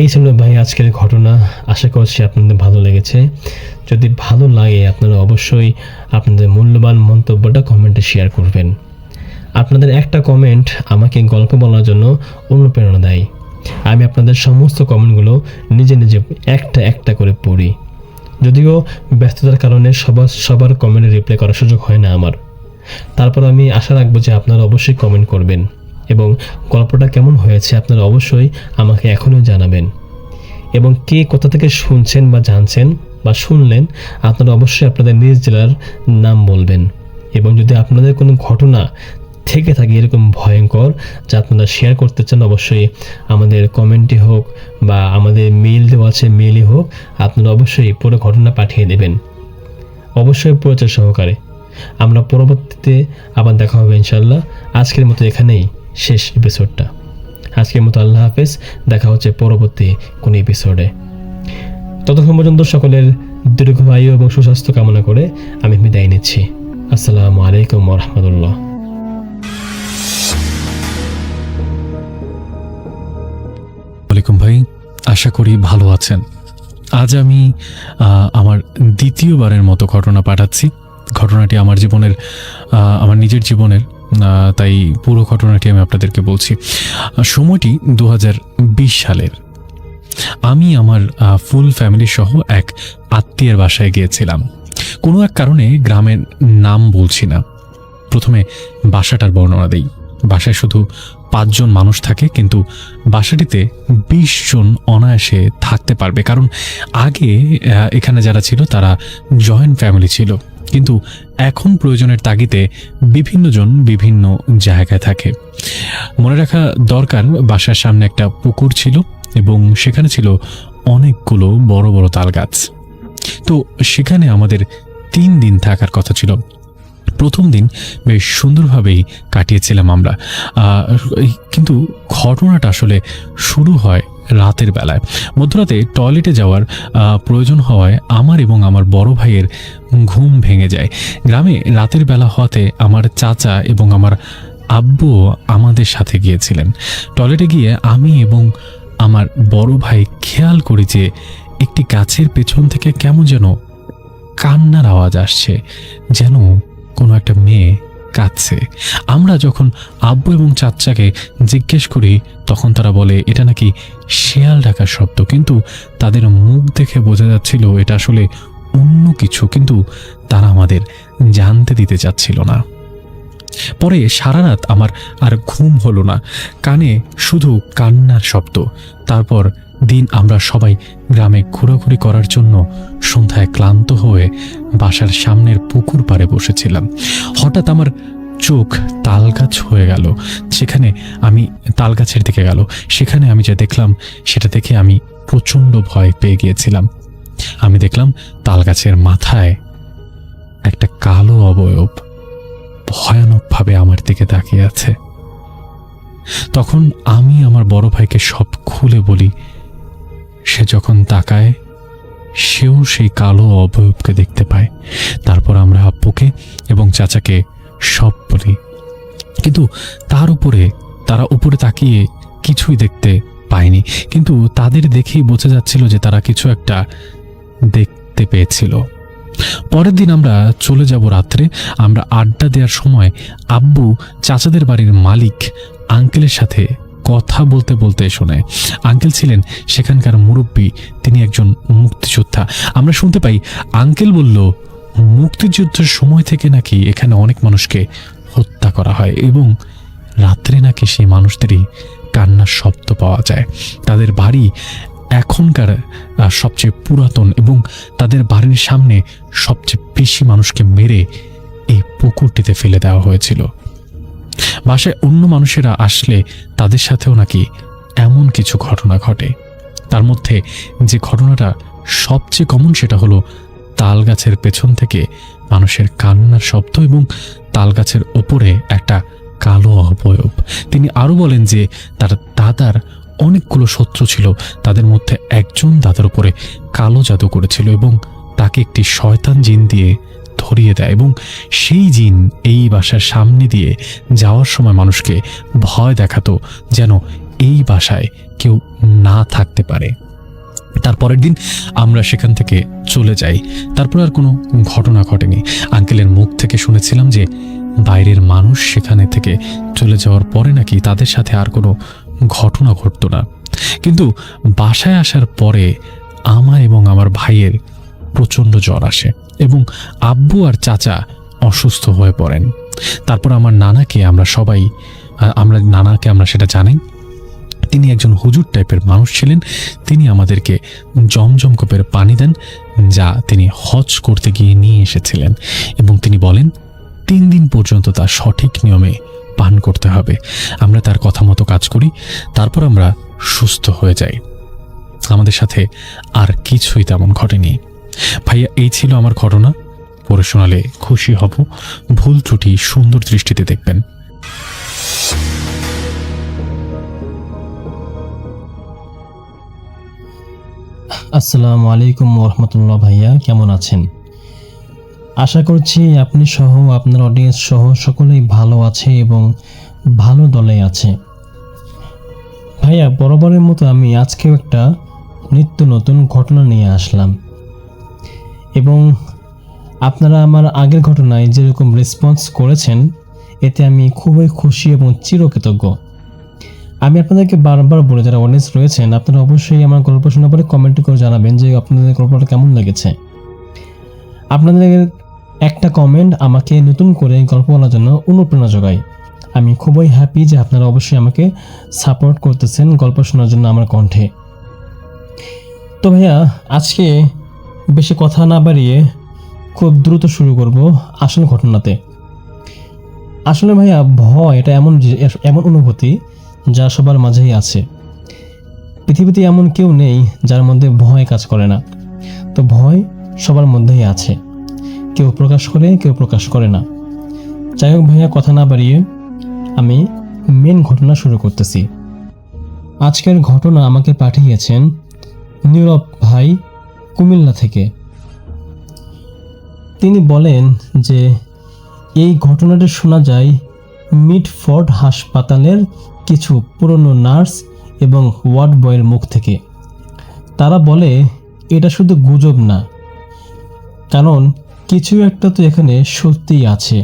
এই ছিল ভাই আজকের ঘটনা। আশা করছি আপনাদের ভালো লেগেছে। যদি ভালো লাগে আপনারা অবশ্যই আপনাদের মূল্যবান মন্তব্যটা কমেন্টে শেয়ার করবেন। আপনাদের একটা কমেন্ট আমাকে গল্প বলার জন্য অনুপ্রেরণা দেয়। আমি আপনাদের সমস্ত কমেন্টগুলো নিজে নিজে একটা একটা করে পড়ি, যদিও ব্যস্ততার কারণে সবার কমেন্টে রিপ্লাই করার সুযোগ হয় না আমার। তারপর আমি আশা রাখবো যে আপনারা অবশ্যই কমেন্ট করবেন এবং গল্পটা কেমন হয়েছে আপনারা অবশ্যই আমাকে এখনই জানাবেন। এবং কে কোথা থেকে শুনছেন বা জানছেন বা শুনলেন আপনারা অবশ্যই আপনাদের নিজ জেলার নাম বলবেন। এবং যদি আপনাদের কোনো ঘটনা থেকে থাকে এরকম ভয়ঙ্কর যা আপনারা শেয়ার করতে চান, অবশ্যই আমাদের কমেন্টে হোক বা আমাদের মেইল দেওয়া আছে মেইলে হোক, আপনারা অবশ্যই পুরো ঘটনা পাঠিয়ে দেবেন, অবশ্যই পরিচয় সহকারে। আমরা পরবর্তীতে আবার দেখা হবে ইনশাল্লাহ। আজকের মতো এখানেই শেষ এপিসোডটা। আজকের মতো আল্লাহ হাফেজ, দেখা হচ্ছে পরবর্তী কোনো এপিসোডে। ততক্ষণ পর্যন্ত সকলের দীর্ঘায়ু এবং সুস্বাস্থ্য কামনা করে আমি বিদায় নিচ্ছি। আসসালামু আলাইকুম ওয়া রাহমাতুল্লাহ। ওয়ালাইকুম ভাই, আশা করি ভালো আছেন। আজ আমি আমার দ্বিতীয়বারের মতো ঘটনা পাঠাচ্ছি। ঘটনাটি আমার নিজের জীবনের, তাই পুরো ঘটনাটি আমি আপনাদেরকে বলছি। সময়টি 2020 সালের। আমি আমার ফুল ফ্যামিলি সহ এক আত্মীয়ের বাসায় গিয়েছিলাম। কোনো এক কারণে গ্রামের নাম বলছি না, প্রথমে বাসাটার বর্ণনা দেই। বাসায় শুধু 5 জন মানুষ থাকে, কিন্তু বাসাটিতে 20 জন অনায়াসে থাকতে পারবে, কারণ আগে এখানে যারা ছিল তারা জয়েন্ট ফ্যামিলি ছিল, কিন্তু এখন প্রয়োজনের তাগিদে বিভিন্ন জন বিভিন্ন জায়গায় থাকে। মনে রাখা দরকার, বাসার সামনে একটা পুকুর ছিল এবং সেখানে ছিল অনেকগুলো বড় বড় তাল গাছ। তো সেখানে আমাদের 3 দিন থাকার কথা ছিল। প্রথম দিন বেশ সুন্দরভাবেই কাটিয়েছিলাম আমরা, কিন্তু ঘটনাটা আসলে শুরু হয় রাতের বেলায়। মধ্যরাতে টয়লেটে যাওয়ার প্রয়োজন হওয়ায় আমার এবং আমার বড় ভাইয়ের ঘুম ভেঙে যায়। গ্রামে রাতের বেলা হওয়াতে আমার চাচা এবং আমার আব্বু আমাদের সাথে গিয়েছিলেন। টয়লেটে গিয়ে আমি এবং আমার বড় ভাই খেয়াল করি যে একটি গাছের পেছন থেকে কেমন যেন কান্নার আওয়াজ আসছে, যেন কোনো একটা মেয়ে কাঁদছে। আমরা যখন আব্বু এবং চাচাকে জিজ্ঞেস করি তখন তারা বলে এটা নাকি শেয়াল ডাকার শব্দ, কিন্তু তাদের মুখ দেখে বোঝা যাচ্ছিল এটা আসলে অন্য কিছু, কিন্তু তারা আমাদের জানতে দিতে চাচ্ছিল না। পরে সারা রাত আমার আর ঘুম হলো না, কানে শুধু কান্নার শব্দ। তারপর দিন আমরা সবাই গ্রামে ঘোরাঘুরি করার জন্য সন্ধ্যায় ক্লান্ত হয়ে বাসার সামনের পুকুর পাড়ে বসেছিলাম। হঠাৎ আমার চোখ তালগাছ হয়ে গেল, সেখানে আমি তালগাছের দিকে গেল, সেখানে আমি যা দেখলাম সেটা দেখে আমি প্রচণ্ড ভয় পেয়ে গিয়েছিলাম। আমি দেখলাম তালগাছের মাথায় একটা কালো অবয়ব ভয়ানকভাবে আমার দিকে তাকিয়ে আছে। তখন আমি আমার বড় ভাইকে সব খুলে বলি। সে যখন তাকায়, সেও সেই কালো অবয়বকে দেখতে পায়। তারপর আমরা আব্বুকে এবং চাচাকে সব বলি, কিন্তু তারা উপরে তাকিয়ে কিছুই দেখতে পায়নি, কিন্তু তাদের দেখেই বোঝা যাচ্ছিল যে তারা কিছু একটা দেখতে পেয়েছিল। পরের দিন আমরা চলে যাব রাত্রে। আমরা আড্ডা দেওয়ার সময় আব্বু চাচাদের বাড়ির মালিক আঙ্কেলের সাথে কথা বলতে বলতে শোনায়। আঙ্কেল ছিলেন সেখানকার মুরব্বী, তিনি একজন মুক্তিযোদ্ধা। আমরা শুনতে পাই আঙ্কেল বলল, মুক্তিযুদ্ধের সময় থেকে নাকি এখানে অনেক মানুষকে হত্যা করা হয় এবং রাত্রে নাকি সেই মানুষদেরই কান্নার শব্দ পাওয়া যায়। তাদের বাড়ি এখনকার সবচেয়ে পুরাতন এবং তাদের বাড়ির সামনে সবচেয়ে বেশি মানুষকে মেরে এই পুকুরটিতে ফেলে দেওয়া হয়েছিল। বাসায় অন্য মানুষেরা আসলে তাদের সাথেও নাকি এমন কিছু ঘটনা ঘটে। তার মধ্যে যে ঘটনাটা সবচেয়ে কমন সেটা হলো তাল গাছের পেছন থেকে মানুষের কান্নার শব্দ এবং তাল গাছের ওপরে একটা কালো অবয়ব। তিনি আরও বলেন যে তার দাদার অনেকগুলো শত্রু ছিল, তাদের মধ্যে একজন দাদার উপরে কালো জাদু করেছিল এবং তাকে একটি শয়তান জিন দিয়ে ধরিয়ে দেয় এবং সেই জিন এই বাসার সামনে দিয়ে যাওয়ার সময় মানুষকে ভয় দেখাতো যেন এই বাসায় কেউ না থাকতে পারে। তারপরের দিন আমরা সেখান থেকে চলে যাই। তারপর আর কোনো ঘটনা ঘটেনি। আঙ্কেলের মুখ থেকে শুনেছিলাম যে বাইরের মানুষ সেখানে থেকে চলে যাওয়ার পরে নাকি তাদের সাথে আর কোনো ঘটনা ঘটতো না। কিন্তু বাসায় আসার পরে আমার এবং আমার ভাইয়ের প্রচণ্ড জ্বর আসে এবং আব্বু আর চাচা অসুস্থ হয়ে পড়েন। তারপর আমার নানাকে আমরা সেটা জানাই। তিনি একজন হুজুর টাইপের মানুষ ছিলেন। তিনি আমাদেরকে জমজম কূপের পানি দেন, যা তিনি হজ করতে গিয়ে নিয়ে এসেছিলেন, এবং তিনি বলেন 3 দিন পর্যন্ত তা সঠিক নিয়মে পান করতে হবে। আমরা তার কথা মতো কাজ করি, তারপর আমরা সুস্থ হয়ে যাই। আমাদের সাথে আর কিছুই তেমন ঘটেনি। ভাইয়া, এই ছিল আমার ঘটনা। পড়ে শোনালে খুশি হব। ভুল ত্রুটি সুন্দর দৃষ্টিতে দেখবেন। আসসালামু আলাইকুম রহমতুল্লাহ। ভাইয়া কেমন আছেন? আশা করছি আপনি সহ আপনার অডিয়েন্স সহ সকলেই ভালো আছে এবং ভালো দলে আছে। ভাইয়া, বরাবরের মতো আমি আজকেও একটা নিত্য নতুন ঘটনা নিয়ে আসলাম এবং আপনারা আমার আগের ঘটনায় যেরকম রেসপন্স করেছেন এতে আমি খুবই খুশি এবং চিরকৃতজ্ঞ। আমি আপনাদেরকে বারবার বলে, যারা অডিয়েন্স রয়েছেন আপনারা অবশ্যই আমার গল্প শোনার পরে কমেন্ট করে জানাবেন যে আপনাদের গল্পটা কেমন লেগেছে। আপনাদের একটা কমেন্ট আমাকে নতুন করে গল্প বলার জন্য অনুপ্রেরণা যোগায়। আমি খুবই হ্যাপি যে আপনারা অবশ্যই আমাকে সাপোর্ট করতেছেন গল্প শোনার জন্য আমার কণ্ঠে। তো ভাইয়া, আজকে বেশি কথা না বাড়িয়ে খুব দ্রুত শুরু করব আসল ঘটনাতে। আসলে ভাইয়া, ভয় এটা এমন অনুভূতি যা সবার মাঝেই আছে। পৃথিবীতে এমন কেউ নেই যার মধ্যে ভয় কাজ করে না। তো ভয় সবার মধ্যেই আছে, কেউ প্রকাশ করে কেউ প্রকাশ করে না। যাই হোক ভাইয়া, কথা না বাড়িয়ে আমি মেন ঘটনা শুরু করতেছি। আজকের ঘটনা আমাকে পাঠিয়েছেন নীরব ভাই কুমিল্লা থেকে। তিনি বলেন যে এই ঘটনাটি শোনা যায় মিডফোর্ড হাসপাতালের কিছু পুরনো নার্স এবং ওয়ার্ড বয়ের মুখ থেকে। তারা বলে এটা শুধু গুজব না, কারণ কিছু একটা তো এখানে সত্যিই আছে।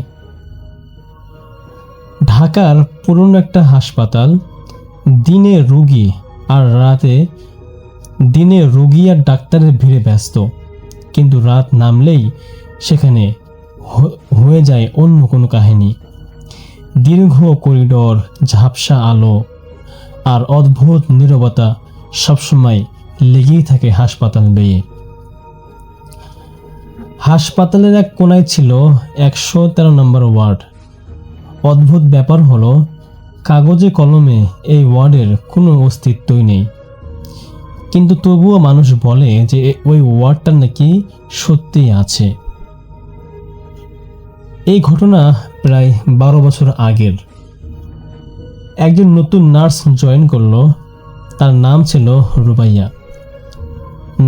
ঢাকার পুরনো একটা হাসপাতাল, দিনে রোগী আর ডাক্তারের ভিড়ে ব্যস্ত, কিন্তু রাত নামলেই সেখানে হয়ে যায় অন্য কোনো কাহিনী। দীর্ঘ করিডোর, ঝাপসা আলো আর অদ্ভুত নীরবতা সবসময় লেগেই থাকে হাসপাতাল বেয়ে। হাসপাতালের এক কোনায় ছিল 113 নম্বর ওয়ার্ড। অদ্ভুত ব্যাপার হলো, কাগজে কলমে এই ওয়ার্ডের কোনো অস্তিত্বই নেই, কিন্তু তবুও মানুষ বলে যে ওই ওয়ার্ডটা নাকি সত্যিই আছে। এই ঘটনা প্রায় 12 বছর আগের। একজন নতুন নার্স জয়েন করলো, তার নাম ছিল রুবাইয়া।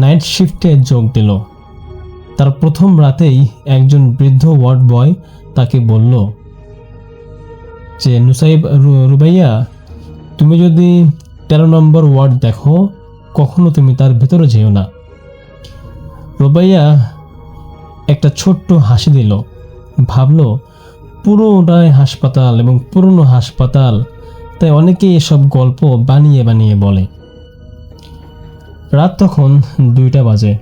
নাইট শিফটে যোগ দিল। তার প্রথম রাতেই একজন বৃদ্ধ ওয়ার্ড বয় তাকে বলল যে নুসাইব, রুবাইয়া, তুমি যদি 13 নম্বর ওয়ার্ড দেখো, কখনো তুমি তার ভেতরে যেও না। রুবাইয়া একটা ছোট্ট হাসি দিল, ভাবল পুরোটাই হাসপাতাল এবং পুরনো হাসপাতাল, তাই অনেকেই এসব গল্প বানিয়ে বানিয়ে বলে। রাত তখন 2টা বাজে।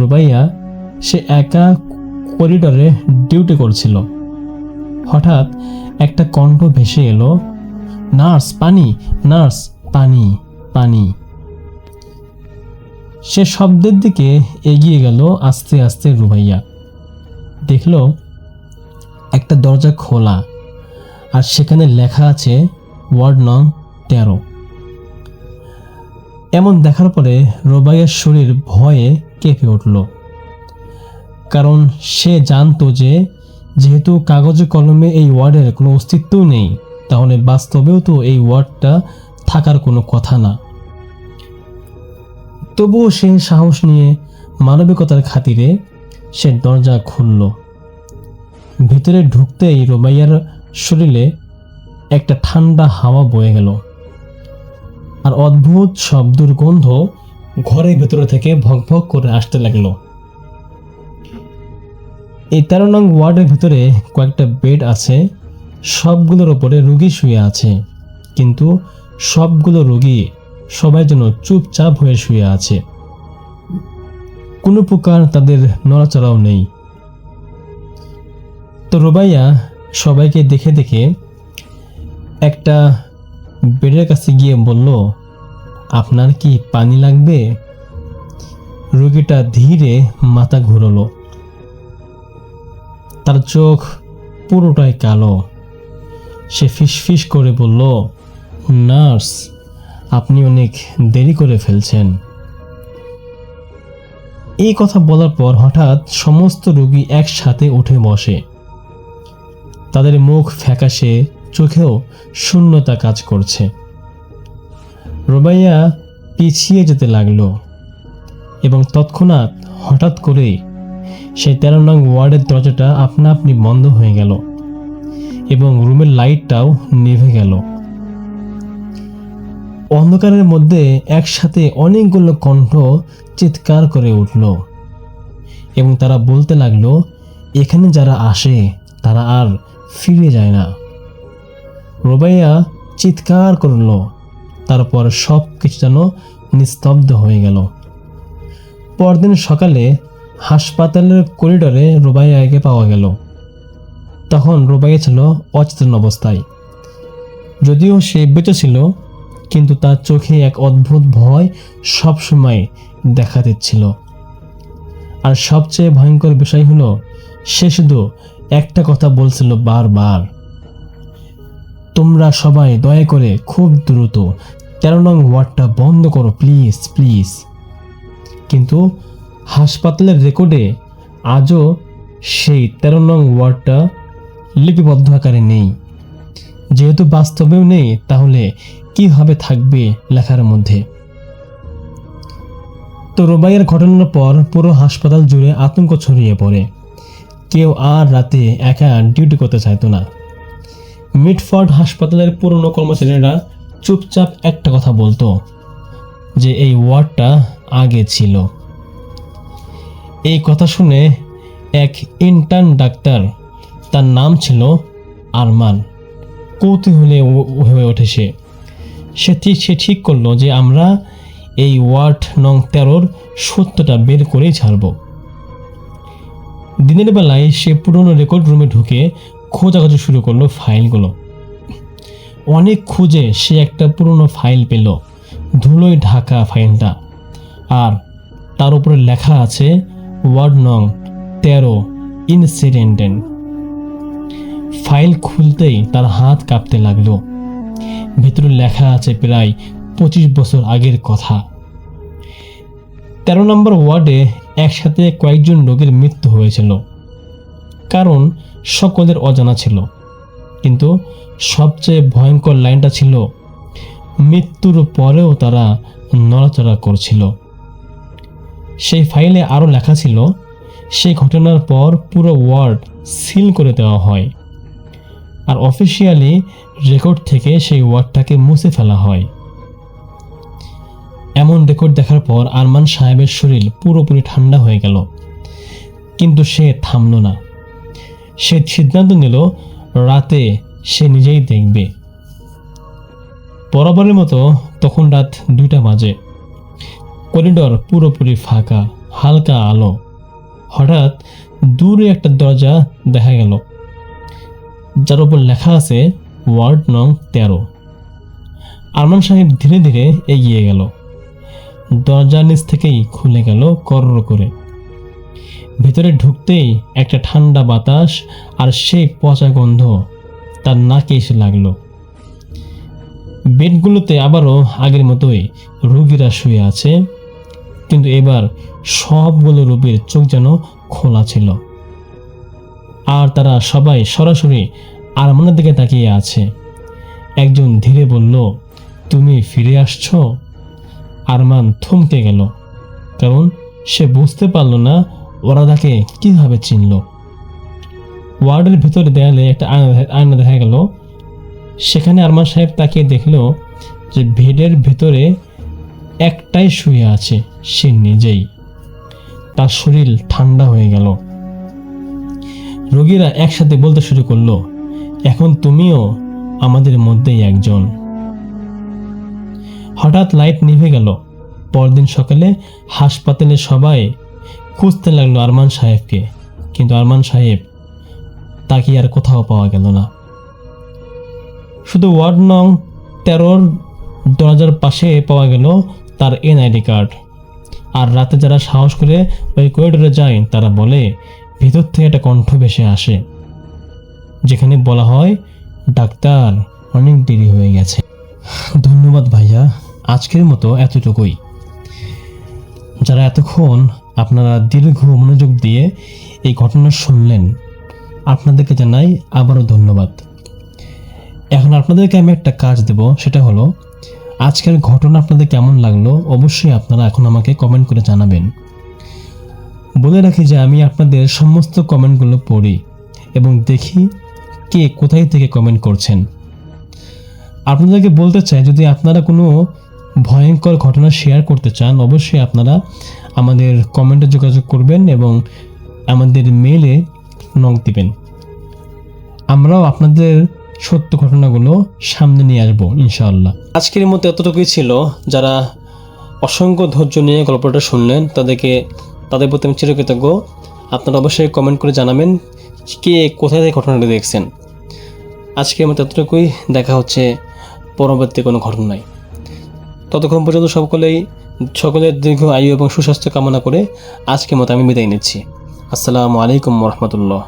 রুবাইয়া সে একা করিডোরে ডিউটি করছিল। হঠাৎ একটা কণ্ঠ ভেসে এলো, নার্স পানি, নার্স পানি, পানি। সে শব্দের দিকে এগিয়ে গেল আস্তে আস্তে। রুবাইয়া দেখল একটা দরজা খোলা, আর সেখানে লেখা আছে ওয়ার্ড নং 13। এমন দেখার পরে রুবাইয়ার শরীর ভয়ে কেঁপে উঠল, কারণ সে জানতো যে যেহেতু কাগজে কলমে এই ওয়ার্ডের কোনো অস্তিত্ব নেই, তাহলে বাস্তবেও তো এই ওয়ার্ডটা থাকার কোনো কথা না। তবুও সে সাহস নিয়ে মানবিকতার খাতিরে সে দরজা খুলল। ভিতরে ঢুকতেই রুবাইয়ার শরীরে একটা ঠান্ডা হাওয়া বয়ে গেল, আর অদ্ভুত সব দুর্গন্ধ ঘরের ভেতরে থেকে ভকভক করে আসতে লাগলো। এই 13 নং ওয়ার্ডের ভিতরে কয়েকটা বেড আছে, সবগুলোর ওপরে রোগী শুয়ে আছে, কিন্তু সবগুলো রোগী সবাই যেন চুপচাপ হয়ে শুয়ে আছে। কোনো প্রকার তাদের নড়াচড়াও নেই। তো রুবাইয়া সবাইকে দেখে দেখে একটা বেডের কাছে গিয়ে বলল, আপনার কি পানি লাগবে? রোগীটা ধীরে মাথা ঘুরলো, তার চোখ পুরোটাই কালো। সে ফিসফিস করে বলল, নার্স, আপনি অনেক দেরি করে ফেলছেন। এই কথা বলার পর হঠাৎ সমস্ত রোগী একসাথে উঠে বসে। তাদের মুখ ফ্যাকাশে, চোখেও শূন্যতা কাজ করছে। রুবাইয়া পিছিয়ে যেতে লাগলো এবং তৎক্ষণাৎ হঠাৎ করে সেই 13 নং ওয়ার্ডের দরজাটা আপনা আপনি বন্ধ হয়ে গেল এবং রুমের লাইটটাও নিভে গেল। অন্ধকারের মধ্যে একসাথে অনেকগুলো কণ্ঠ চিৎকার করে উঠল এবং তারা বলতে লাগলো, এখানে যারা আসে তারা আর ফিরে যায় না। রুবাইয়া চিৎকার করল, তারপর সব কিছু যেন নিস্তব্ধ হয়ে গেল। পরদিন সকালে হাসপাতালের করিডোরে রুবাইয়াকে পাওয়া গেল। তখন রুবাইয়া ছিল অচেতন অবস্থায়। যদিও সে বেঁচে ছিল, কিন্তু তার চোখে এক অদ্ভুত ভয় সবসময় দেখা দিচ্ছিল। আর সবচেয়ে ভয়ঙ্কর বিষয় হলো, সে শুধু একটা কথা বলছিল বারবার, তোমরা সবাই দয়া করে খুব দ্রুত 13 নং ওয়ার্ডটা বন্ধ করো, প্লিজ প্লিজ। কিন্তু হাসপাতালের রেকর্ডে আজও সেই 13 নং ওয়ার্ডটা লিপিবদ্ধ আকারে নেই। যেহেতু বাস্তবেও নেই, তাহলে কিভাবে থাকবে লেখার মধ্যে? তো রুবাইয়ার ঘটনার পর পুরো হাসপাতাল জুড়ে আতঙ্ক ছড়িয়ে পড়ে। কেউ আর রাতে একা ডিউটি করতে চাইতো না। মিডফোর্ড হাসপাতালের পুরনো কর্মচারীরা চুপচাপ একটা কথা বলতো, যে এই ওয়ার্ডটা আগে ছিল। এই কথা শুনে এক ইন্টার্ন ডাক্তার, তার নাম ছিল আরমান, কৌতূহলী হয়ে ওঠে। সে ঠিক করলো যে আমরা এই ওয়ার্ড নং 13-র সত্যটা বের করেই ছাড়ব। দিনের বেলায় সে পুরনো রেকর্ড রুমে ঢুকে খোঁজাখুঁজি শুরু করলো ফাইলগুলো। অনেক খুঁজে সে একটা পুরনো ফাইল পেল, ধুলোয় ঢাকা ফাইলটা, আর তার উপরে লেখা আছে ওয়ার্ড নং 13 ইনসিডেন্ট। ফাইল খুলতেই তার হাত কাঁপতে লাগলো। ভিতরে লেখা আছে প্রায় 25 বছর আগের কথা। 13 নম্বর ওয়ার্ডে একসাথে কয়েকজন রোগীর মৃত্যু হয়েছিল। কারণ সকলের অজানা ছিল, কিন্তু সবচেয়ে ভয়ঙ্কর লাইনটা ছিল মৃত্যুর পরেও তারা নড়াচড়া করছিল। সেই ফাইলে আরও লেখা ছিল সেই ঘটনার পর পুরো ওয়ার্ড সিল করে দেওয়া হয়, আর অফিসিয়ালি রেকর্ড থেকে সেই ওয়ার্ডটাকে মুছে ফেলা হয়। এমন রেকর্ড দেখার পর আরমান সাহেবের শরীর পুরোপুরি ঠান্ডা হয়ে গেল, কিন্তু সে থামল না। সে সিদ্ধান্ত নিল রাতে সে নিজেই দেখবে। বরাবরের মতো তখন রাত 2টা বাজে। করিডর পুরোপুরি ফাঁকা, হালকা আলো। হঠাৎ দূরে একটা দরজা দেখা গেল, যার উপর লেখা আছে ওয়ার্ড নং 13। আরমান সাহেব ধীরে ধীরে এগিয়ে গেল। দরজার নিচ থেকেই খুলে গেল করর করে। ভেতরে ঢুকতেই একটা ঠান্ডা বাতাস আর সেই পচা গন্ধ তার নাকে এসে লাগলো। বেডগুলোতে আবারও আগের মতোই রোগীরা শুয়ে আছে, কিন্তু এবার সবগুলো রোগীর চোখ যেন খোলা ছিল, আর তারা সবাই সরাসরি আরমানের দিকে তাকিয়ে আছে। একজন ধীরে বলল, তুমি ফিরে আসছো? আরমান থমকে গেল, কারণ সে বুঝতে পারল না ওরা তাকে কিভাবে চিনল। ওয়ার্ডের ভিতরে দেয়ালে একটা আয়না দেখা গেল। সেখানে আরমান সাহেব তাকিয়ে দেখল যে বেডের ভিতরে একটাই শুয়ে আছে, সে নিজেই। তার শরীর ঠান্ডা হয়ে গেল। রোগীরা একসাথে বলতে শুরু করলো, এখন তুমিও আমাদের মধ্যেই একজন। হঠাৎ লাইট নিভে গেল। পরদিন সকালে হাসপাতালে সবাই খুঁজতে লাগলো আরমান সাহেবকে, কিন্তু আরমান সাহেব তাকে আর কোথাও পাওয়া গেল না। শুধু ওয়ার্ড নং 13 দরজার পাশে পাওয়া গেল তার এনআইডি কার্ড। আর রাতে যারা সাহস করে ওই করিডোরে যায় তারা বলে ভিতর থেকে একটা কণ্ঠ ভেসে আসে, যেখানে বলা হয়, ডাক্তার অনেক দেরি হয়ে গেছে। ধন্যবাদ ভাইয়া, আজকের মতো এতটুকুই। যারা এতক্ষণ আপনারা দীর্ঘ মনোযোগ দিয়ে এই ঘটনা শুনলেন, আপনাদেরকে জানাই আবারও ধন্যবাদ। এখন আপনাদেরকে আমি একটা কাজ দেব, সেটা হলো আজকের ঘটনা আপনাদের কেমন লাগলো অবশ্যই আপনারা এখন আমাকে কমেন্ট করে জানাবেন। বলে রাখি যে আমি আপনাদের সমস্ত কমেন্টগুলো পড়ি এবং দেখি কে কোথায় থেকে কমেন্ট করছেন। আপনাদেরকে বলতে চাই, যদি আপনারা কোনো ভয়ঙ্কর ঘটনা শেয়ার করতে চান অবশ্যই আপনারা আমাদের কমেন্টে যোগাযোগ করবেন এবং আমাদের মেইলে নক দিবেন। আমরাও আপনাদের সত্য ঘটনাগুলো সামনে নিয়ে আসবো ইনশাআল্লাহ। আজকের মতো এতটুকুই ছিল। যারা অসংখ্য ধৈর্য নিয়ে গল্পটা শুনলেন তাদের প্রতি আমি চিরকৃতজ্ঞ। আপনারা অবশ্যই কমেন্ট করে জানাবেন কে কোথায় থেকে ঘটনাটা দেখছেন। আজকের মতো এতটুকুই, দেখা হচ্ছে পরবর্তী কোনো ঘটনায়। ততক্ষণ পর্যন্ত সকলের দীর্ঘ আয়ু এবং সুস্বাস্থ্য কামনা করে আজকের মতো আমি বিদায় নিচ্ছি। আসসালামু আলাইকুম রহমতুল্লাহ।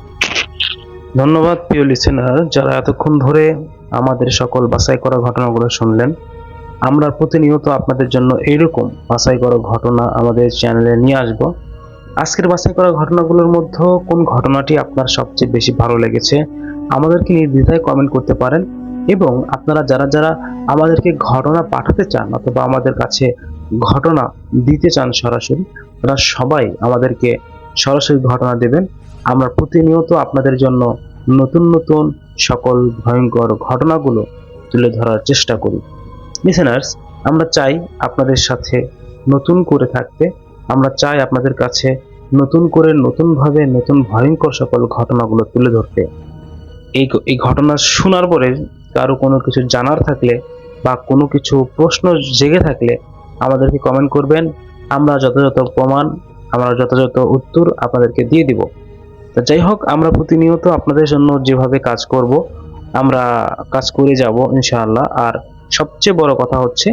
ধন্যবাদ প্রিয় লিসেনার, যারা এতক্ষণ ধরে আমাদের সকল বাছাই করা ঘটনাগুলো শুনলেন। আমরা প্রতিনিয়ত আপনাদের জন্য এইরকম বাছাই করা ঘটনা আমাদের চ্যানেলে নিয়ে আসব। আজকের বাছাই করা ঘটনাগুলোর মধ্যে কোন ঘটনাটি আপনার সবচেয়ে বেশি ভালো লেগেছে আমাদেরকে নির্দ্বিধায় কমেন্ট করতে পারেন। এবং আপনারা যারা যারা আমাদেরকে ঘটনা পাঠাতে চান অথবা আমাদের কাছে ঘটনা দিতে চান সরাসরি, তারা সবাই আমাদেরকে সরাসরি ঘটনা দেবেন। আমরা প্রতিনিয়ত আপনাদের জন্য নতুন নতুন সকল ভয়ঙ্কর ঘটনাগুলো তুলে ধরার চেষ্টা করি। লিসেনার্স, আমরা চাই আপনাদের সাথে নতুন করে থাকতে। আমরা চাই আপনাদের কাছে নতুন করে নতুনভাবে নতুন ভয়ঙ্কর সকল ঘটনাগুলো তুলে ধরতে। এই ঘটনা শোনার পরে কারো কোনো কিছু জানার থাকলে বা কোনো কিছু প্রশ্ন জেগে থাকলে আমাদেরকে কমেন্ট করবেন। আমরা যথাযথ প্রমাণ, আমরা যথাযথ উত্তর আপনাদেরকে দিয়ে দিব। তো যাই হোক, আমরা প্রতিনিয়ত আপনাদের জন্য যেভাবে কাজ করব আমরা কাজ করে যাব ইনশাআল্লাহ। আর সবচেয়ে বড় কথা হচ্ছে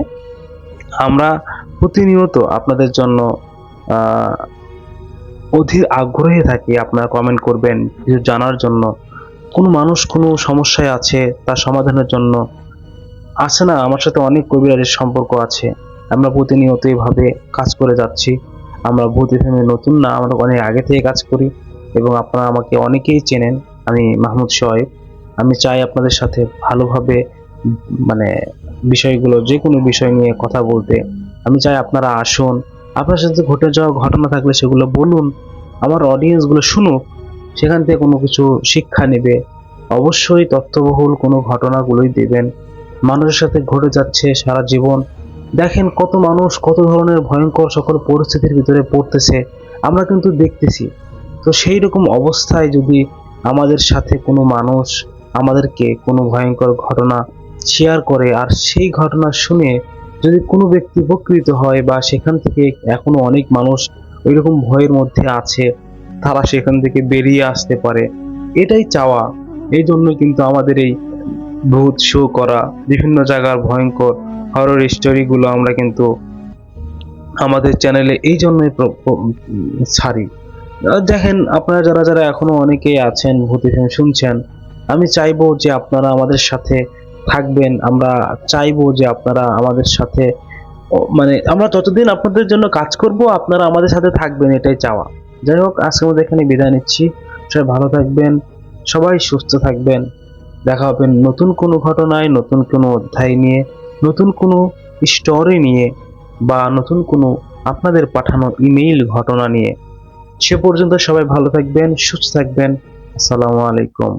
আমরা প্রতিনিয়ত আপনাদের জন্য অধীর আগ্রহে থাকি। আপনারা কমেন্ট করবেন কিছু জানার জন্য, কোনো মানুষ কোনো সমস্যায় আছে তার সমাধানের জন্য। আছে না, আমার সাথে অনেক কবিরাজের সম্পর্ক আছে, আমরা প্রতিনিয়ত এইভাবে কাজ করে যাচ্ছি। আমরা ভূত এফএম নতুন না, আমরা অনেক আগে থেকে কাজ করি এবং আপনারা আমাকে অনেকেই চেনেন। আমি মাহমুদ শোয়েব। আমি চাই আপনাদের সাথে ভালোভাবে মানে বিষয়গুলো, যে কোনো বিষয় নিয়ে কথা বলতে। আমি চাই আপনারা আসুন, আপনার সাথে ঘটে যাওয়া ঘটনা থাকলে সেগুলো বলুন, আমার অডিয়েন্সগুলো শুনুক, সেখান থেকে কোনো কিছু শিক্ষা নেবে। অবশ্যই তথ্যবহুল কোনো ঘটনাগুলোই দেবেন। মানুষের সাথে ঘটে যাচ্ছে সারা জীবন, দেখেন কত মানুষ কত ধরনের ভয়ঙ্কর সকল পরিস্থিতির ভিতরে পড়তেছে, আমরা কিন্তু দেখতেছি। তো সেই রকম অবস্থায় যদি আমাদের সাথে কোনো মানুষ আমাদেরকে কোনো ভয়ঙ্কর ঘটনা শেয়ার করে, আর সেই ঘটনা শুনে যদি কোনো ব্যক্তি উপকৃত হয় বা সেখান থেকে এখনো অনেক মানুষ ওইরকম ভয়ের মধ্যে আছে, তারা সেখান থেকে বেরিয়ে আসতে পারে, এটাই চাওয়া। এই জন্য কিন্তু আমাদের এই ভূত শো করা, বিভিন্ন জায়গার ভয়ঙ্কর হরর স্টোরিগুলো আমরা কিন্তু আমাদের চ্যানেলে এই জন্যই ছাড়ি। দেখেন, আপনারা যারা যারা এখনো অনেকেই আছেন ভূত এফএম শুনছেন, আমি চাইবো যে আপনারা আমাদের সাথে থাকবেন। আমরা চাইবো যে আপনারা আমাদের সাথে মানে আমরা যতদিন আপনাদের জন্য কাজ করব আপনারা আমাদের সাথে থাকবেন, এটাই চাওয়া। যাই হোক, আজকে আমাদের এখানে বিদায় নিচ্ছি। সবাই ভালো থাকবেন, সবাই সুস্থ থাকবেন। দেখা হবে নতুন কোনো ঘটনায়, নতুন কোনো অধ্যায় নিয়ে, নতুন কোনো স্টোরি নিয়ে, বা নতুন কোনো আপনাদের পাঠানো ইমেইল ঘটনা নিয়ে। সে পর্যন্ত সবাই ভালো থাকবেন, সুস্থ থাকবেন। আসসালামু আলাইকুম।